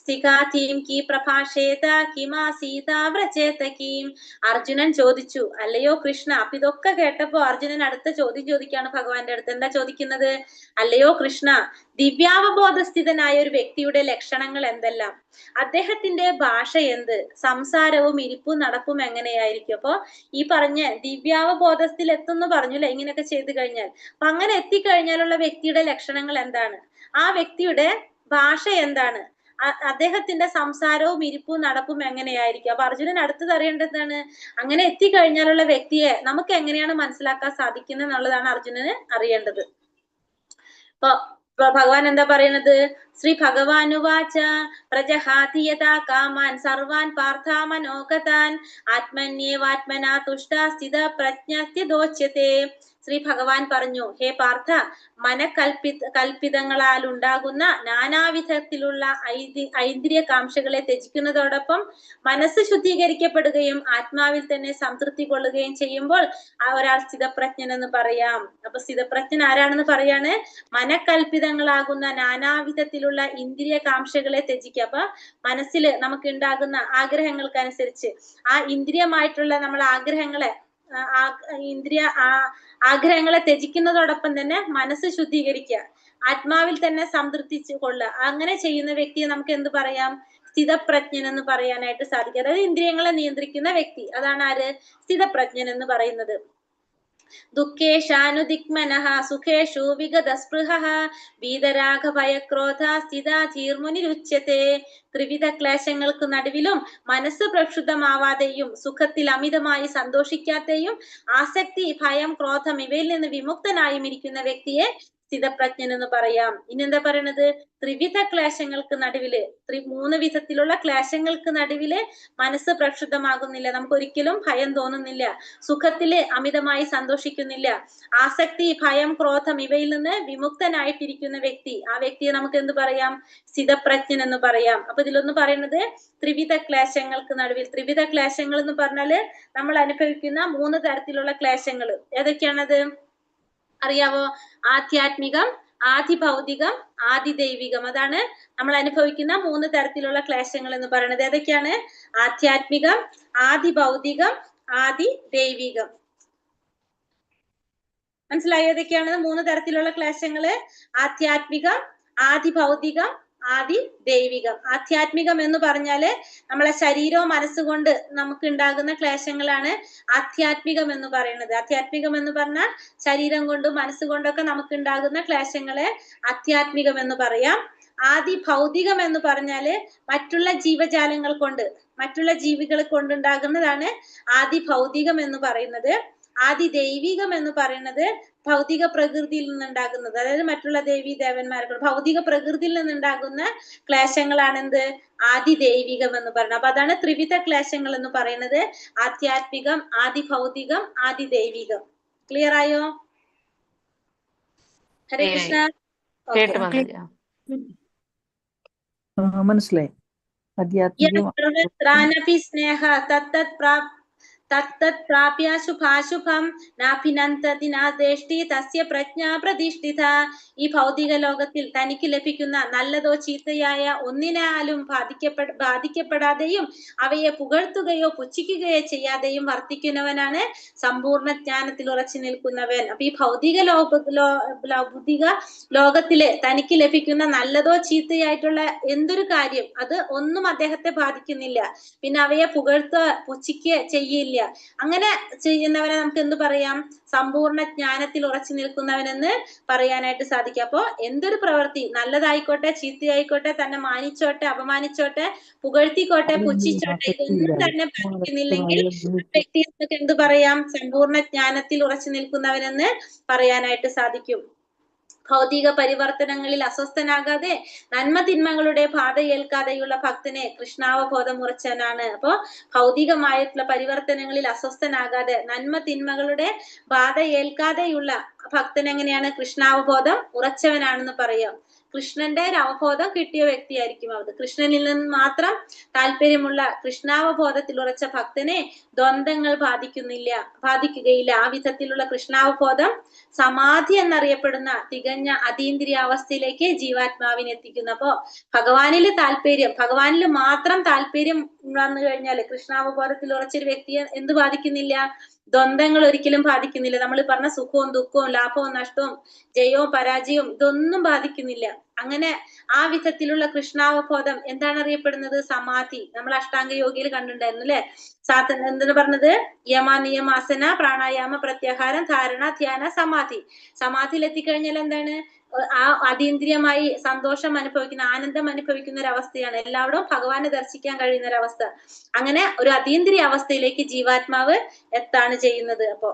സ്ഥികാതീം കീ പ്രഭാഷേത കിമാസീത വ്രജേത കീം. അർജുനൻ ചോദിച്ചു, അല്ലയോ കൃഷ്ണ. അപ്പൊ ഇതൊക്കെ കേട്ടപ്പോ അർജുനൻ അടുത്ത ചോദ്യം ചോദിക്കാണ് ഭഗവാന്റെ അടുത്ത്. എന്താ ചോദിക്കുന്നത്? അല്ലയോ കൃഷ്ണ, ദിവ്യാവബോധസ്ഥിതനായ ഒരു വ്യക്തിയുടെ ലക്ഷണങ്ങൾ എന്തെല്ലാം? അദ്ദേഹത്തിന്റെ ഭാഷ എന്ത്? സംസാരവും ഇരിപ്പും നടപ്പും എങ്ങനെയായിരിക്കും? അപ്പൊ ഈ പറഞ്ഞ ദിവ്യാവബോധത്തിൽ എത്തുന്നു പറഞ്ഞില്ലേ, ഇങ്ങനെയൊക്കെ ചെയ്തു കഴിഞ്ഞാൽ. അപ്പൊ അങ്ങനെ എത്തിക്കഴിഞ്ഞാലുള്ള വ്യക്തിയുടെ ലക്ഷണങ്ങൾ എന്താണ്? ആ വ്യക്തിയുടെ ഭാഷ എന്താണ്? അദ്ദേഹത്തിന്റെ സംസാരവും ഇരിപ്പും നടപ്പും എങ്ങനെയായിരിക്കും? അപ്പൊ അർജുനൻ അടുത്തത് അറിയേണ്ടതാണ്, അങ്ങനെ എത്തിക്കഴിഞ്ഞാലുള്ള വ്യക്തിയെ നമുക്ക് എങ്ങനെയാണ് മനസ്സിലാക്കാൻ സാധിക്കുന്നത് എന്നുള്ളതാണ് അർജുനന് അറിയേണ്ടത്. അപ്പൊ ഭഗവാൻ എന്താ പറയുന്നത്? ശ്രീ ഭഗവാനുവാച പ്രജഹാതി യഥാ കാമാൻ സർവാൻ പാർത്ഥാ മനോഗതാൻ ആത്മന്യേവാത്മനാ തുഷ്ടാ സ്ഥിത പ്രജ്ഞസ്യദോച്യത്തെ. ശ്രീ ഭഗവാൻ പറഞ്ഞു, ഹേ പാർത്ഥ, കൽപ്പിതങ്ങളാൽ ഉണ്ടാകുന്ന നാനാവിധത്തിലുള്ള ഐന്ദ്രിയ കാംക്ഷകളെ ത്യജിക്കുന്നതോടൊപ്പം മനസ്സ് ശുദ്ധീകരിക്കപ്പെടുകയും ആത്മാവിൽ തന്നെ സംതൃപ്തി കൊള്ളുകയും ചെയ്യുമ്പോൾ ഒരാൾ സ്ഥിതപ്രജ്ഞൻ എന്ന് പറയാം. അപ്പൊ സ്ഥിതപ്രജ്ഞൻ ആരാണെന്ന് പറയാണ്? മനക്കൽപ്പിതങ്ങളാകുന്ന നാനാവിധത്തിലുള്ള ഇന്ദ്രിയ കാംക്ഷകളെ ത്യജിക്കുക. അപ്പൊ മനസ്സിൽ നമുക്ക് ഉണ്ടാകുന്ന ആഗ്രഹങ്ങൾക്കനുസരിച്ച് ആ ഇന്ദ്രിയമായിട്ടുള്ള നമ്മളെ ആഗ്രഹങ്ങളെ ആഗ്രഹങ്ങളെ ത്യജിക്കുന്നതോടൊപ്പം തന്നെ മനസ്സ് ശുദ്ധീകരിക്കുക, ആത്മാവിൽ തന്നെ സംതൃപ്തിച്ചു കൊള്ളുക. അങ്ങനെ ചെയ്യുന്ന വ്യക്തിയെ നമുക്ക് എന്ത് പറയാം? സ്ഥിതപ്രജ്ഞൻ എന്ന് പറയാനായിട്ട് സാധിക്കും. അതായത് ഇന്ദ്രിയങ്ങളെ നിയന്ത്രിക്കുന്ന വ്യക്തി, അതാണ് ആര്? സ്ഥിതപ്രജ്ഞൻ എന്ന് പറയുന്നത്. ദുഃഖേഷാനുദിഗ്മനഃ സുഖേഷു വിഗതസ്പൃഹഃ വീതരാഗ ഭയക്രോധ സ്ഥിതാധീർമുനിരുച്യത്തെ. ത്രിവിധ ക്ലേശങ്ങൾക്ക് നടുവിലും മനസ്സ് പ്രക്ഷുബ്ധമാവാതെയും സുഖത്തിൽ അമിതമായി സന്തോഷിക്കാതെയും ആസക്തി, ഭയം, ക്രോധം ഇവയിൽ നിന്ന് വിമുക്തനായും ഇരിക്കുന്ന വ്യക്തിയെ സ്ഥിതപ്രജ്ഞൻ എന്ന് പറയാം. ഇനി എന്താ പറയണത്? ത്രിവിധ ക്ലേശങ്ങൾക്ക് നടുവില്, 3 വിധത്തിലുള്ള ക്ലേശങ്ങൾക്ക് നടുവില് മനസ്സ് പ്രക്ഷുബ്ധമാകുന്നില്ല, നമുക്ക് ഒരിക്കലും ഭയം തോന്നുന്നില്ല, സുഖത്തില് അമിതമായി സന്തോഷിക്കുന്നില്ല, ആസക്തി, ഭയം, ക്രോധം ഇവയിൽ നിന്ന് വിമുക്തനായിട്ടിരിക്കുന്ന വ്യക്തി, ആ വ്യക്തിയെ നമുക്ക് എന്ത് പറയാം? സ്ഥിതപ്രജ്ഞൻ എന്ന് പറയാം. അപ്പൊ ഇതിലൊന്ന് പറയുന്നത് ത്രിവിധ ക്ലേശങ്ങൾക്ക് നടുവിൽ. ത്രിവിധ ക്ലേശങ്ങൾ എന്ന് പറഞ്ഞാല് നമ്മൾ അനുഭവിക്കുന്ന 3 തരത്തിലുള്ള ക്ലേശങ്ങൾ. ഏതൊക്കെയാണത് അറിയാവോ? ആധ്യാത്മികം, ആദിഭൗതികം, ആദിദൈവികം. അതാണ് നമ്മൾ അനുഭവിക്കുന്ന 3 തരത്തിലുള്ള ക്ലേശങ്ങൾ എന്ന് പറയുന്നത്. ഏതൊക്കെയാണ്? ആധ്യാത്മികം, ആദിഭൗതികം, ആദിദൈവികം. മനസ്സിലായോ ഏതൊക്കെയാണ് 3 തരത്തിലുള്ള ക്ലേശങ്ങള്? ആധ്യാത്മികം, ആദിഭൗതികം, ആദി ദൈവികം. ആധ്യാത്മികം എന്ന് പറഞ്ഞാല് നമ്മളെ ശരീരവും മനസ്സുകൊണ്ട് നമുക്ക് ഉണ്ടാകുന്ന ക്ലേശങ്ങളാണ് ആധ്യാത്മികം എന്ന് പറയുന്നത്. ആധ്യാത്മികം എന്ന് പറഞ്ഞാൽ ശരീരം കൊണ്ടും മനസ്സുകൊണ്ടൊക്കെ നമുക്ക് ഉണ്ടാകുന്ന ക്ലേശങ്ങളെ ആധ്യാത്മികം എന്ന് പറയാം. ആദി ഭൗതികം എന്ന് പറഞ്ഞാല് മറ്റുള്ള ജീവജാലങ്ങൾ കൊണ്ട്, മറ്റുള്ള ജീവികളെ കൊണ്ടുണ്ടാകുന്നതാണ് ആദി ഭൗതികം എന്ന് പറയുന്നത്. ആദി ദൈവികം എന്ന് പറയുന്നത് ഭൗതിക പ്രകൃതിയിൽ നിന്നുണ്ടാകുന്നത്, അതായത് മറ്റുള്ള ദേവി ദേവന്മാരെ ഭൗതിക പ്രകൃതിയിൽ നിന്നുണ്ടാകുന്ന ക്ലേശങ്ങളാണ് എന്ത്? ആദി ദൈവികം എന്ന് പറയുന്നത്. അപ്പൊ അതാണ് ത്രിവിധ ക്ലേശങ്ങൾ എന്ന് പറയുന്നത്. ആധ്യാത്മികം, ആദി ഭൗതികം, ആദി ദൈവികം. ക്ലിയർ ആയോ? ഹരേ കൃഷ്ണ. കേട്ടു മാതാജി. മനസ്സിലായി. ആധ്യാത്മികം സ്നേഹ തത്തത് പ്രാപ്യ ശുഭാശുഭം നാഭിനന്ദതി നാദേഷ്ടി തസ്യ പ്രജ്ഞാ പ്രതിഷ്ഠിത. ഈ ഭൗതിക ലോകത്തിൽ തനിക്ക് ലഭിക്കുന്ന നല്ലതോ ചീത്തയായ ഒന്നിനാലും ബാധിക്കപ്പെടാതെയും അവയെ പുകഴ്ത്തുകയോ പുച്ഛിക്കുകയോ ചെയ്യാതെയും വർത്തിക്കുന്നവനാണ് സമ്പൂർണ്ണ ജ്ഞാനത്തിൽ ഉറച്ചു നിൽക്കുന്നവൻ. അപ്പൊ ഈ ഭൗതിക ലോകത്തില് തനിക്ക് ലഭിക്കുന്ന നല്ലതോ ചീത്തയായിട്ടുള്ള എന്തൊരു കാര്യം അത് ഒന്നും അദ്ദേഹത്തെ ബാധിക്കുന്നില്ല. പിന്നെ അവയെ പുച്ഛിക്കുക ചെയ്യില്ല. അങ്ങനെ ചെയ്യുന്നവനെ നമുക്ക് എന്ത് പറയാം? സമ്പൂർണ്ണ ജ്ഞാനത്തിൽ ഉറച്ചു നിൽക്കുന്നവനെന്ന് പറയാനായിട്ട് സാധിക്കും. അപ്പോ എന്തൊരു പ്രവൃത്തി, നല്ലതായിക്കോട്ടെ ചീത്തയായിക്കോട്ടെ, തന്നെ മാനിച്ചോട്ടെ അപമാനിച്ചോട്ടെ, പുകഴ്ത്തിക്കോട്ടെ പുച്ഛിച്ചോട്ടെ, ഇതൊന്നും തന്നെ ബാധിക്കുന്നില്ലെങ്കിൽ വ്യക്തിയെ നമുക്ക് എന്ത് പറയാം? സമ്പൂർണ്ണ ജ്ഞാനത്തിൽ ഉറച്ചു നിൽക്കുന്നവനെന്ന് പറയാനായിട്ട് സാധിക്കും. ഭൗതിക പരിവർത്തനങ്ങളിൽ അസ്വസ്ഥനാകാതെ നന്മ തിന്മകളുടെ ബാധ ഏൽക്കാതെയുള്ള ഭക്തനെ കൃഷ്ണാവബോധം ഉറച്ചവനാണ്. അപ്പോ ഭൗതികമായിട്ടുള്ള പരിവർത്തനങ്ങളിൽ അസ്വസ്ഥനാകാതെ നന്മ തിന്മകളുടെ ബാധ ഏൽക്കാതെയുള്ള ഭക്തൻ എങ്ങനെയാണ്? കൃഷ്ണാവബോധം ഉറച്ചവനാണെന്ന് പറയാം. കൃഷ്ണന്റെ ഒരു അവബോധം കിട്ടിയ വ്യക്തിയായിരിക്കും അത്. കൃഷ്ണനിൽ നിന്ന് മാത്രം താല്പര്യമുള്ള കൃഷ്ണാവബോധത്തിൽ ഉറച്ച ഭക്തനെ ദ്വന്ദ്ങ്ങൾ ബാധിക്കുകയില്ല. ആ വിധത്തിലുള്ള കൃഷ്ണാവബോധം സമാധി എന്നറിയപ്പെടുന്ന തികഞ്ഞ അതീന്ദ്രിയ അവസ്ഥയിലേക്ക് ജീവാത്മാവിനെ എത്തിക്കുന്നു. അപ്പോ ഭഗവാനിൽ മാത്രം താല്പര്യം വന്നു കഴിഞ്ഞാല് കൃഷ്ണാവബോധത്തിൽ ഉറച്ചൊരു വ്യക്തിയെ എന്ത് ബാധിക്കുന്നില്ല? ദ്വന്ദ്ങ്ങൾ ഒരിക്കലും ബാധിക്കുന്നില്ല. നമ്മൾ പറഞ്ഞ സുഖവും ദുഃഖവും ലാഭവും നഷ്ടവും ജയവും പരാജയവും ഇതൊന്നും ബാധിക്കുന്നില്ല. അങ്ങനെ ആ വിധത്തിലുള്ള കൃഷ്ണാവബോധം എന്താണ് അറിയപ്പെടുന്നത്? സമാധി. നമ്മൾ അഷ്ടാംഗ യോഗിയിൽ കണ്ടിട്ടുണ്ടായിരുന്നു അല്ലെ? എന്താണ് പറഞ്ഞത്? യമ നിയമാസന പ്രാണായാമ പ്രത്യാഹാരം ധാരണ ധ്യാന സമാധി. സമാധിയിൽ എത്തിക്കഴിഞ്ഞാൽ എന്താണ്? ആ അതീന്ദ്രിയമായി സന്തോഷം അനുഭവിക്കുന്ന, ആനന്ദം അനുഭവിക്കുന്ന ഒരു അവസ്ഥയാണ്. എല്ലാവരും ഭഗവാനെ ദർശിക്കാൻ കഴിയുന്ന ഒരു അവസ്ഥ. അങ്ങനെ ഒരു അതീന്ദ്രിയ അവസ്ഥയിലേക്ക് ജീവാത്മാവ് എത്താണ് ചെയ്യുന്നത്. അപ്പോ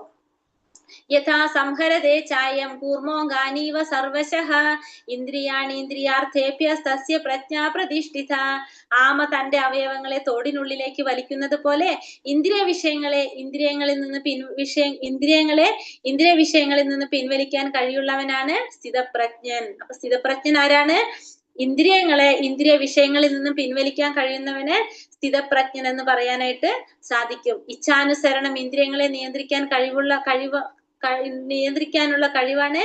യഥാ സംഹരതേ ചായം കൂർമോംഗാനീവ സർവശഃ ഇന്ദ്രിയാണീന്ദ്രിയാർത്ഥേഭ്യസ്തസ്യ പ്രജ്ഞാ പ്രതിഷ്ഠിത. ആമ തന്റെ അവയവങ്ങളെ തോടിനുള്ളിലേക്ക് വലിക്കുന്നത് പോലെ ഇന്ദ്രിയ വിഷയങ്ങളിൽ നിന്ന് പിൻവലിക്കാൻ കഴിയുള്ളവനാണ് സ്ഥിതപ്രജ്ഞൻ. അപ്പൊ സ്ഥിതപ്രജ്ഞൻ ആരാണ്? ഇന്ദ്രിയ വിഷയങ്ങളിൽ നിന്നും പിൻവലിക്കാൻ കഴിയുന്നവന് സ്ഥിതപ്രജ്ഞൻ എന്ന് പറയാനായിട്ട് സാധിക്കും. ഇച്ഛാനുസരണം ഇന്ദ്രിയങ്ങളെ നിയന്ത്രിക്കാനുള്ള കഴിവാണ്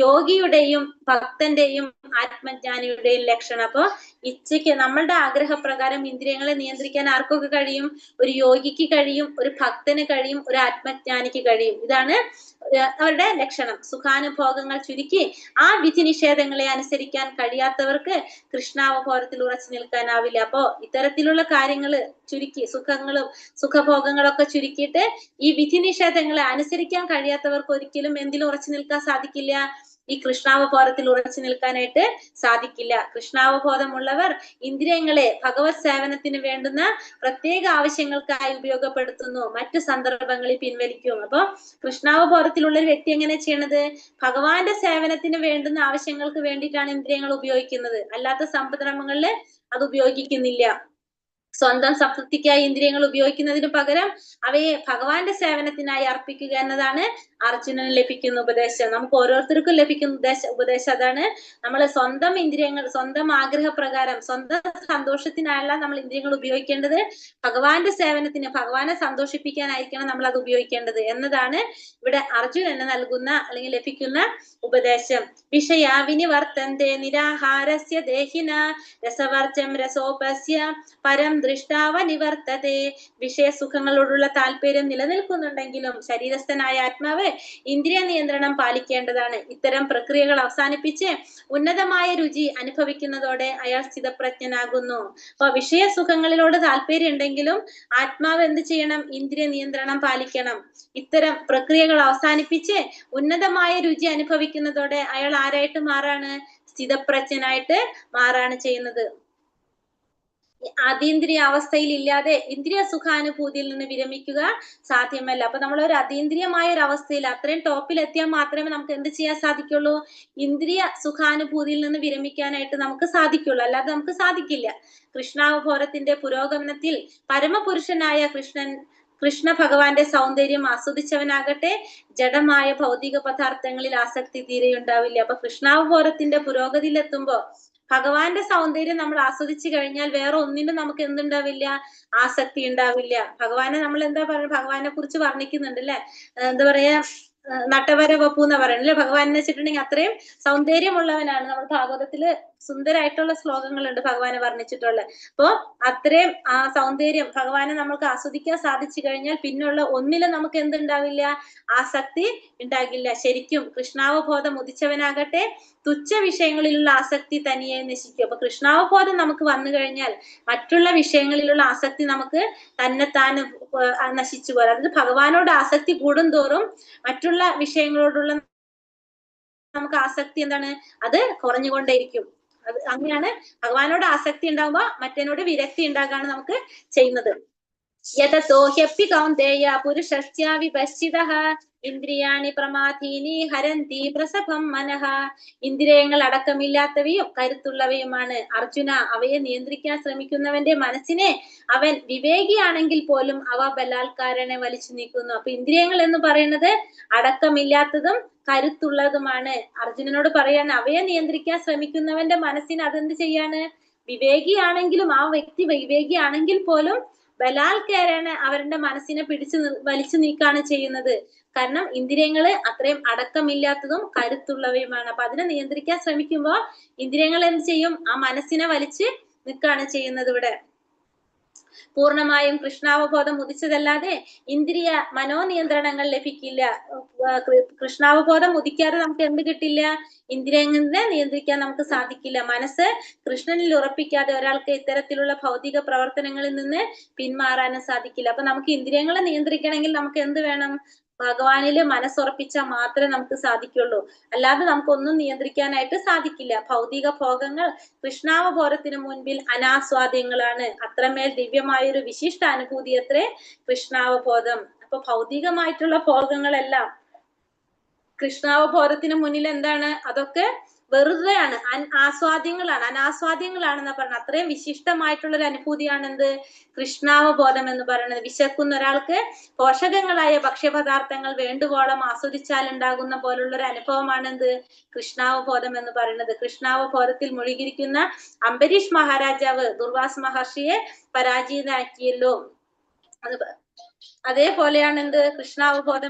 യോഗിയുടെയും ഭക്തന്റെയും ആത്മജ്ഞാനിയുടെയും ലക്ഷണം. അപ്പൊ ഇച്ഛയ്ക്ക് നമ്മളുടെ ആഗ്രഹപ്രകാരം ഇന്ദ്രിയങ്ങളെ നിയന്ത്രിക്കാൻ ആർക്കൊക്കെ കഴിയും? ഒരു യോഗിക്ക് കഴിയും, ഒരു ഭക്തന് കഴിയും, ഒരു ആത്മജ്ഞാനിക്ക് കഴിയും. ഇതാണ് അവരുടെ ലക്ഷണം. സുഖാനുഭോഗങ്ങൾ ചുരുക്കി ആ വിധി നിഷേധങ്ങളെ അനുസരിക്കാൻ കഴിയാത്തവർക്ക് കൃഷ്ണാവബോധത്തിൽ ഉറച്ചു നിൽക്കാനാവില്ല. അപ്പോ ഇത്തരത്തിലുള്ള കാര്യങ്ങള് ചുരുക്കി, സുഖഭോഗങ്ങളൊക്കെ ചുരുക്കിയിട്ട് ഈ വിധി നിഷേധങ്ങളെ അനുസരിക്കാൻ കഴിയാത്തവർക്ക് ഒരിക്കലും എന്തിലും ഉറച്ചു നിൽക്കാൻ സാധിക്കില്ല? ഈ കൃഷ്ണാവബോധത്തിൽ ഉറച്ചു നിൽക്കാനായിട്ട് സാധിക്കില്ല. കൃഷ്ണാവബോധമുള്ളവർ ഇന്ദ്രിയങ്ങളെ ഭഗവത് സേവനത്തിന് വേണ്ടുന്ന പ്രത്യേക ആവശ്യങ്ങൾക്കായി ഉപയോഗപ്പെടുത്തുന്നു, മറ്റു സന്ദർഭങ്ങളിൽ പിൻവലിക്കും. അപ്പൊ കൃഷ്ണാവബോധത്തിലുള്ള ഒരു വ്യക്തി എങ്ങനെ ചെയ്യണത്? ഭഗവാന്റെ സേവനത്തിന് വേണ്ടുന്ന ആവശ്യങ്ങൾക്ക് വേണ്ടിയിട്ടാണ് ഇന്ദ്രിയങ്ങൾ ഉപയോഗിക്കുന്നത്. അല്ലാത്ത സന്ദർഭങ്ങളിൽ അത് ഉപയോഗിക്കുന്നില്ല. സ്വന്തം സംതൃപ്തിക്കായി ഇന്ദ്രിയങ്ങൾ ഉപയോഗിക്കുന്നതിന് പകരം അവയെ ഭഗവാന്റെ സേവനത്തിനായി അർപ്പിക്കുക എന്നതാണ് അർജുനന് ലഭിക്കുന്ന ഉപദേശം. നമുക്ക് ഓരോരുത്തർക്കും ലഭിക്കുന്ന ഉപദേശം അതാണ്. നമ്മൾ സ്വന്തം ഇന്ദ്രിയങ്ങൾ, സ്വന്തം ആഗ്രഹപ്രകാരം, സ്വന്തം സന്തോഷത്തിനായല്ല നമ്മൾ ഇന്ദ്രിയങ്ങൾ ഉപയോഗിക്കേണ്ടത്. ഭഗവാന്റെ സേവനത്തിന്, ഭഗവാനെ സന്തോഷിപ്പിക്കാനായിരിക്കണം നമ്മൾ അത് ഉപയോഗിക്കേണ്ടത് എന്നതാണ് ഇവിടെ അർജുനന് നൽകുന്ന അല്ലെങ്കിൽ ലഭിക്കുന്ന ഉപദേശം. വിഷയാവിനി വർത്തന്തെ നിരാഹാരസ്യ ദേഹിന രസവർജം രസോപസ്യ പരം ദൃഷ്ടാവ നിവർത്തതേ. വിഷയസുഖങ്ങളോടുള്ള താല്പര്യം നിലനിൽക്കുന്നുണ്ടെങ്കിലും ശരീരസ്ഥനായ ആത്മാവ് ഇന്ദ്രിയ നിയന്ത്രണം പാലിക്കേണ്ടതാണ്. ഇത്തരം പ്രക്രിയകൾ അവസാനിപ്പിച്ച് ഉന്നതമായ രുചി അനുഭവിക്കുന്നതോടെ അയാൾ സ്ഥിതപ്രജ്ഞനാകുന്നു. അപ്പൊ വിഷയസുഖങ്ങളിലോട് താല്പര്യം ഉണ്ടെങ്കിലും ആത്മാവ് എന്ത് ചെയ്യണം? ഇന്ദ്രിയ നിയന്ത്രണം പാലിക്കണം. ഇത്തരം പ്രക്രിയകൾ അവസാനിപ്പിച്ച് ഉന്നതമായ രുചി അനുഭവിക്കുന്നതോടെ അയാൾ ആരായിട്ട് മാറാണ്? സ്ഥിതപ്രജ്ഞനായിട്ട് മാറാണ് ചെയ്യുന്നത്. അതീന്ദ്രിയ അവസ്ഥയിൽ ഇല്ലാതെ ഇന്ദ്രിയ സുഖാനുഭൂതിയിൽ നിന്ന് വിരമിക്കുക സാധ്യമല്ല. അപ്പൊ നമ്മൾ ഒരു അതീന്ദ്രിയമായ ഒരു അവസ്ഥയിൽ അത്രയും ടോപ്പിൽ എത്തിയാൽ മാത്രമേ നമുക്ക് എന്ത് ചെയ്യാൻ സാധിക്കുള്ളൂ? ഇന്ദ്രിയ സുഖാനുഭൂതിയിൽ നിന്ന് വിരമിക്കാനായിട്ട് നമുക്ക് സാധിക്കുള്ളൂ, അല്ലാതെ നമുക്ക് സാധിക്കില്ല. കൃഷ്ണാവബോധത്തിന്റെ പുരോഗമനത്തിൽ പരമപുരുഷനായ കൃഷ്ണ ഭഗവാന്റെ സൗന്ദര്യം ആസ്വദിച്ചവനാകട്ടെ ജഡമായ ഭൗതിക പദാർത്ഥങ്ങളിൽ ആസക്തി തീരെ ഉണ്ടാവില്ല. അപ്പൊ കൃഷ്ണാവബോധത്തിന്റെ പുരോഗതിയിലെത്തുമ്പോ ഭഗവാന്റെ സൗന്ദര്യം നമ്മൾ ആസ്വദിച്ചു കഴിഞ്ഞാൽ വേറെ ഒന്നിനും നമുക്ക് എന്തുണ്ടാവില്ല? ആസക്തി ഉണ്ടാവില്ല. ഭഗവാനെ നമ്മൾ എന്താ പറയുക? ഭഗവാനെ കുറിച്ച് വർണ്ണിക്കുന്നുണ്ട് അല്ലെ, എന്താ പറയാ, നട്ടവര വപ്പു എന്ന് പറയുന്നത് അല്ലെ. ഭഗവാൻ എന്ന് വെച്ചിട്ടുണ്ടെങ്കിൽ അത്രയും സൗന്ദര്യമുള്ളവനാണ്. നമ്മൾ ഭാഗവതത്തില് സുന്ദരായിട്ടുള്ള ശ്ലോകങ്ങളുണ്ട് ഭഗവാനെ വർണ്ണിച്ചിട്ടുള്ളത്. അപ്പോ അത്രയും ആ സൗന്ദര്യം ഭഗവാനെ നമുക്ക് ആസ്വദിക്കാൻ സാധിച്ചു കഴിഞ്ഞാൽ പിന്നുള്ള ഒന്നിലും നമുക്ക് എന്തുണ്ടാവില്ല? ആസക്തി ഉണ്ടാകില്ല. ശരിക്കും കൃഷ്ണാവബോധം ഉദിച്ചവനാകട്ടെ തുച്ഛ വിഷയങ്ങളിലുള്ള ആസക്തി തനിയെ നശിക്കും. അപ്പൊ കൃഷ്ണാവബോധം നമുക്ക് വന്നു കഴിഞ്ഞാൽ മറ്റുള്ള വിഷയങ്ങളിലുള്ള ആസക്തി നമുക്ക് തന്നെത്താൻ നശിച്ചു പോകാം. അതായത് ഭഗവാനോട് ആസക്തി കൂടും തോറും മറ്റുള്ള വിഷയങ്ങളോടുള്ള നമുക്ക് ആസക്തി എന്താണ്? അത് കുറഞ്ഞുകൊണ്ടേയിരിക്കും. അത് അങ്ങനെയാണ്. ഭഗവാനോട് ആസക്തി ഉണ്ടാകുമ്പോ മറ്റേനോട് വിരക്തി ഉണ്ടാകാണ് നമുക്ക് ചെയ്യുന്നത്. യതതോഹ്യപ്പി കൗന്ദേയ പുരുഷസ്യ വിപശ്ചിതഃ ഇന്ദ്രിയാണി പ്രമാഥീനി ഹരന്തി പ്രസഭം മനഃ. ഇന്ദ്രിയങ്ങൾ അടക്കമില്ലാത്തവയും കരുത്തുള്ളവയുമാണ് അർജുന. അവയെ നിയന്ത്രിക്കാൻ ശ്രമിക്കുന്നവന്റെ മനസ്സിനെ അവൻ വിവേകിയാണെങ്കിൽ പോലും അവ ബലാത്കാരനെ വലിച്ചു നീക്കുന്നു. അപ്പൊ ഇന്ദ്രിയങ്ങൾ എന്ന് പറയുന്നത് അടക്കമില്ലാത്തതും കരുത്തുള്ളതുമാണ്. അർജുനനോട് പറയാണ് അവയെ നിയന്ത്രിക്കാൻ ശ്രമിക്കുന്നവന്റെ മനസ്സിന് അതെന്ത് ചെയ്യാണ്? വിവേകിയാണെങ്കിലും ആ വ്യക്തി വിവേകിയാണെങ്കിൽ പോലും ബലാത്കാരേണ അവരുടെ മനസ്സിനെ വലിച്ചു നീക്കാണ് ചെയ്യുന്നത്. കാരണം ഇന്ദ്രിയങ്ങള് അത്രയും അടക്കമില്ലാത്തതും കരുത്തുള്ളവയുമാണ്. അപ്പൊ അതിനെ നിയന്ത്രിക്കാൻ ശ്രമിക്കുമ്പോ ഇന്ദ്രിയങ്ങൾ എന്ത് ചെയ്യും? ആ മനസ്സിനെ വലിച്ച് നിൽക്കാണ് ചെയ്യുന്നത്. ഇവിടെ പൂർണ്ണമായും കൃഷ്ണാവബോധം ഉദിച്ചതല്ലാതെ ഇന്ദ്രിയ മനോനിയന്ത്രണങ്ങൾ ലഭിക്കില്ല. കൃഷ്ണാവബോധം ഉദിക്കാതെ നമുക്ക് എന്ത് കിട്ടില്ല? ഇന്ദ്രിയങ്ങളെ നിയന്ത്രിക്കാൻ നമുക്ക് സാധിക്കില്ല. മനസ്സ് കൃഷ്ണനിൽ ഉറപ്പിക്കാതെ ഒരാൾക്ക് ഇത്തരത്തിലുള്ള ഭൗതിക പ്രവർത്തനങ്ങളിൽ നിന്ന് പിന്മാറാനും സാധിക്കില്ല. അപ്പൊ നമുക്ക് ഇന്ദ്രിയങ്ങളെ നിയന്ത്രിക്കണമെങ്കിൽ നമുക്ക് എന്ത് വേണം? ഭഗവാനില് മനസ്സുറപ്പിച്ചാൽ മാത്രമേ നമുക്ക് സാധിക്കുള്ളൂ. അല്ലാതെ നമുക്കൊന്നും നിയന്ത്രിക്കാനായിട്ട് സാധിക്കില്ല. ഭൗതിക ഭോഗങ്ങൾ കൃഷ്ണാവബോധത്തിന് മുൻപിൽ അനാസ്വാദ്യങ്ങളാണ്. അത്രമേൽ ദിവ്യമായൊരു വിശിഷ്ട അനുഭൂതി അത്രേ കൃഷ്ണാവബോധം. അപ്പൊ ഭൗതികമായിട്ടുള്ള ഭോഗങ്ങളെല്ലാം കൃഷ്ണാവബോധത്തിന് മുന്നിൽ എന്താണ്? അതൊക്കെ വെറുതെയാണ്, ആസ്വാദ്യങ്ങളാണ്, അനാസ്വാദ്യങ്ങളാണെന്നാ പറഞ്ഞത്. അത്രയും വിശിഷ്ടമായിട്ടുള്ള ഒരു അനുഭൂതിയാണ് എന്ത്? കൃഷ്ണാവബോധം എന്ന് പറയുന്നത്. വിശക്കുന്ന ഒരാൾക്ക് പോഷകങ്ങളായ ഭക്ഷ്യപദാർത്ഥങ്ങൾ വേണ്ടുവോളം ആസ്വദിച്ചാൽ ഉണ്ടാകുന്ന പോലുള്ള ഒരു അനുഭവമാണ് എന്ത്? കൃഷ്ണാവബോധം എന്ന് പറയുന്നത്. കൃഷ്ണാവബോധത്തിൽ മുഴുകിയിരിക്കുന്ന അംബരീഷ് മഹാരാജാവ് ദുർവാസ മഹർഷിയെ പരാജിതനാക്കിയല്ലോ. അതേപോലെയാണ് എന്ത്? കൃഷ്ണാവബോധം